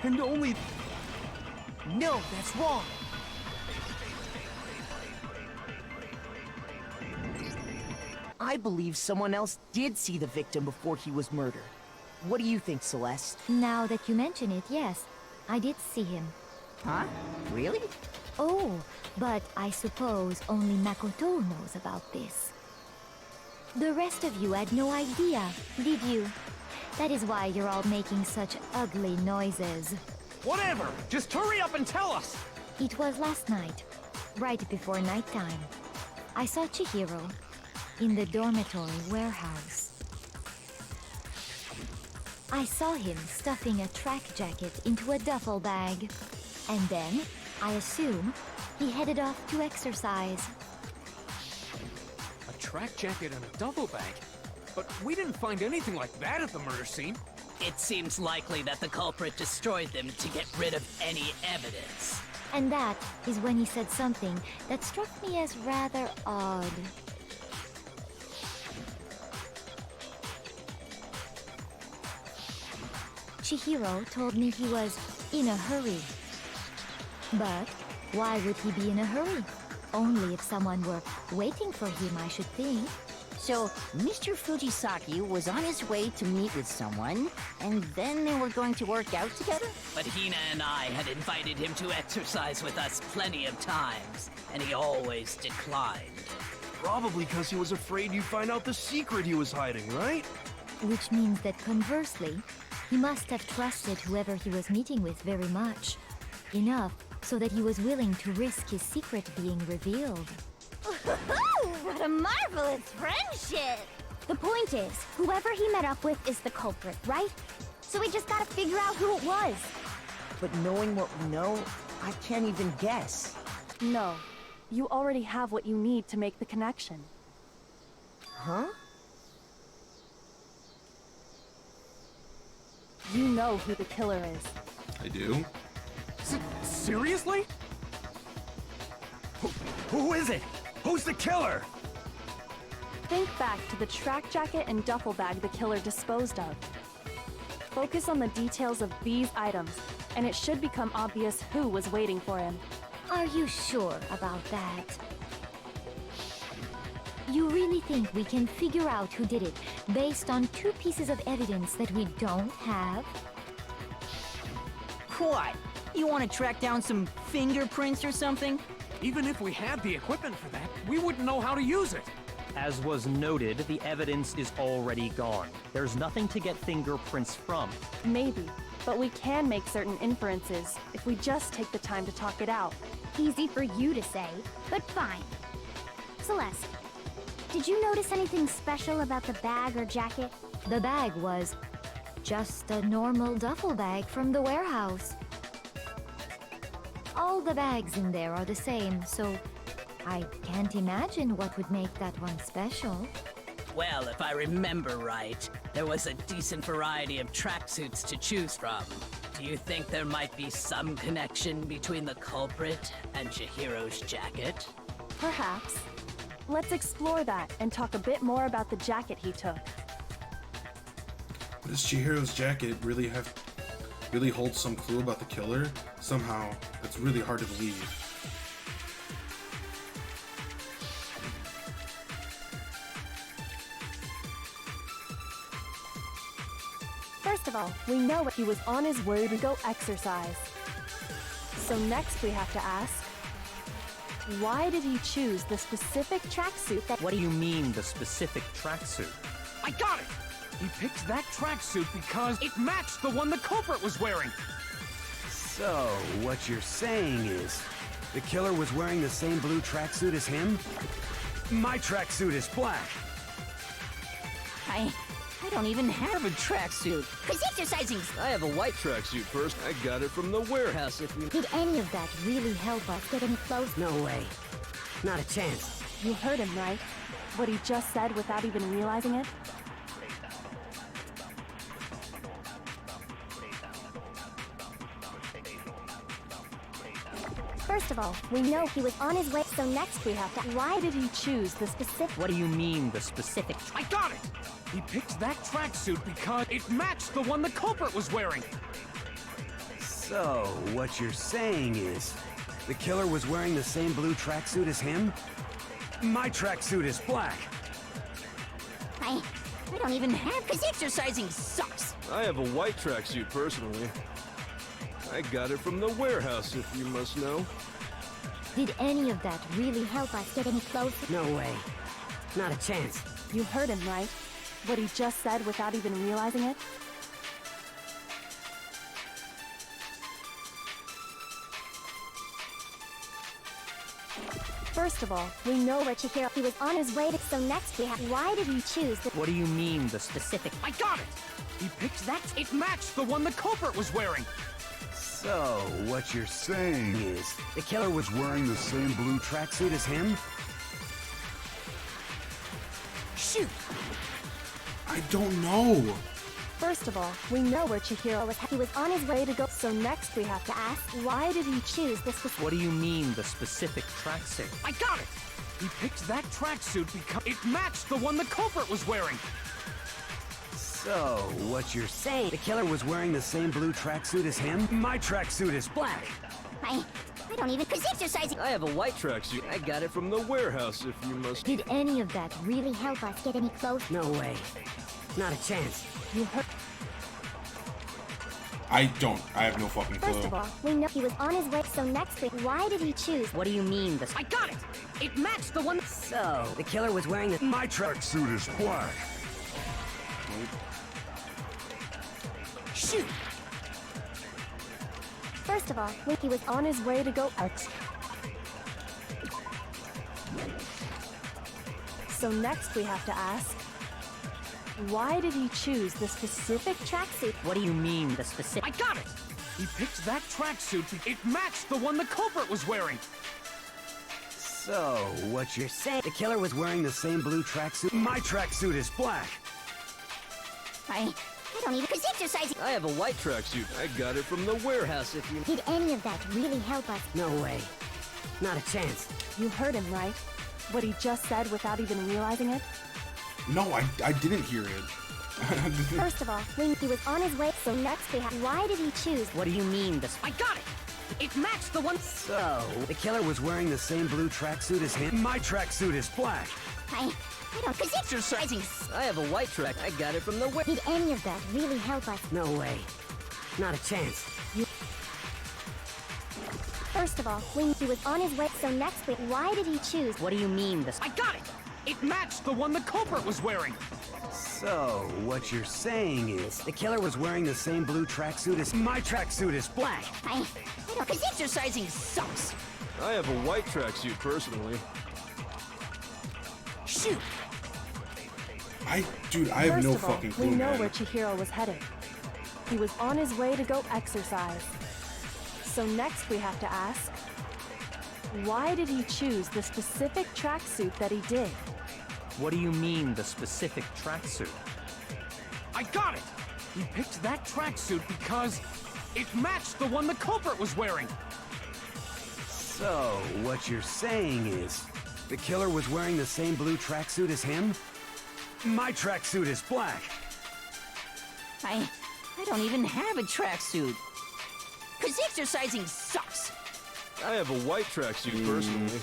Speaker 16: And only...
Speaker 4: No, that's wrong. I believe someone else did see the victim before he was murdered. What do you think, Celeste?
Speaker 5: Now that you mention it, yes. I did see him.
Speaker 14: Huh? Really?
Speaker 5: Oh, but I suppose only Makoto knows about this. The rest of you had no idea, did you? That is why you're all making such ugly noises.
Speaker 9: Whatever! Just hurry up and tell us!
Speaker 5: It was last night, right before nighttime. I saw Chihiro in the dormitory warehouse. I saw him stuffing a track jacket into a duffel bag. And then, I assume, he headed off to exercise.
Speaker 9: A track jacket and a duffel bag? But we didn't find anything like that at the murder scene.
Speaker 8: It seems likely that the culprit destroyed them to get rid of any evidence.
Speaker 5: And that is when he said something that struck me as rather odd. Chihiro told me he was in a hurry. But why would he be in a hurry? Only if someone were waiting for him, I should think.
Speaker 14: So, Mr. Fujisaki was on his way to meet with someone, and then they were going to work out together?
Speaker 8: But Hina and I had invited him to exercise with us plenty of times, and he always declined.
Speaker 16: Probably because he was afraid you'd find out the secret he was hiding, right?
Speaker 5: Which means that conversely, he must have trusted whoever he was meeting with very much. Enough so that he was willing to risk his secret being revealed.
Speaker 3: What a marvelous friendship! The point is, whoever he met up with is the culprit, right? So we just gotta figure out who it was.
Speaker 4: But knowing what we know, I can't even guess.
Speaker 11: No. You already have what you need to make the connection.
Speaker 4: Huh?
Speaker 11: You know who the killer is.
Speaker 1: I do?
Speaker 9: Seriously?
Speaker 12: Who is it? Who's the killer?
Speaker 11: Think back to the track jacket and duffel bag the killer disposed of. Focus on the details of these items, and it should become obvious who was waiting for him.
Speaker 5: Are you sure about that? You really think we can figure out who did it based on 2 pieces of evidence that we don't have?
Speaker 14: What? You want to track down some fingerprints or something?
Speaker 9: Even if we had the equipment for that, we wouldn't know how to use it.
Speaker 2: As was noted, the evidence is already gone. There's nothing to get fingerprints from.
Speaker 11: Maybe, but we can make certain inferences if we just take the time to talk it out.
Speaker 3: Easy for you to say, but fine. Celeste, did you notice anything special about the bag or jacket?
Speaker 5: The bag was just a normal duffel bag from the warehouse. All the bags in there are the same, so I can't imagine what would make that one special.
Speaker 8: Well, if I remember right, there was a decent variety of tracksuits to choose from. Do you think there might be some connection between the culprit and Chihiro's jacket?
Speaker 11: Perhaps. Let's explore that and talk a bit more about the jacket he took.
Speaker 1: Does Chihiro's jacket really hold some clue about the killer? Somehow, it's really hard to believe.
Speaker 11: First of all, we know he was on his way to go exercise. So next we have to ask, why did he choose the specific tracksuit that—
Speaker 2: What do you mean, the specific tracksuit?
Speaker 9: I got it! He picked that tracksuit because it matched the one the culprit was wearing.
Speaker 12: So, what you're saying is, the killer was wearing the same blue tracksuit as him? My tracksuit is black.
Speaker 14: I don't even have a tracksuit.
Speaker 7: Cause exercising.
Speaker 16: I have a white tracksuit first. I got it from the warehouse if you...
Speaker 5: Did any of that really help us get any closer?
Speaker 15: No way. Not a chance.
Speaker 11: You heard him, right? What he just said without even realizing it?
Speaker 3: First of all, we know he was on his way, so next we have to—
Speaker 11: Why did he choose the specific—
Speaker 2: What do you mean, the specific
Speaker 9: I got it! He picked that tracksuit because it matched the one the culprit was wearing.
Speaker 12: So, what you're saying is, the killer was wearing the same blue tracksuit as him? My tracksuit is black.
Speaker 7: I don't even have, cause exercising sucks.
Speaker 16: I have a white tracksuit personally. I got it from the warehouse if you must know.
Speaker 5: Did any of that really help us get any closer?
Speaker 15: No way. Not a chance.
Speaker 11: You heard him, right? What he just said without even realizing it? First of all, we know where Chihiro—
Speaker 3: He was on his way to— So next we have— Why did he choose the—
Speaker 2: What do you mean, the specific—
Speaker 9: I got it! He picked that. It matched the one the culprit was wearing.
Speaker 12: So, what you're saying is, the killer was wearing the same blue tracksuit as him?
Speaker 7: Shoot!
Speaker 1: I don't know.
Speaker 11: First of all, we know where Chihiro was—
Speaker 3: He was on his way to go—
Speaker 11: So next we have to ask,
Speaker 3: Why did he choose the specific—
Speaker 2: What do you mean, the specific tracksuit?
Speaker 9: I got it! He picked that tracksuit because it matched the one the culprit was wearing.
Speaker 12: So, what you're saying, the killer was wearing the same blue tracksuit as him? My tracksuit is black.
Speaker 3: I don't even— Cause exercising—
Speaker 16: I have a white tracksuit. I got it from the warehouse if you must...
Speaker 5: Did any of that really help us get any closer?
Speaker 15: No way. Not a chance.
Speaker 11: You heard—
Speaker 1: I have no fucking clue.
Speaker 3: First of all, we know he was on his way— So next we— Why did he choose—
Speaker 2: What do you mean, the—
Speaker 9: I got it! It matched the one—
Speaker 15: So, the killer was wearing the—
Speaker 10: My tracksuit is black.
Speaker 7: Shoot!
Speaker 3: First of all,
Speaker 11: he was on his way to go out. So next we have to ask, why did he choose the specific tracksuit?
Speaker 2: What do you mean, the specific—
Speaker 9: I got it! He picked that tracksuit. It matched the one the culprit was wearing.
Speaker 12: So, what you're saying? The killer was wearing the same blue tracksuit? My tracksuit is black.
Speaker 3: I don't even... Cause exercising...
Speaker 16: I have a white tracksuit. I got it from the warehouse if you...
Speaker 5: Did any of that really help us?
Speaker 15: No way. Not a chance.
Speaker 11: You heard him, right? What he just said without even realizing it?
Speaker 1: No, I didn't hear it.
Speaker 5: First of all, when he was on his way, so next we have... Why did he choose...
Speaker 15: What do you mean, this...
Speaker 8: I got it! It matched the one...
Speaker 12: So, the killer was wearing the same blue tracksuit as him? My tracksuit is black.
Speaker 3: I don't... Cause exercising...
Speaker 15: I have a white track. I got it from the
Speaker 5: Did any of that really help us?
Speaker 15: No way. Not a chance.
Speaker 5: First of all, when he was on his way, so next we... Why did he choose...
Speaker 15: What do you mean, this...
Speaker 8: I got it!
Speaker 9: It matched the one the culprit was wearing.
Speaker 12: So, what you're saying is, the killer was wearing the same blue tracksuit as... My tracksuit is black.
Speaker 3: I don't... Cause exercising sucks.
Speaker 16: I have a white tracksuit, personally.
Speaker 3: Shoot!
Speaker 1: Dude, I have
Speaker 11: First
Speaker 1: no
Speaker 11: of all,
Speaker 1: fucking clue,
Speaker 11: we know
Speaker 1: man.
Speaker 11: where Chihiro was headed. He was on his way to go exercise. So next we have to ask, why did he choose the specific tracksuit that he did?
Speaker 2: What do you mean, the specific tracksuit?
Speaker 9: I got it! He picked that tracksuit because it matched the one the culprit was wearing.
Speaker 12: So, what you're saying is, the killer was wearing the same blue tracksuit as him? My tracksuit is black.
Speaker 14: I don't even have a tracksuit. Cause exercising sucks.
Speaker 16: I have a white tracksuit, personally.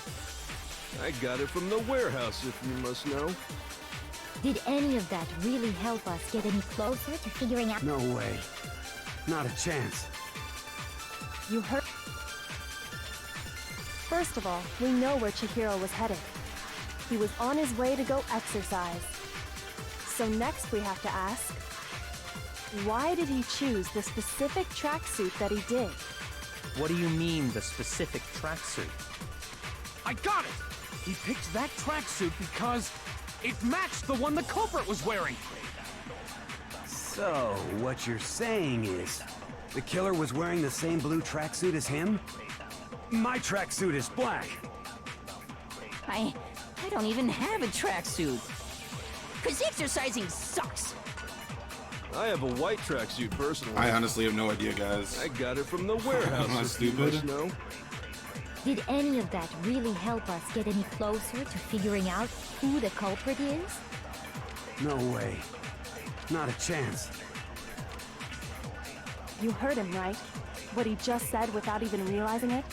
Speaker 16: I got it from the warehouse, if you must know.
Speaker 5: Did any of that really help us get any closer to figuring out...
Speaker 12: No way. Not a chance.
Speaker 11: You heard... First of all, we know where Chihiro was headed. He was on his way to go exercise. So next we have to ask, why did he choose the specific tracksuit that he did?
Speaker 2: What do you mean, the specific tracksuit?
Speaker 9: I got it! He picked that tracksuit because it matched the one the culprit was wearing.
Speaker 12: So, what you're saying is, the killer was wearing the same blue tracksuit as him? My tracksuit is black.
Speaker 14: I don't even have a tracksuit. Cause exercising sucks.
Speaker 16: I have a white tracksuit, personally.
Speaker 1: I honestly have no idea, guys.
Speaker 16: I got it from the warehouse,
Speaker 1: Am I
Speaker 16: if you
Speaker 1: stupid?
Speaker 16: must know.
Speaker 5: Did any of that really help us get any closer to figuring out who the culprit is?
Speaker 12: No way. Not a chance.
Speaker 11: You heard him, right? What he just said without even realizing it?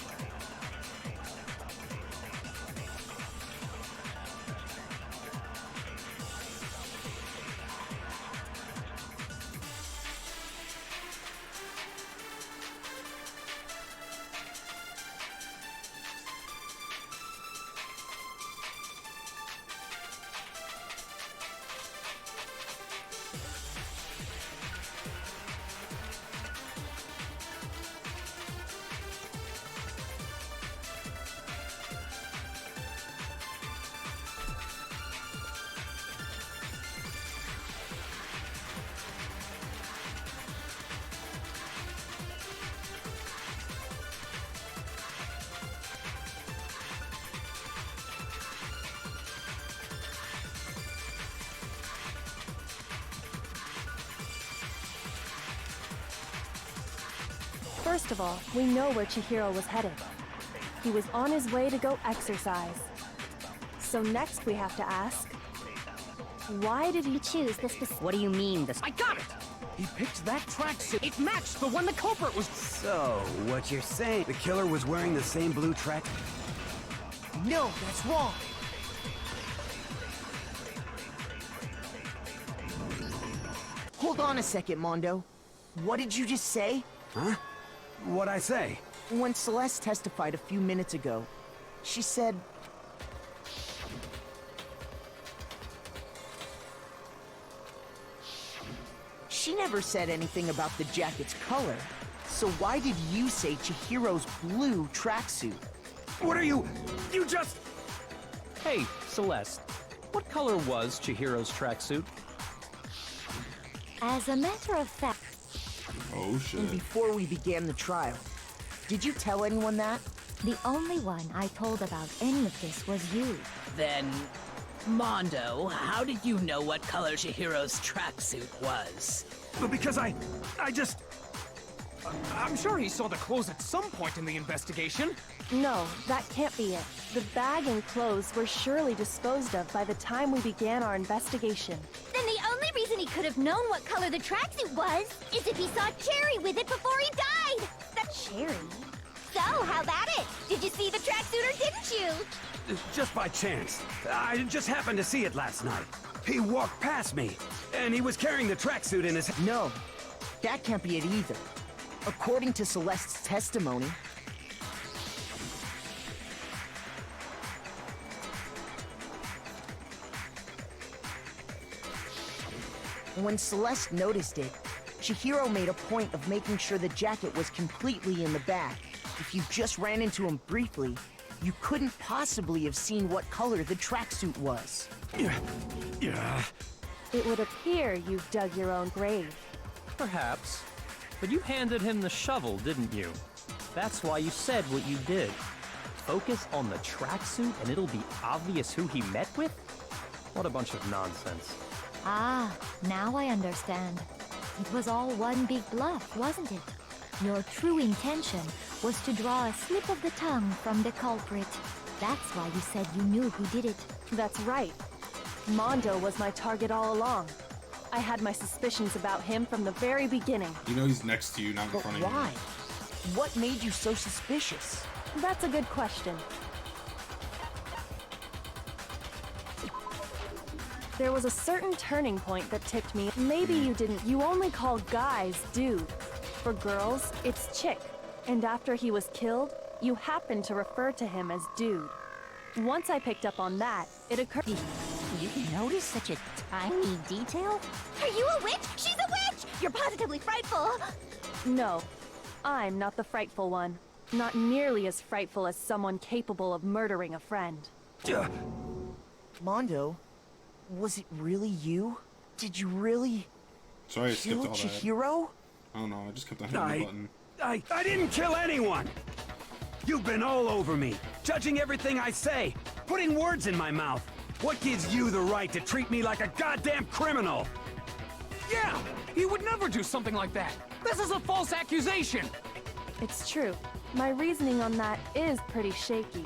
Speaker 11: First of all, we know where Chihiro was headed. He was on his way to go exercise. So next we have to ask, why did he choose this specific...
Speaker 15: What do you mean, this...
Speaker 9: I got it! He picked that tracksuit. It matched the one the culprit was...
Speaker 12: So, what you're saying, the killer was wearing the same blue track...
Speaker 4: No, that's wrong. Hold on a second, Mondo. What did you just say?
Speaker 12: Huh? What'd I say?
Speaker 4: When Celeste testified a few minutes ago, she said... She never said anything about the jacket's color. So why did you say Chihiro's blue tracksuit?
Speaker 12: What are you... You just...
Speaker 2: Hey, Celeste. What color was Chihiro's tracksuit?
Speaker 5: As a matter of fact...
Speaker 1: Oh shit.
Speaker 4: And before we began the trial, did you tell anyone that?
Speaker 5: The only one I told about any of this was you.
Speaker 8: Then, Mondo, how did you know what color Chihiro's tracksuit was?
Speaker 12: But because I just...
Speaker 9: I'm sure he saw the clothes at some point in the investigation.
Speaker 11: No, that can't be it. The bag and clothes were surely disposed of by the time we began our investigation.
Speaker 3: Then the only reason he could have known what color the tracksuit was is if he saw Cherry with it before he died. That Cherry? So, how about it? Did you see the tracksuit or didn't you?
Speaker 12: Just by chance. I just happened to see it last night. He walked past me, and he was carrying the tracksuit in his...
Speaker 4: No, that can't be it either. According to Celeste's testimony, when Celeste noticed it, Chihiro made a point of making sure the jacket was completely in the bag. If you just ran into him briefly, you couldn't possibly have seen what color the tracksuit was.
Speaker 12: Yeah.
Speaker 11: It would appear you've dug your own grave.
Speaker 2: Perhaps. But you handed him the shovel, didn't you? That's why you said what you did. Focus on the tracksuit and it'll be obvious who he met with? What a bunch of nonsense.
Speaker 5: Ah, now I understand. It was all one big bluff, wasn't it? Your true intention was to draw a slip of the tongue from the culprit. That's why you said you knew who did it.
Speaker 11: That's right. Mondo was my target all along. I had my suspicions about him from the very beginning.
Speaker 1: You know he's next to you, not in
Speaker 4: But
Speaker 1: front of you.
Speaker 4: why? What made you so suspicious?
Speaker 11: That's a good question. There was a certain turning point that tipped me. Maybe you didn't. You only call guys dude. For girls, it's chick. And after he was killed, you happened to refer to him as dude. Once I picked up on that, it occurred...
Speaker 14: You notice such a tiny detail?
Speaker 3: Are you a witch? She's a witch! You're positively frightful!
Speaker 11: No, I'm not the frightful one. Not nearly as frightful as someone capable of murdering a friend.
Speaker 4: Mondo, was it really you? Did you really
Speaker 1: Sorry, I skipped
Speaker 4: kill
Speaker 1: all that.
Speaker 4: Chihiro?
Speaker 1: I don't know, I just kept on hitting the button.
Speaker 12: I didn't kill anyone! You've been all over me, judging everything I say, putting words in my mouth. What gives you the right to treat me like a goddamn criminal?
Speaker 9: Yeah, he would never do something like that. This is a false accusation.
Speaker 11: It's true. My reasoning on that is pretty shaky.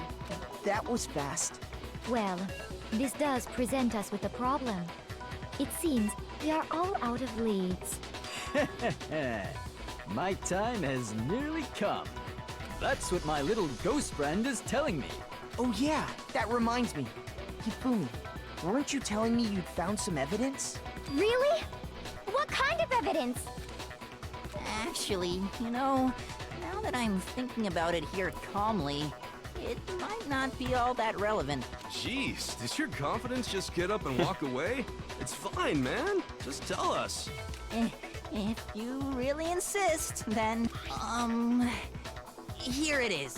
Speaker 4: That was fast.
Speaker 5: Well, this does present us with a problem. It seems we are all out of leads.
Speaker 17: My time has nearly come. That's what my little ghost friend is telling me.
Speaker 4: Oh yeah, that reminds me. Hifumi, weren't you telling me you'd found some evidence?
Speaker 3: Really? What kind of evidence?
Speaker 14: Actually, you know, now that I'm thinking about it here calmly, it might not be all that relevant.
Speaker 16: Jeez, does your confidence just get up and walk away? It's fine, man. Just tell us.
Speaker 14: If you really insist, then, here it is.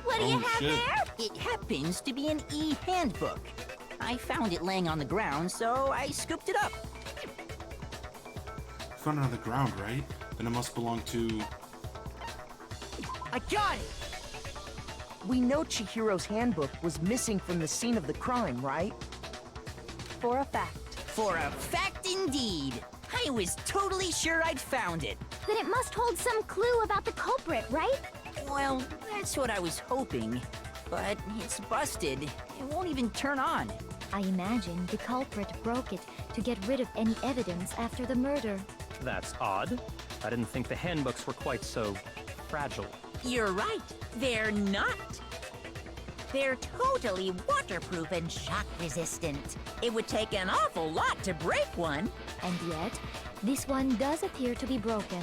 Speaker 3: What do you have there?
Speaker 14: It happens to be an e-handbook. I found it laying on the ground, so I scooped it up.
Speaker 1: Found it on the ground, right? Then it must belong to...
Speaker 4: I got it! We know Chihiro's handbook was missing from the scene of the crime, right?
Speaker 11: For a fact.
Speaker 14: For a fact indeed. I was totally sure I'd found it.
Speaker 3: Then it must hold some clue about the culprit, right?
Speaker 14: Well, that's what I was hoping. But it's busted. It won't even turn on.
Speaker 5: I imagine the culprit broke it to get rid of any evidence after the murder.
Speaker 2: That's odd. I didn't think the handbooks were quite so fragile.
Speaker 7: You're right. They're not. They're totally waterproof and shock resistant. It would take an awful lot to break one.
Speaker 5: And yet, this one does appear to be broken,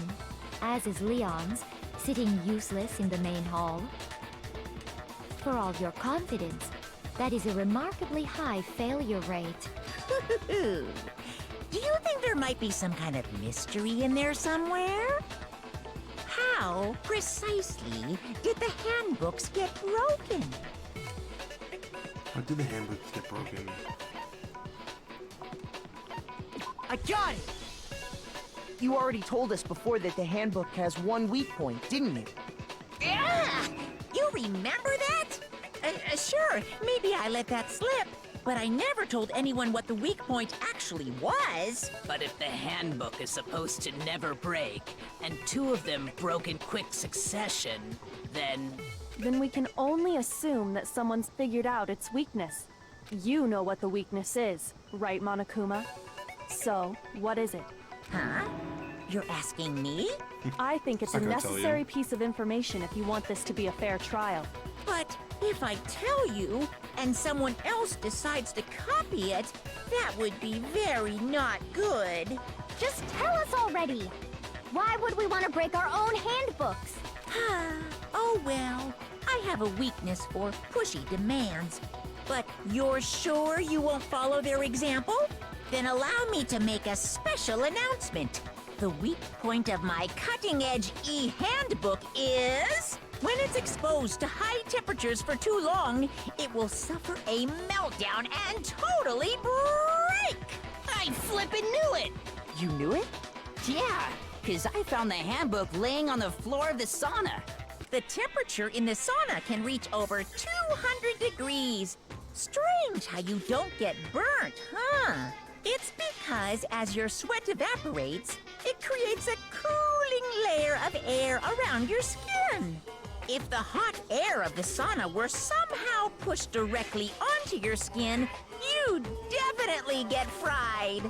Speaker 5: as is Leon's, sitting useless in the main hall. For all your confidence, that is a remarkably high failure rate.
Speaker 7: Do you think there might be some kind of mystery in there somewhere? How precisely did the handbooks get broken?
Speaker 1: How did the handbooks get broken?
Speaker 4: I got it! You already told us before that the handbook has one weak point, didn't you?
Speaker 7: Yeah! You remember that? Sure, maybe I let that slip. But I never told anyone what the weak point actually was.
Speaker 8: But if the handbook is supposed to never break, and two of them broke in quick succession, then...
Speaker 11: Then we can only assume that someone's figured out its weakness. You know what the weakness is, right, Monokuma? So, what is it?
Speaker 7: Huh? You're asking me?
Speaker 11: I think it's a necessary piece of information if you want this to be a fair trial.
Speaker 7: But if I tell you, and someone else decides to copy it, that would be very not good.
Speaker 3: Just tell us already! Why would we want to break our own handbooks?
Speaker 7: Oh well, I have a weakness for pushy demands. But you're sure you won't follow their example? Then allow me to make a special announcement. The weak point of my cutting-edge e-handbook is... when it's exposed to high temperatures for too long, it will suffer a meltdown and totally break!
Speaker 14: I flippin' knew it!
Speaker 4: You knew it?
Speaker 14: Yeah, because I found the handbook laying on the floor of the sauna.
Speaker 7: The temperature in the sauna can reach over 200 degrees. Strange how you don't get burnt, huh? It's because as your sweat evaporates, it creates a cooling layer of air around your skin. If the hot air of the sauna were somehow pushed directly onto your skin, you'd definitely get fried.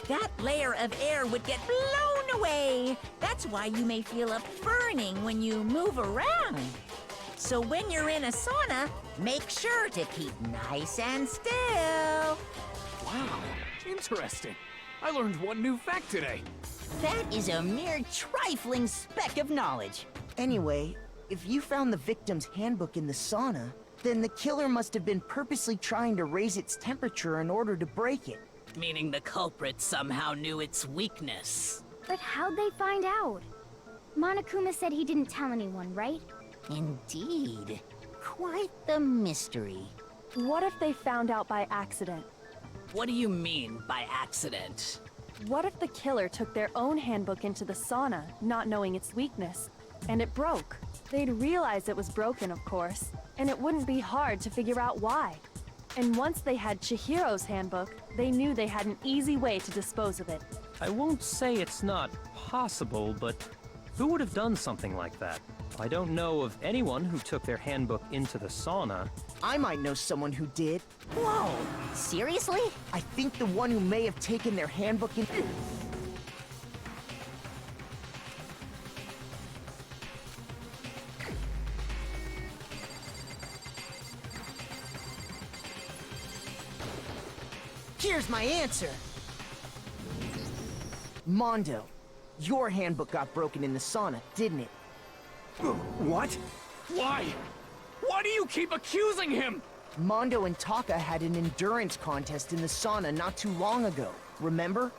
Speaker 7: That layer of air would get blown away. That's why you may feel a burning when you move around. So when you're in a sauna, make sure to keep nice and still.
Speaker 9: Wow, interesting. I learned one new fact today.
Speaker 14: That is a mere trifling speck of knowledge.
Speaker 4: Anyway, if you found the victim's handbook in the sauna, then the killer must have been purposely trying to raise its temperature in order to break it.
Speaker 8: Meaning the culprit somehow knew its weakness.
Speaker 3: But how'd they find out? Monokuma said he didn't tell anyone, right?
Speaker 14: Indeed. Quite the mystery.
Speaker 11: What if they found out by accident?
Speaker 8: What do you mean by accident?
Speaker 11: What if the killer took their own handbook into the sauna, not knowing its weakness, and it broke? They'd realize it was broken, of course, and it wouldn't be hard to figure out why. And once they had Chihiro's handbook, they knew they had an easy way to dispose of it.
Speaker 2: I won't say it's not possible, but who would have done something like that? I don't know of anyone who took their handbook into the sauna.
Speaker 4: I might know someone who did.
Speaker 14: Whoa! Seriously?
Speaker 4: I think the one who may have taken their handbook in... Here's my answer! Mondo, your handbook got broken in the sauna, didn't it?
Speaker 9: What? Why? Why do you keep accusing him?
Speaker 4: Mondo and Taka had an endurance contest in the sauna not too long ago, remember?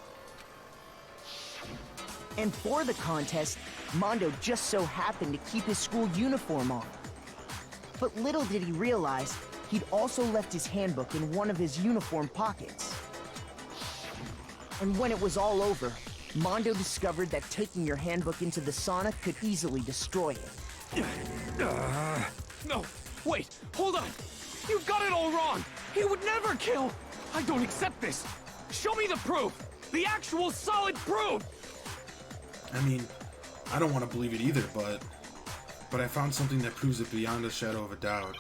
Speaker 4: And for the contest, Mondo just so happened to keep his school uniform on. But little did he realize, he'd also left his handbook in one of his uniform pockets. And when it was all over, Mondo discovered that taking your handbook into the sauna could easily destroy it.
Speaker 9: No, wait, hold on. You got it all wrong. He would never kill. I don't accept this. Show me the proof. The actual solid proof.
Speaker 1: I mean, I don't want to believe it either, but I found something that proves it beyond a shadow of a doubt.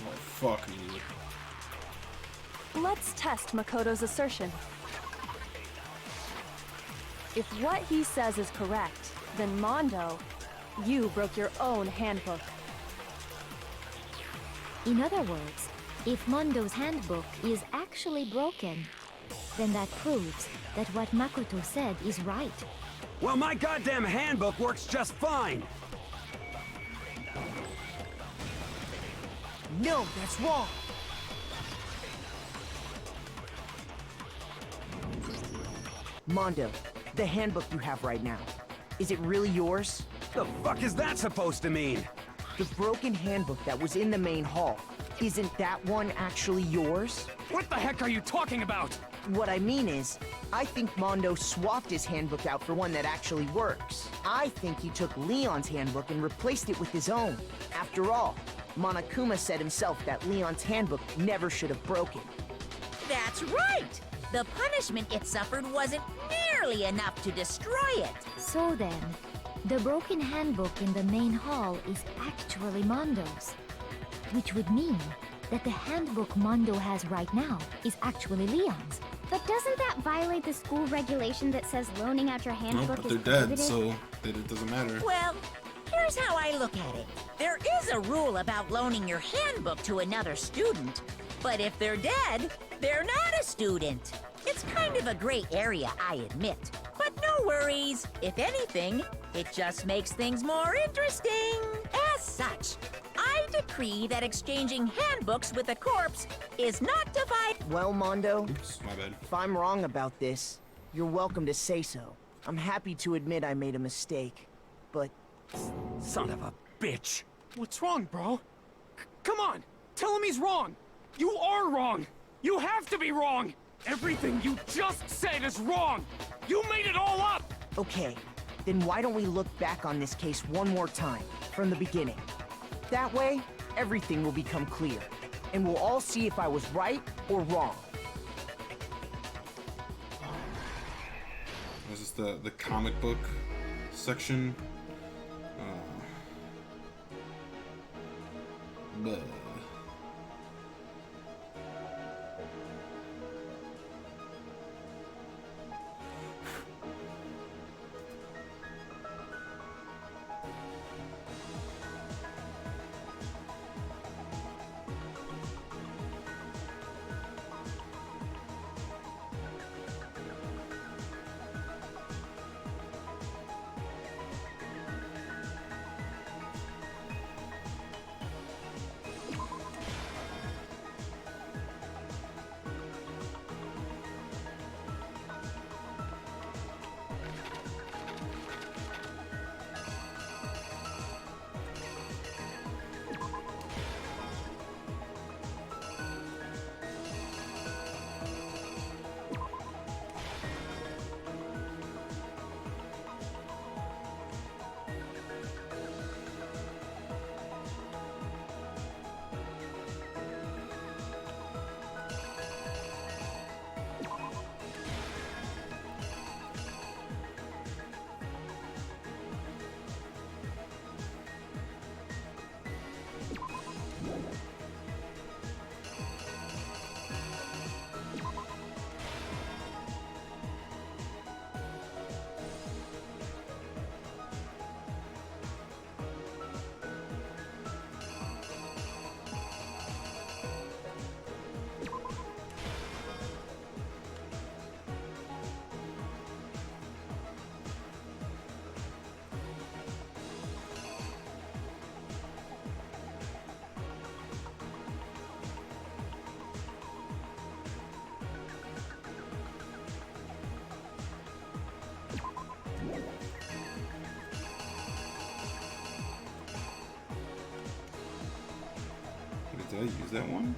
Speaker 1: Oh, fuck me.
Speaker 11: Let's test Makoto's assertion. If what he says is correct, then Mondo, you broke your own handbook.
Speaker 5: In other words, if Mondo's handbook is actually broken, then that proves that what Makoto said is right.
Speaker 12: Well, my goddamn handbook works just fine!
Speaker 4: No, that's wrong! Mondo, the handbook you have right now, is it really yours?
Speaker 12: The fuck is that supposed to mean?
Speaker 4: The broken handbook that was in the main hall, isn't that one actually yours?
Speaker 9: What the heck are you talking about?
Speaker 4: What I mean is, I think Mondo swapped his handbook out for one that actually works. I think he took Leon's handbook and replaced it with his own. After all, Monokuma said himself that Leon's handbook never should have broken.
Speaker 7: That's right! The punishment it suffered wasn't nearly enough to destroy it.
Speaker 5: So then, the broken handbook in the main hall is actually Mondo's. Which would mean that the handbook Mondo has right now is actually Leon's.
Speaker 3: But doesn't that violate the school regulation that says loaning out your
Speaker 1: No,
Speaker 3: handbook
Speaker 1: but
Speaker 3: is
Speaker 1: they're dead,
Speaker 3: prohibited?
Speaker 1: so it doesn't matter.
Speaker 7: Well, here's how I look at it. There is a rule about loaning your handbook to another student, but if they're dead, they're not a student. It's kind of a gray area, I admit. But no worries. If anything, it just makes things more interesting. As such, I decree that exchanging handbooks with a corpse is not divided.
Speaker 4: Well, Mondo,
Speaker 1: Oops, my bad.
Speaker 4: if I'm wrong about this, you're welcome to say so. I'm happy to admit I made a mistake, but...
Speaker 9: Son of a bitch. What's wrong, bro? Come on, tell him he's wrong. You are wrong. You have to be wrong. Everything you just said is wrong. You made it all up.
Speaker 4: Okay, then why don't we look back on this case one more time, from the beginning? That way, everything will become clear, and we'll all see if I was right or wrong.
Speaker 1: This is the comic book section. Bleh. Did I use that one?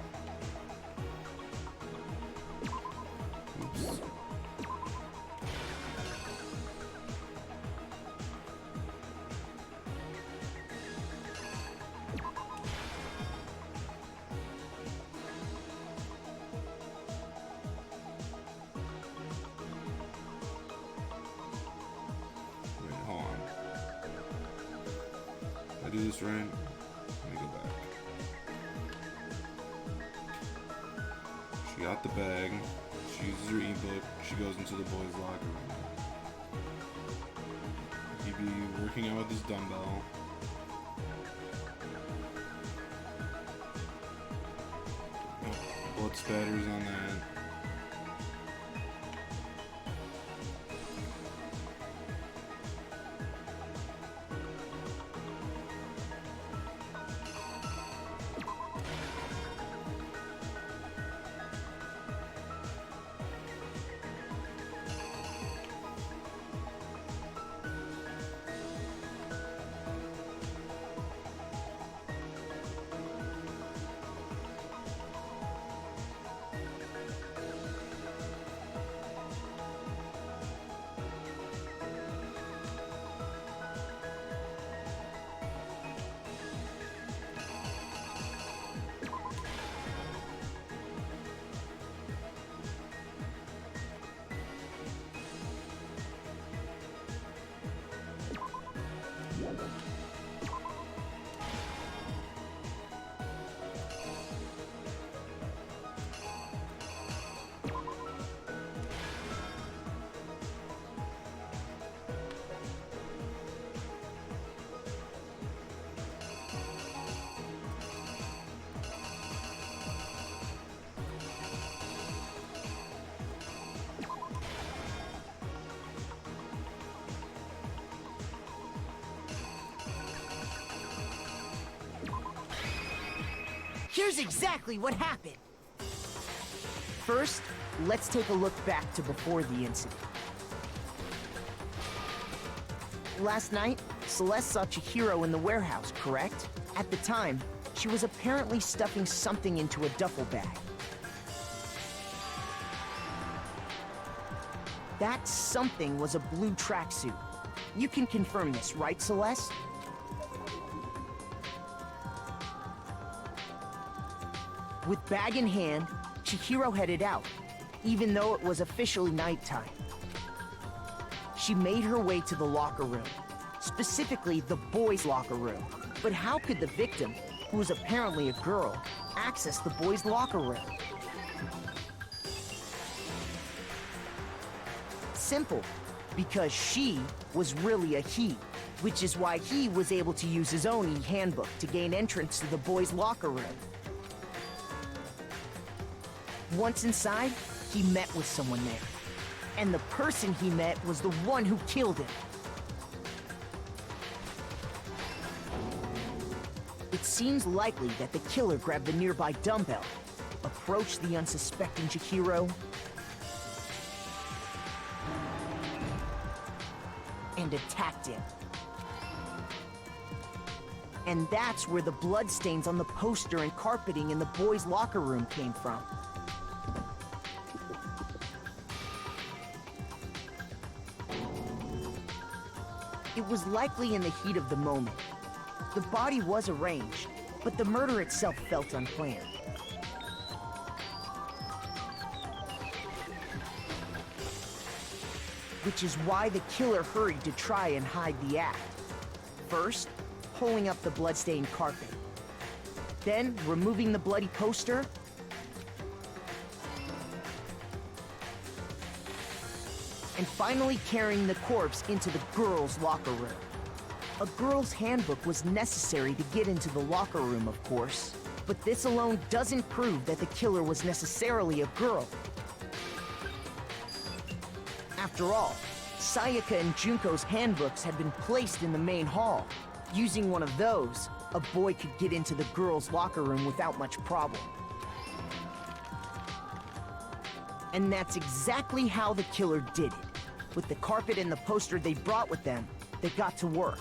Speaker 1: Oops. Wait, hold on. Did I do this right? Let me go back. She got the bag. She uses her ebook. She goes into the boys' locker room. He'd be working out with his dumbbell. Oh, blood spatters on that.
Speaker 4: Here's exactly what happened. First, let's take a look back to before the incident. Last night, Celeste saw Chihiro in the warehouse, correct? At the time, she was apparently stuffing something into a duffel bag. That something was a blue tracksuit. You can confirm this, right, Celeste? With bag in hand, Chihiro headed out, even though it was officially nighttime. She made her way to the locker room, specifically the boys' locker room. But how could the victim, who was apparently a girl, access the boys' locker room? Simple, because she was really a he, which is why he was able to use his own e-handbook to gain entrance to the boys' locker room. Once inside, he met with someone there. And the person he met was the one who killed him. It seems likely that the killer grabbed the nearby dumbbell, approached the unsuspecting Chihiro, and attacked him. And that's where the bloodstains on the poster and carpeting in the boys' locker room came from. It was likely in the heat of the moment. The body was arranged, but the murder itself felt unplanned. Which is why the killer hurried to try and hide the act. First, pulling up the bloodstained carpet. Then, removing the bloody poster. And finally carrying the corpse into the girls' locker room. A girl's handbook was necessary to get into the locker room, of course. But this alone doesn't prove that the killer was necessarily a girl. After all, Sayaka and Junko's handbooks had been placed in the main hall. Using one of those, a boy could get into the girls' locker room without much problem. And that's exactly how the killer did it. With the carpet and the poster they brought with them, they got to work.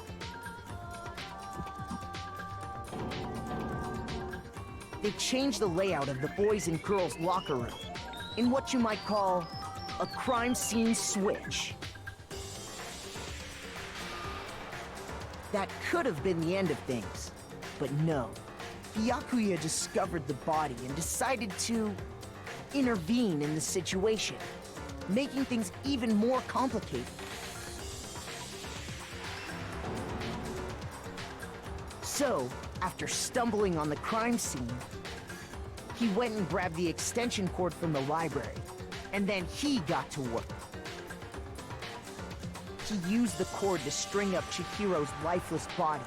Speaker 4: They changed the layout of the boys' and girls' locker room in what you might call a crime scene switch. That could have been the end of things, but no. Byakuya discovered the body and decided to intervene in the situation, making things even more complicated. So, after stumbling on the crime scene, he went and grabbed the extension cord from the library, and then he got to work. He used the cord to string up Chihiro's lifeless body.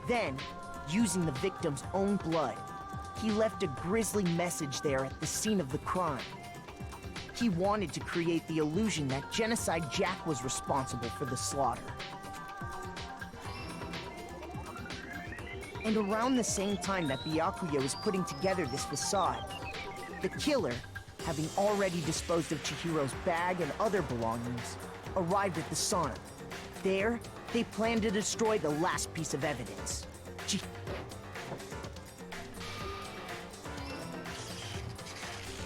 Speaker 4: Then, using the victim's own blood, he left a grisly message there at the scene of the crime. He wanted to create the illusion that Genocide Jack was responsible for the slaughter. And around the same time that Byakuya was putting together this facade, the killer, having already disposed of Chihiro's bag and other belongings, arrived at the sauna. There, they planned to destroy the last piece of evidence.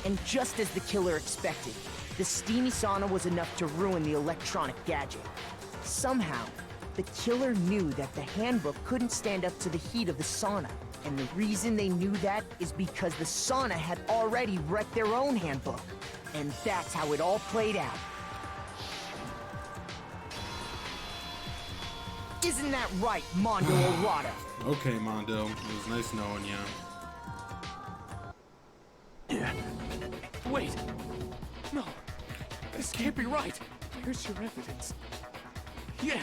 Speaker 4: And just as the killer expected, the steamy sauna was enough to ruin the electronic gadget. Somehow, the killer knew that the handbook couldn't stand up to the heat of the sauna. And the reason they knew that is because the sauna had already wrecked their own handbook. And that's how it all played out. Isn't that right, Mondo Arata?
Speaker 1: Okay, Mondo. It was nice knowing you.
Speaker 9: Wait! No! This can't be right! Where's your evidence? Yeah!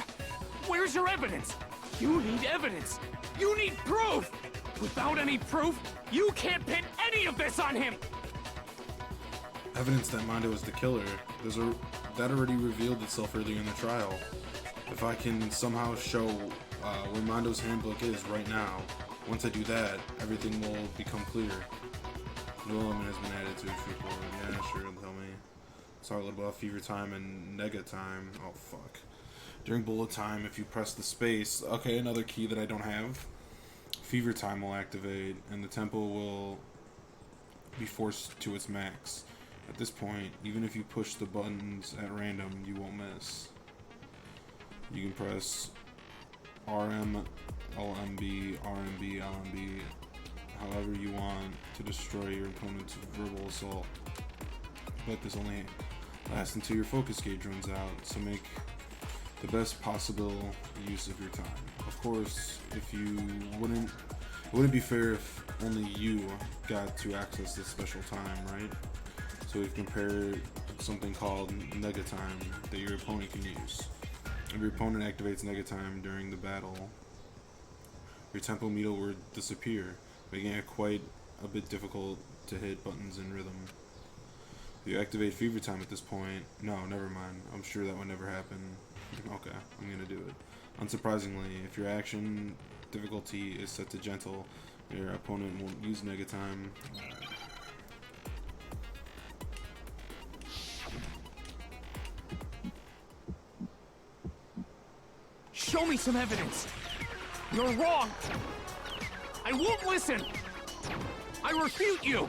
Speaker 9: Where's your evidence? You need evidence! You need proof! Without any proof, you can't pin any of this on him!
Speaker 1: Evidence that Mondo is the killer. That already revealed itself earlier in the trial. If I can somehow show where Mondo's handbook is right now, once I do that, everything will become clear. New element has been added to it. Yeah, sure, tell me. Let's talk a little about fever time and nega time. Oh, fuck. During bullet time, if you press the space... Okay, another key that I don't have. Fever time will activate, and the tempo will be forced to its max. At this point, even if you push the buttons at random, you won't miss. You can press RM, LMB, RMB, LMB, however you want to destroy your opponent's verbal assault. But this only lasts until your focus gauge runs out, so make the best possible use of your time. Of course, if you it wouldn't be fair if only you got to access this special time, right? So we've compared something called nega time that your opponent can use. If your opponent activates nega time during the battle, your tempo meter will disappear, making it quite a bit difficult to hit buttons in rhythm. If you activate fever time at this point, no, never mind. I'm sure that would never happen. Okay, I'm gonna do it. Unsurprisingly, if your action difficulty is set to gentle, your opponent won't use nega time.
Speaker 9: Show me some evidence. You're wrong. I won't listen. I refute you.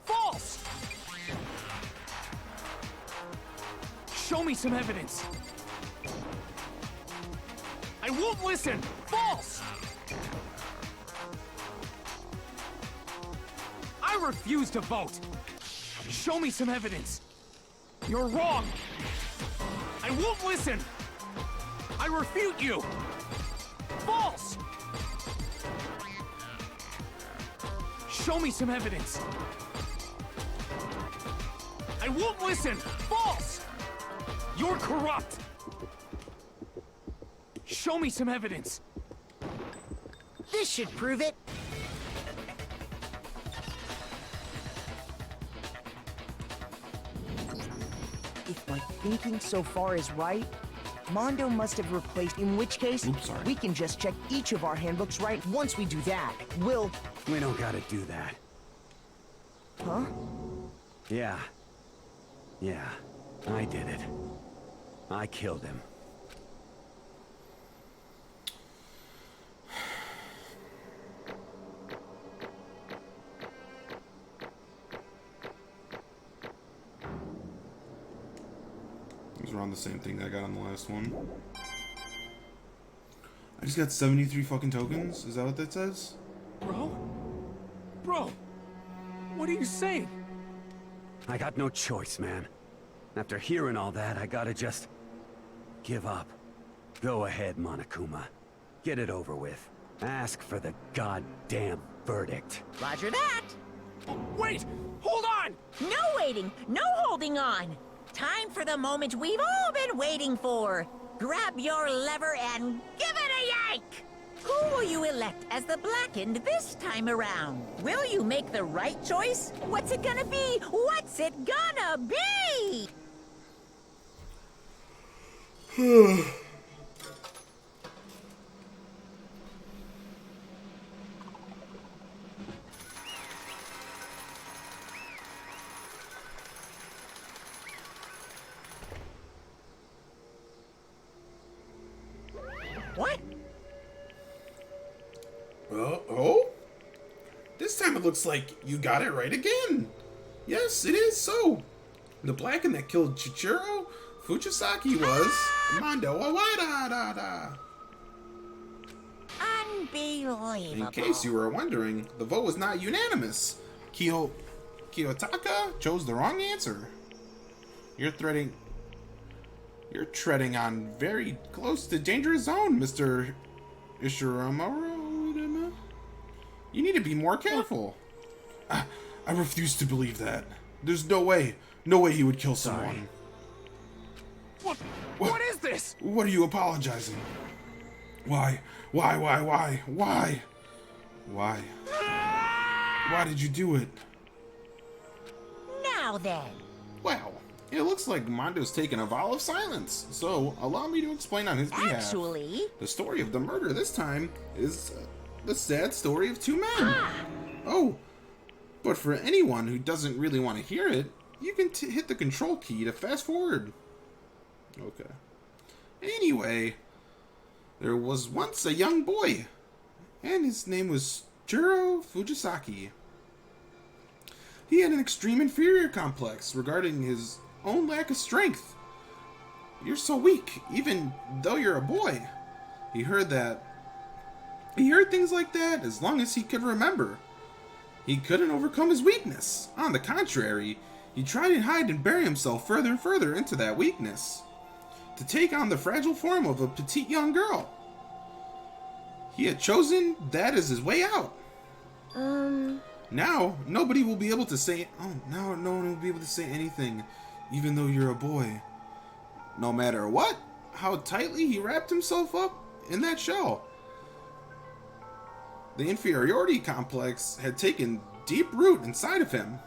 Speaker 9: False. Show me some evidence. I won't listen. False. I refuse to vote. Show me some evidence. You're wrong. I won't listen. I refute you. False. Show me some evidence. I won't listen. False. You're corrupt. Show me some evidence.
Speaker 4: This should prove it. If my thinking so far is right, Mondo must have replaced, in which case, we can just check each of our handbooks right once we do that.
Speaker 12: We don't gotta do that.
Speaker 4: Huh?
Speaker 12: Yeah. Yeah, I did it. I killed him.
Speaker 1: It was around the same thing I got on the last one. I just got 73 fucking tokens? Is that what that says?
Speaker 9: Bro, what are you saying?
Speaker 12: I got no choice, man. After hearing all that, I gotta just give up. Go ahead, Monokuma. Get it over with. Ask for the goddamn verdict.
Speaker 7: Roger that.
Speaker 9: Wait! Hold on!
Speaker 7: No waiting! No holding on! Time for the moment we've all been waiting for! Grab your lever and give it a yank! Who will you elect as the Blackened this time around? Will you make the right choice? What's it gonna be? What's it gonna be? What?
Speaker 1: Oh? This time it looks like you got it right again. Yes, it is so. The Blacken that killed Chichiro Fujisaki was Mondo Awada.
Speaker 7: Unbelievable.
Speaker 1: In case you were wondering, the vote was not unanimous. Kiyotaka chose the wrong answer. You're treading on very close to dangerous zone, Mr. Ishiramaru. You need to be more careful. I refuse to believe that. There's no way he would kill someone.
Speaker 9: What is this?
Speaker 1: What are you apologizing? Why? Why did you do it?
Speaker 7: Now then.
Speaker 1: Well, It looks like Mondo's taken a vow of silence, so allow me to explain on his behalf.
Speaker 7: Actually...
Speaker 1: The story of the murder this time is the sad story of two men. Oh, but for anyone who doesn't really want to hear it, you can hit the control key to fast forward. Okay. Anyway, there was once a young boy, and his name was Jiro Fujisaki. He had an extreme inferior complex regarding his own lack of strength. You're so weak, even though you're a boy. He heard things like that as long as he could remember. He couldn't overcome his weakness. On the contrary, he tried to hide and bury himself further and further into that weakness, to take on the fragile form of a petite young girl. He had chosen that as his way out. Now, nobody will be able to say... now no one will be able to say anything, even though you're a boy. No matter what, how tightly he wrapped himself up in that shell. The inferiority complex had taken deep root inside of him,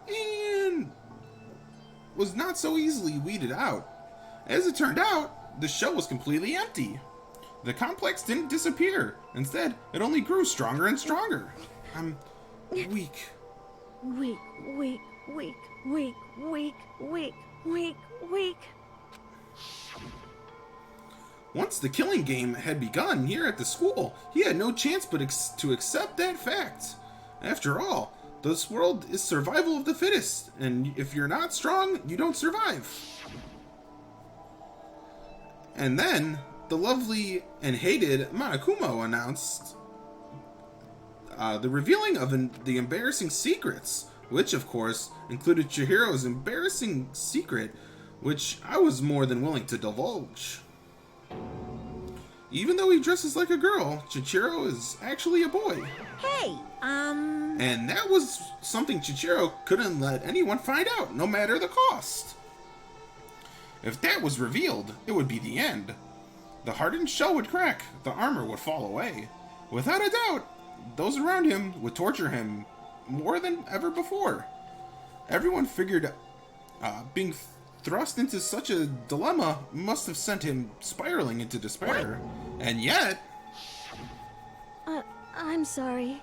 Speaker 1: and was not so easily weeded out. As it turned out, the shell was completely empty. The complex didn't disappear. Instead, it only grew stronger and stronger. I'm weak.
Speaker 11: Weak, weak, weak, weak, weak, weak, weak, weak.
Speaker 1: Once the killing game had begun here at the school, he had no chance but to accept that fact. After all, this world is survival of the fittest, and if you're not strong, you don't survive. And then, the lovely and hated Monokuma announced the revealing of the embarrassing secrets, which of course included Chihiro's embarrassing secret, which I was more than willing to divulge. Even though he dresses like a girl, Chichiro is actually a boy.
Speaker 7: Hey,
Speaker 1: And that was something Chichiro couldn't let anyone find out, no matter the cost. If that was revealed, it would be the end. The hardened shell would crack, the armor would fall away. Without a doubt, those around him would torture him more than ever before. Everyone figured being thrust into such a dilemma must have sent him spiraling into despair. And yet...
Speaker 11: I'm sorry.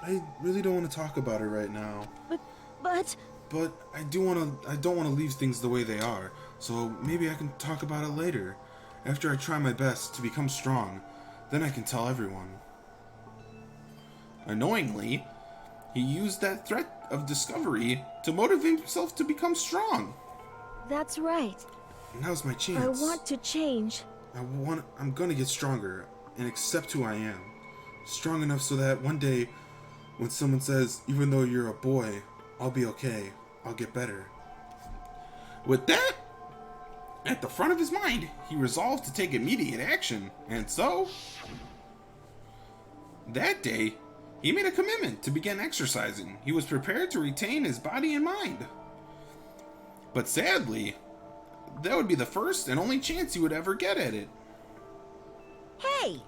Speaker 1: I really don't want to talk about it right now.
Speaker 11: But
Speaker 1: I don't want to leave things the way they are. So maybe I can talk about it later. After I try my best to become strong, then I can tell everyone. Annoyingly, he used that threat of discovery to motivate himself to become strong.
Speaker 11: That's right.
Speaker 1: Now's my chance.
Speaker 11: I want to change.
Speaker 1: I'm gonna get stronger and accept who I am. Strong enough so that one day, when someone says, even though you're a boy, I'll be okay. I'll get better. With that at the front of his mind, he resolved to take immediate action. And so, that day, he made a commitment to begin exercising. He was prepared to retain his body and mind. But sadly, that would be the first and only chance he would ever get at it.
Speaker 7: Hey,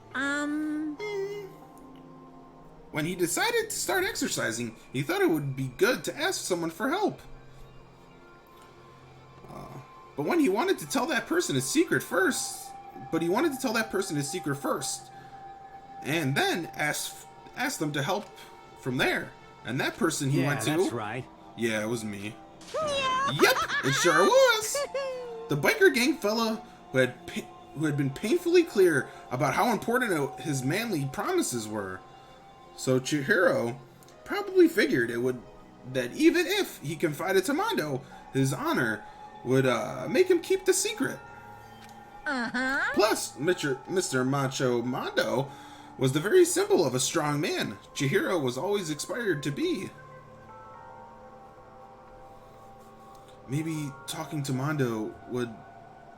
Speaker 1: When he decided to start exercising, he thought it would be good to ask someone for help. But when he wanted to tell that person his secret first, and then ask them to help from there. And that person he went to...
Speaker 12: that's right.
Speaker 1: Yeah, it was me. Yep, it sure was. The biker gang fella who had been painfully clear about how important his manly promises were. So Chihiro probably figured that even if he confided to Mondo, his honor would make him keep the secret. Plus, Mr. Macho Mondo was the very symbol of a strong man Chihiro was always aspired to be. Maybe talking to Mondo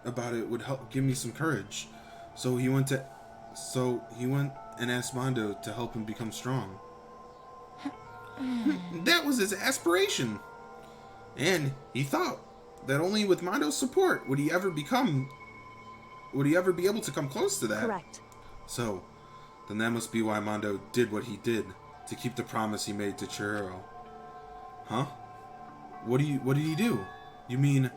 Speaker 1: about it would help give me some courage. So he went and asked Mondo to help him become strong. That was his aspiration. And he thought that only with Mondo's support would he ever be able to come close to that.
Speaker 11: Correct.
Speaker 1: So, then that must be why Mondo did what he did to keep the promise he made to Chihiro. Huh? what did he do? You mean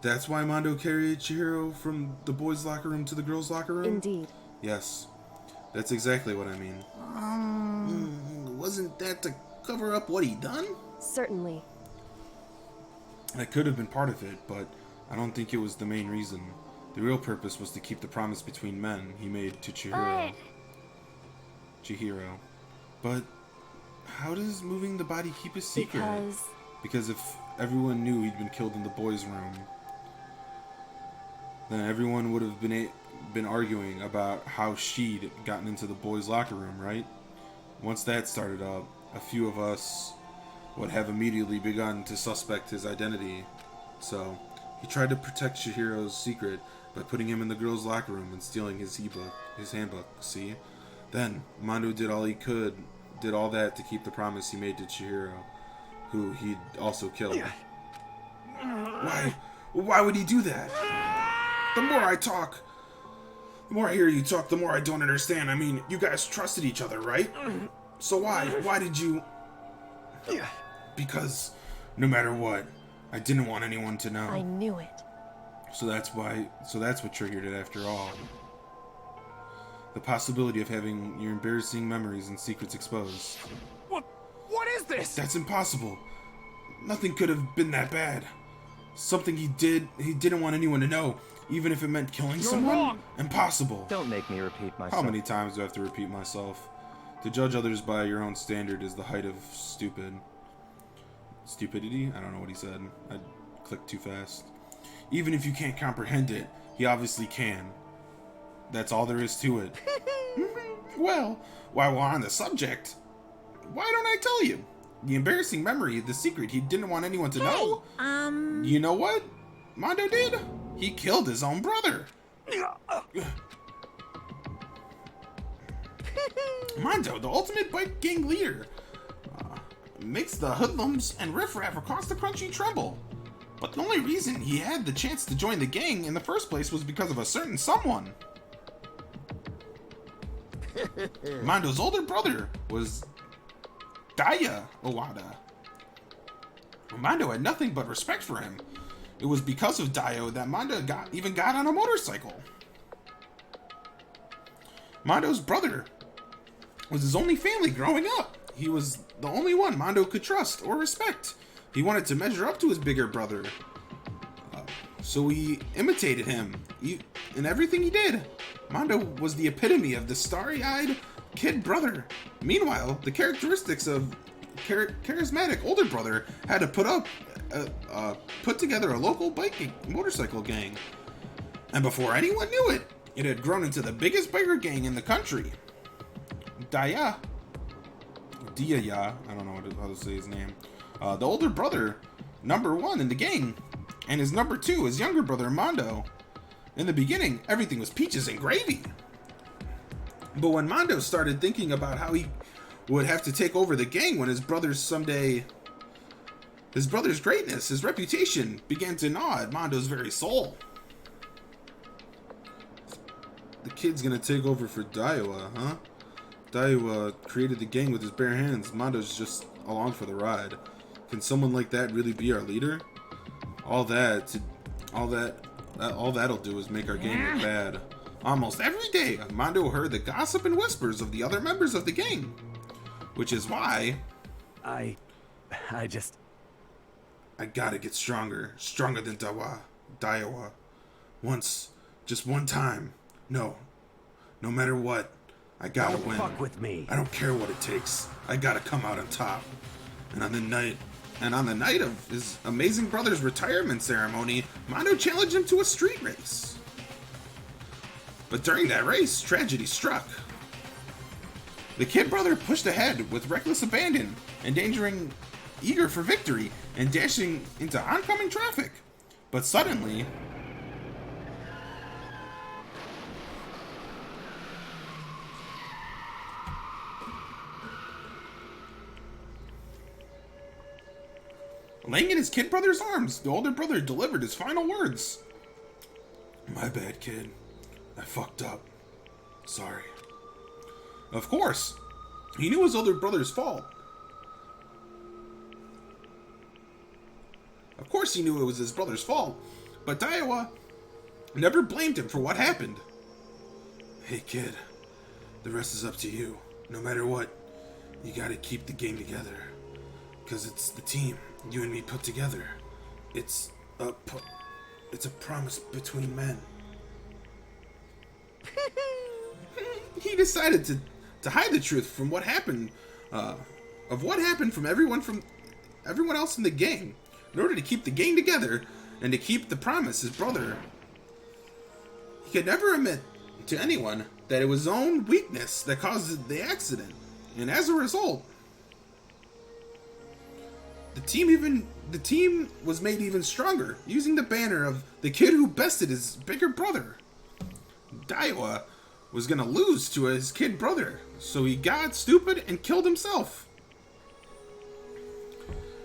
Speaker 1: that's why Mondo carried Chihiro from the boys' locker room to the girls' locker room?
Speaker 11: Indeed.
Speaker 1: Yes. That's exactly what I mean. Wasn't that to cover up what he done?
Speaker 11: Certainly.
Speaker 1: That could have been part of it, but I don't think it was the main reason. The real purpose was to keep the promise between men he made to Chihiro. But how does moving the body keep a secret? Because if everyone knew he'd been killed in the boys' room, then everyone would have been arguing about how she'd gotten into the boys' locker room, right? Once that started up, a few of us would have immediately begun to suspect his identity. So, he tried to protect Chihiro's secret by putting him in the girls' locker room and stealing his handbook, see? Then, Mondo did all that to keep the promise he made to Chihiro, who he'd also killed. Why would he do that? The more I talk, the more I hear you talk, the more I don't understand. I mean, you guys trusted each other, right? So why? Why did you... Because, no matter what, I didn't want anyone to know.
Speaker 11: I knew it.
Speaker 1: So that's what triggered it after all. The possibility of having your embarrassing memories and secrets exposed.
Speaker 9: What is this?
Speaker 1: That's impossible. Nothing could have been that bad. Something he didn't want anyone to know, even if it meant killing someone?
Speaker 9: Wrong.
Speaker 1: Impossible.
Speaker 2: Don't make me repeat myself.
Speaker 1: How many times do I have to repeat myself? To judge others by your own standard is the height of stupidity? I don't know what he said. I clicked too fast. Even if you can't comprehend it, he obviously can. That's all there is to it. Well, while we're on the subject, why don't I tell you? The embarrassing memory, the secret he didn't want anyone to know. You know what Mondo did? He killed his own brother. Mondo, the ultimate bike gang leader, makes the hoodlums and riffraff across the country tremble. But the only reason he had the chance to join the gang in the first place was because of a certain someone. Mondo's older brother was Daya Owada. Mondo had nothing but respect for him. It was because of Dio that Mondo got on a motorcycle. Mondo's brother was his only family growing up. He was the only one Mondo could trust or respect. He wanted to measure up to his bigger brother. So he imitated him in everything he did. Mondo was the epitome of the starry-eyed kid brother. Meanwhile, the characteristics of charismatic older brother had to put together a local motorcycle gang. And before anyone knew it, it had grown into the biggest biker gang in the country. Dia, I don't know how to say his name. The older brother, number one in the gang, and his number two, his younger brother, Mondo. In the beginning, everything was peaches and gravy. But when Mondo started thinking about how he would have to take over the gang when his brother's greatness, his reputation, began to gnaw at Mondo's very soul. The kid's gonna take over for Daiwa, huh? Daiwa created the gang with his bare hands. Mondo's just along for the ride. Can someone like that really be our leader? All that'll do is make our gang look bad. Almost every day, Mondo heard the gossip and whispers of the other members of the gang. Which is why... I gotta get stronger. Stronger than Daiwa. Just one time. No matter what, I gotta win.
Speaker 12: Fuck with me.
Speaker 1: I don't care what it takes. I gotta come out on top. And on the night of his amazing brother's retirement ceremony, Mondo challenged him to a street race. But during that race, tragedy struck. The kid brother pushed ahead with reckless abandon, eager for victory, and dashing into oncoming traffic. But suddenly... laying in his kid brother's arms, the older brother delivered his final words. My bad, kid. I fucked up. Sorry. Of course, he knew his older brother's fault. Of course he knew it was his brother's fault, but Daiwa never blamed him for what happened. Hey kid, the rest is up to you. No matter what, you gotta keep the gang together. Because it's the team you and me put together. It's a promise between men. He decided to hide the truth from what happened, of what happened from everyone else in the gang, in order to keep the gang together and to keep the promise his brother. He could never admit to anyone that it was his own weakness that caused the accident, and as a result, the team was made even stronger, using the banner of the kid who bested his bigger brother. Daiwa was gonna lose to his kid brother, so he got stupid and killed himself.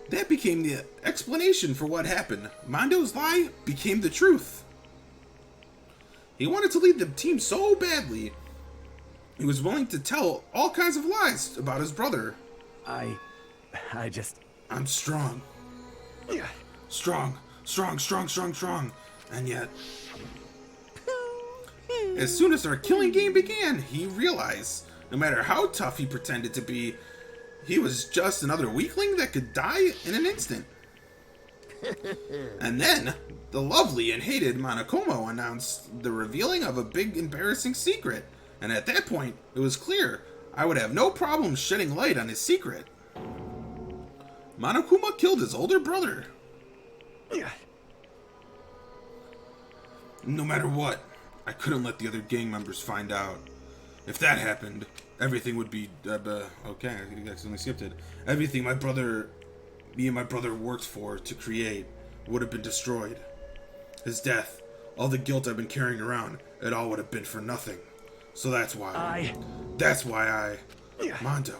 Speaker 1: That became the explanation for what happened. Mondo's lie became the truth. He wanted to lead the team so badly, he was willing to tell all kinds of lies about his brother. I'm strong. Yeah. Strong. And yet, as soon as our killing game began, he realized, no matter how tough he pretended to be, he was just another weakling that could die in an instant. And then, the lovely and hated Monokuma announced the revealing of a big embarrassing secret. And at that point, it was clear I would have no problem shedding light on his secret. Monokuma killed his older brother. No matter what, I couldn't let the other gang members find out. If that happened, everything would be, okay, I accidentally skipped it. Everything me and my brother worked for to create would have been destroyed. His death, all the guilt I've been carrying around, it all would have been for nothing. So that's why I, Mondo.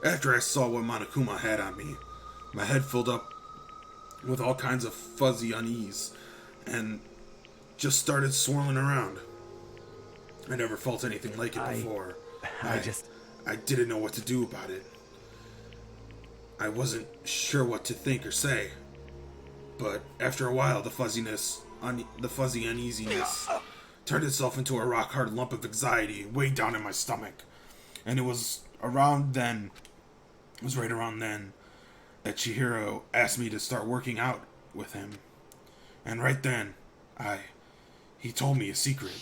Speaker 1: After I saw what Monokuma had on me, my head filled up with all kinds of fuzzy unease, and just started swirling around. I never felt anything like it before. I didn't know what to do about it. I wasn't sure what to think or say. But after a while, the fuzzy uneasiness turned itself into a rock-hard lump of anxiety way down in my stomach. And it was right around then that Chihiro asked me to start working out with him. And right then, he told me a secret.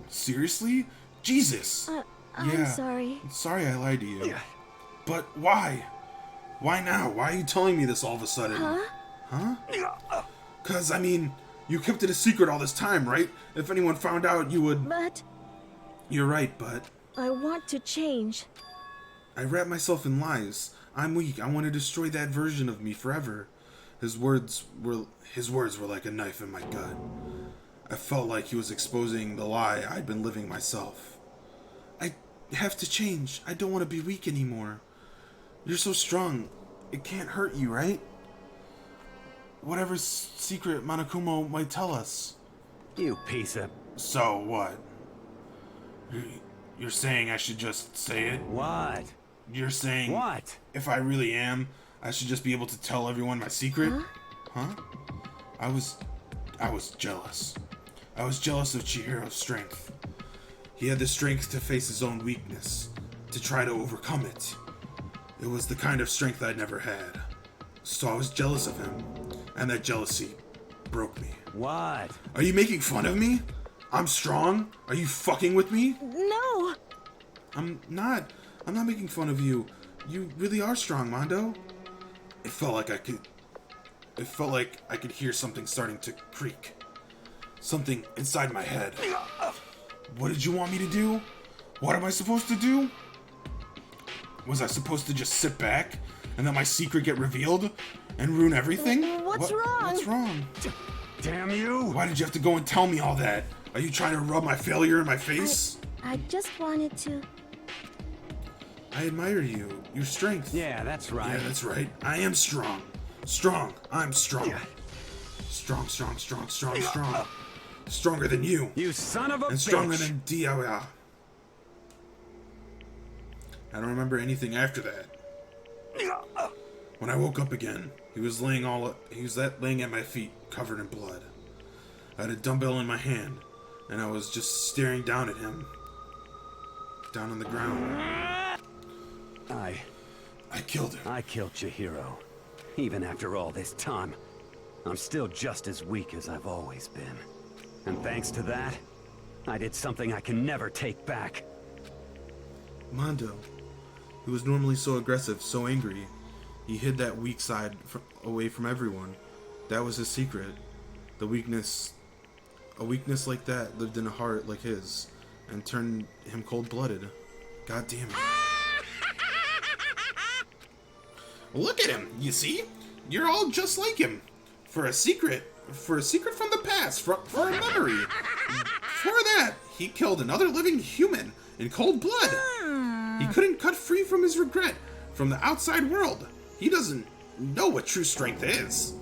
Speaker 1: Seriously? Jesus!
Speaker 11: I'm sorry.
Speaker 1: Sorry I lied to you. But why? Why now? Why are you telling me this all of a sudden? Huh? 'Cause, I mean, you kept it a secret all this time, right? If anyone found out, you would...
Speaker 11: But...
Speaker 1: You're right, but...
Speaker 11: I want to change.
Speaker 1: I wrap myself in lies. I'm weak. I want to destroy that version of me forever. His words were like a knife in my gut. I felt like he was exposing the lie I'd been living myself. I have to change. I don't want to be weak anymore. You're so strong. It can't hurt you, right? Whatever secret Monokuma might tell us.
Speaker 12: You piece of...
Speaker 1: So what? You're saying I should just say it?
Speaker 12: What?
Speaker 1: You're saying...
Speaker 12: What?
Speaker 1: If I really am, I should just be able to tell everyone my secret? Huh? I was jealous. I was jealous of Chihiro's strength. He had the strength to face his own weakness, to try to overcome it. It was the kind of strength I'd never had. So I was jealous of him, and that jealousy broke me.
Speaker 12: What?
Speaker 1: Are you making fun of me? I'm strong? Are you fucking with me?
Speaker 11: No!
Speaker 1: I'm not making fun of you. You really are strong, Mondo. It felt like I could hear something starting to creak. Something inside my head. What did you want me to do? What am I supposed to do? Was I supposed to just sit back and let my secret get revealed and ruin everything?
Speaker 11: What's wrong?
Speaker 1: What's wrong?
Speaker 12: Damn you!
Speaker 1: Why did you have to go and tell me all that? Are you trying to rub my failure in my face?
Speaker 11: I just wanted to...
Speaker 1: I admire you. Your strength.
Speaker 12: Yeah, that's right.
Speaker 1: Yeah, that's right. I am strong. Strong. I'm strong. Strong. Stronger than you.
Speaker 12: You son of a bitch!
Speaker 1: And stronger than Daiwa. I don't remember anything after that. When I woke up again, he was laying at my feet, covered in blood. I had a dumbbell in my hand, and I was just staring down at him. Down on the ground. I killed him.
Speaker 12: I killed Chihiro. Even after all this time, I'm still just as weak as I've always been. And thanks to that, I did something I can never take back.
Speaker 1: Mondo, who was normally so aggressive, so angry, he hid that weak side away from everyone. That was his secret. A weakness like that lived in a heart like his, and turned him cold-blooded. God damn it. Look at him, you see? You're all just like him. For a secret from the past, for a memory. For that, he killed another living human in cold blood. He couldn't cut free from his regret from the outside world. He doesn't know what true strength is.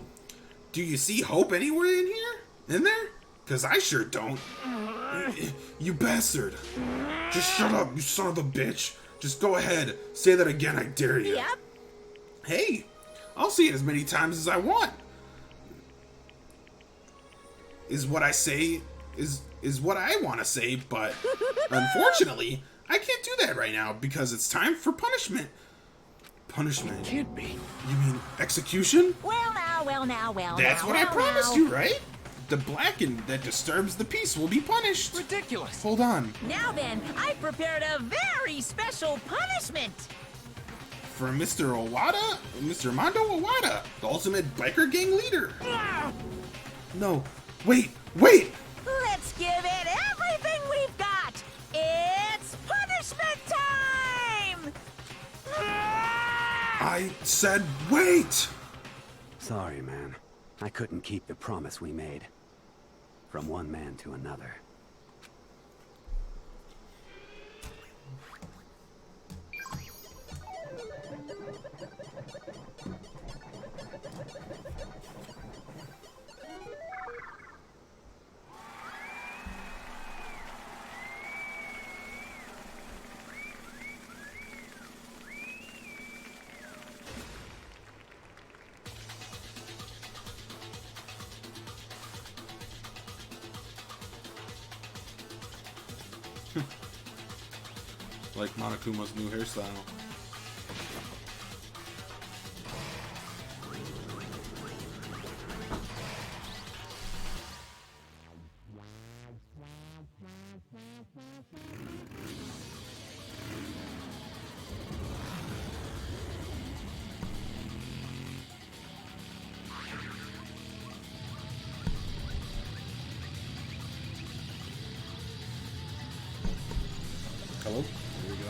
Speaker 1: Do you see hope anywhere in here? In there? 'Cause I sure don't. You bastard. Just shut up, you son of a bitch. Just go ahead. Say that again, I dare you.
Speaker 7: Yep.
Speaker 1: Hey, I'll say it as many times as I want. Is what I say is what I want to say, but unfortunately, I can't do that right now because it's time for punishment. Punishment?
Speaker 9: Can't be.
Speaker 1: You mean execution?
Speaker 7: Well now.
Speaker 1: That's what I promised you, right? The blackened that disturbs the peace will be punished.
Speaker 9: Ridiculous.
Speaker 1: Hold on.
Speaker 7: Now then, I've prepared a very special punishment.
Speaker 1: For Mr. Owada, Mr. Mondo Owada, the ultimate biker gang leader. No, wait!
Speaker 7: Let's give it everything we've got. It's punishment time!
Speaker 1: I said wait!
Speaker 12: Sorry, man. I couldn't keep the promise we made. From one man to another.
Speaker 1: Like Monokuma's new hairstyle. Hello? There we go.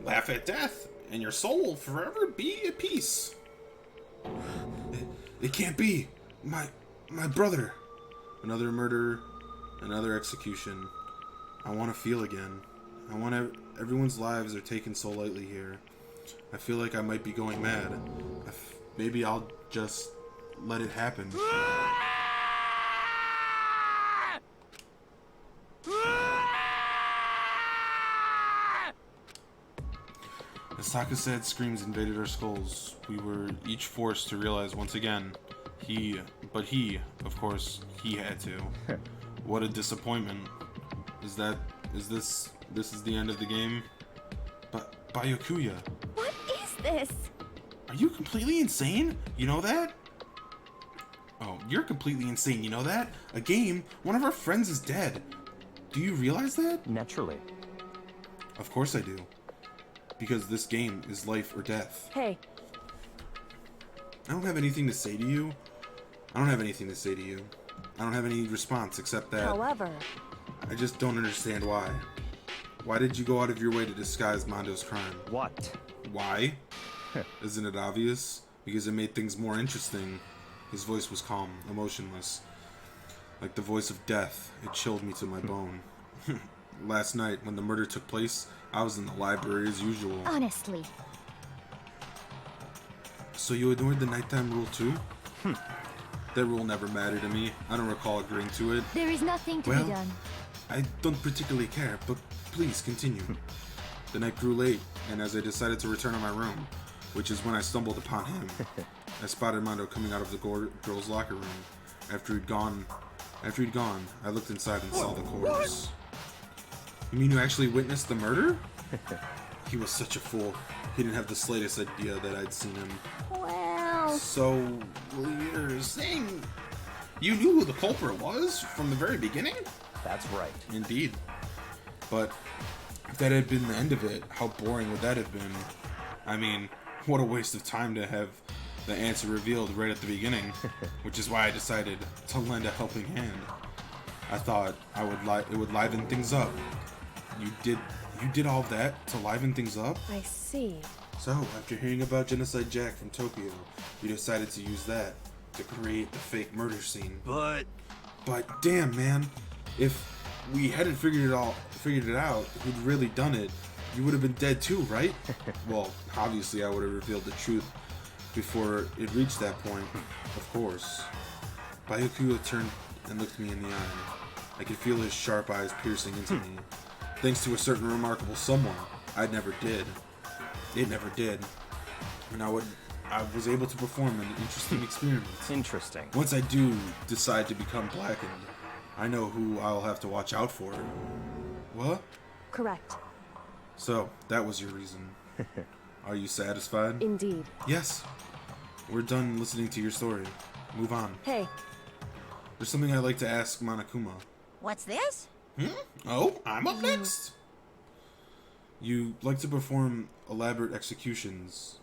Speaker 1: Laugh at death, and your soul will forever be at peace. It can't be. My brother. Another murder, another execution. I want to feel again. I want to. Everyone's lives are taken so lightly here. I feel like I might be going mad. Maybe I'll just let it happen. As Taka said, screams invaded our skulls. We were each forced to realize once again, but he, of course, he had to. What a disappointment. Is this the end of the game? But Byakuya.
Speaker 3: What is this?
Speaker 1: Are you completely insane? You know that? Oh, you're completely insane, you know that? A game, one of our friends is dead. Do you realize that?
Speaker 2: Naturally.
Speaker 1: Of course I do. because this game is life or death.
Speaker 11: Hey.
Speaker 1: I don't have anything to say to you. I don't have anything to say to you. I don't have any response except that
Speaker 11: However,
Speaker 1: I just don't understand why. Why did you go out of your way to disguise Mondo's crime?
Speaker 2: What?
Speaker 1: Why? Isn't it obvious? Because it made things more interesting. His voice was calm, emotionless. Like the voice of death. It chilled me to my bone. Last night, when the murder took place, I was in the library as usual.
Speaker 5: Honestly.
Speaker 1: So you ignored the nighttime rule too? That rule never mattered to me. I don't recall agreeing to it.
Speaker 5: There is nothing to be done.
Speaker 1: I don't particularly care, but please continue. The night grew late, and as I decided to return to my room, which is when I stumbled upon him, I spotted Mondo coming out of the girls' locker room. After he'd gone, I looked inside and saw the corpse. You mean you actually witnessed the murder? He was such a fool. He didn't have the slightest idea that I'd seen him.
Speaker 3: Well...
Speaker 1: So, you're saying you knew who the culprit was from the very beginning?
Speaker 2: That's right.
Speaker 1: Indeed. But if that had been the end of it, how boring would that have been? I mean, what a waste of time to have the answer revealed right at the beginning, which is why I decided to lend a helping hand. I thought it would liven things up. You did all that to liven things up?
Speaker 11: I see.
Speaker 1: So, after hearing about Genocide Jack from Tokyo, you decided to use that to create the fake murder scene. But damn, man, if we hadn't figured it out who'd really done it, you would have been dead too, right? Well, obviously I would have revealed the truth before it reached that point, of course. Bayuku turned and looked me in the eye. I could feel his sharp eyes piercing into me. Thanks to a certain remarkable someone, It never did. And I was able to perform an interesting experiment.
Speaker 2: Interesting.
Speaker 1: Once I do decide to become blackened, I know who I'll have to watch out for. What?
Speaker 11: Correct.
Speaker 1: So, that was your reason. Are you satisfied?
Speaker 11: Indeed.
Speaker 1: Yes. We're done listening to your story. Move on.
Speaker 11: Hey.
Speaker 1: There's something I'd like to ask Monokuma.
Speaker 7: What's this?
Speaker 1: Oh, I'm up next. You like to perform elaborate executions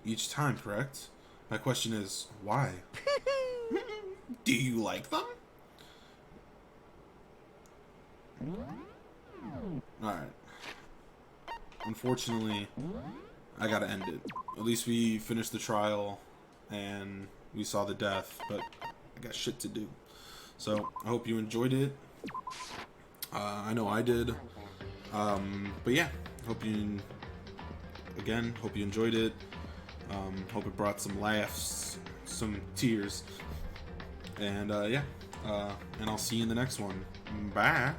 Speaker 1: each time, correct? My question is, why? Do you like them? Alright. Unfortunately, I gotta end it. At least we finished the trial and we saw the death, but I got shit to do. So, I hope you enjoyed it. I know I did. But yeah, hope you enjoyed it. Hope it brought some laughs, some tears. And yeah, and I'll see you in the next one. Bye.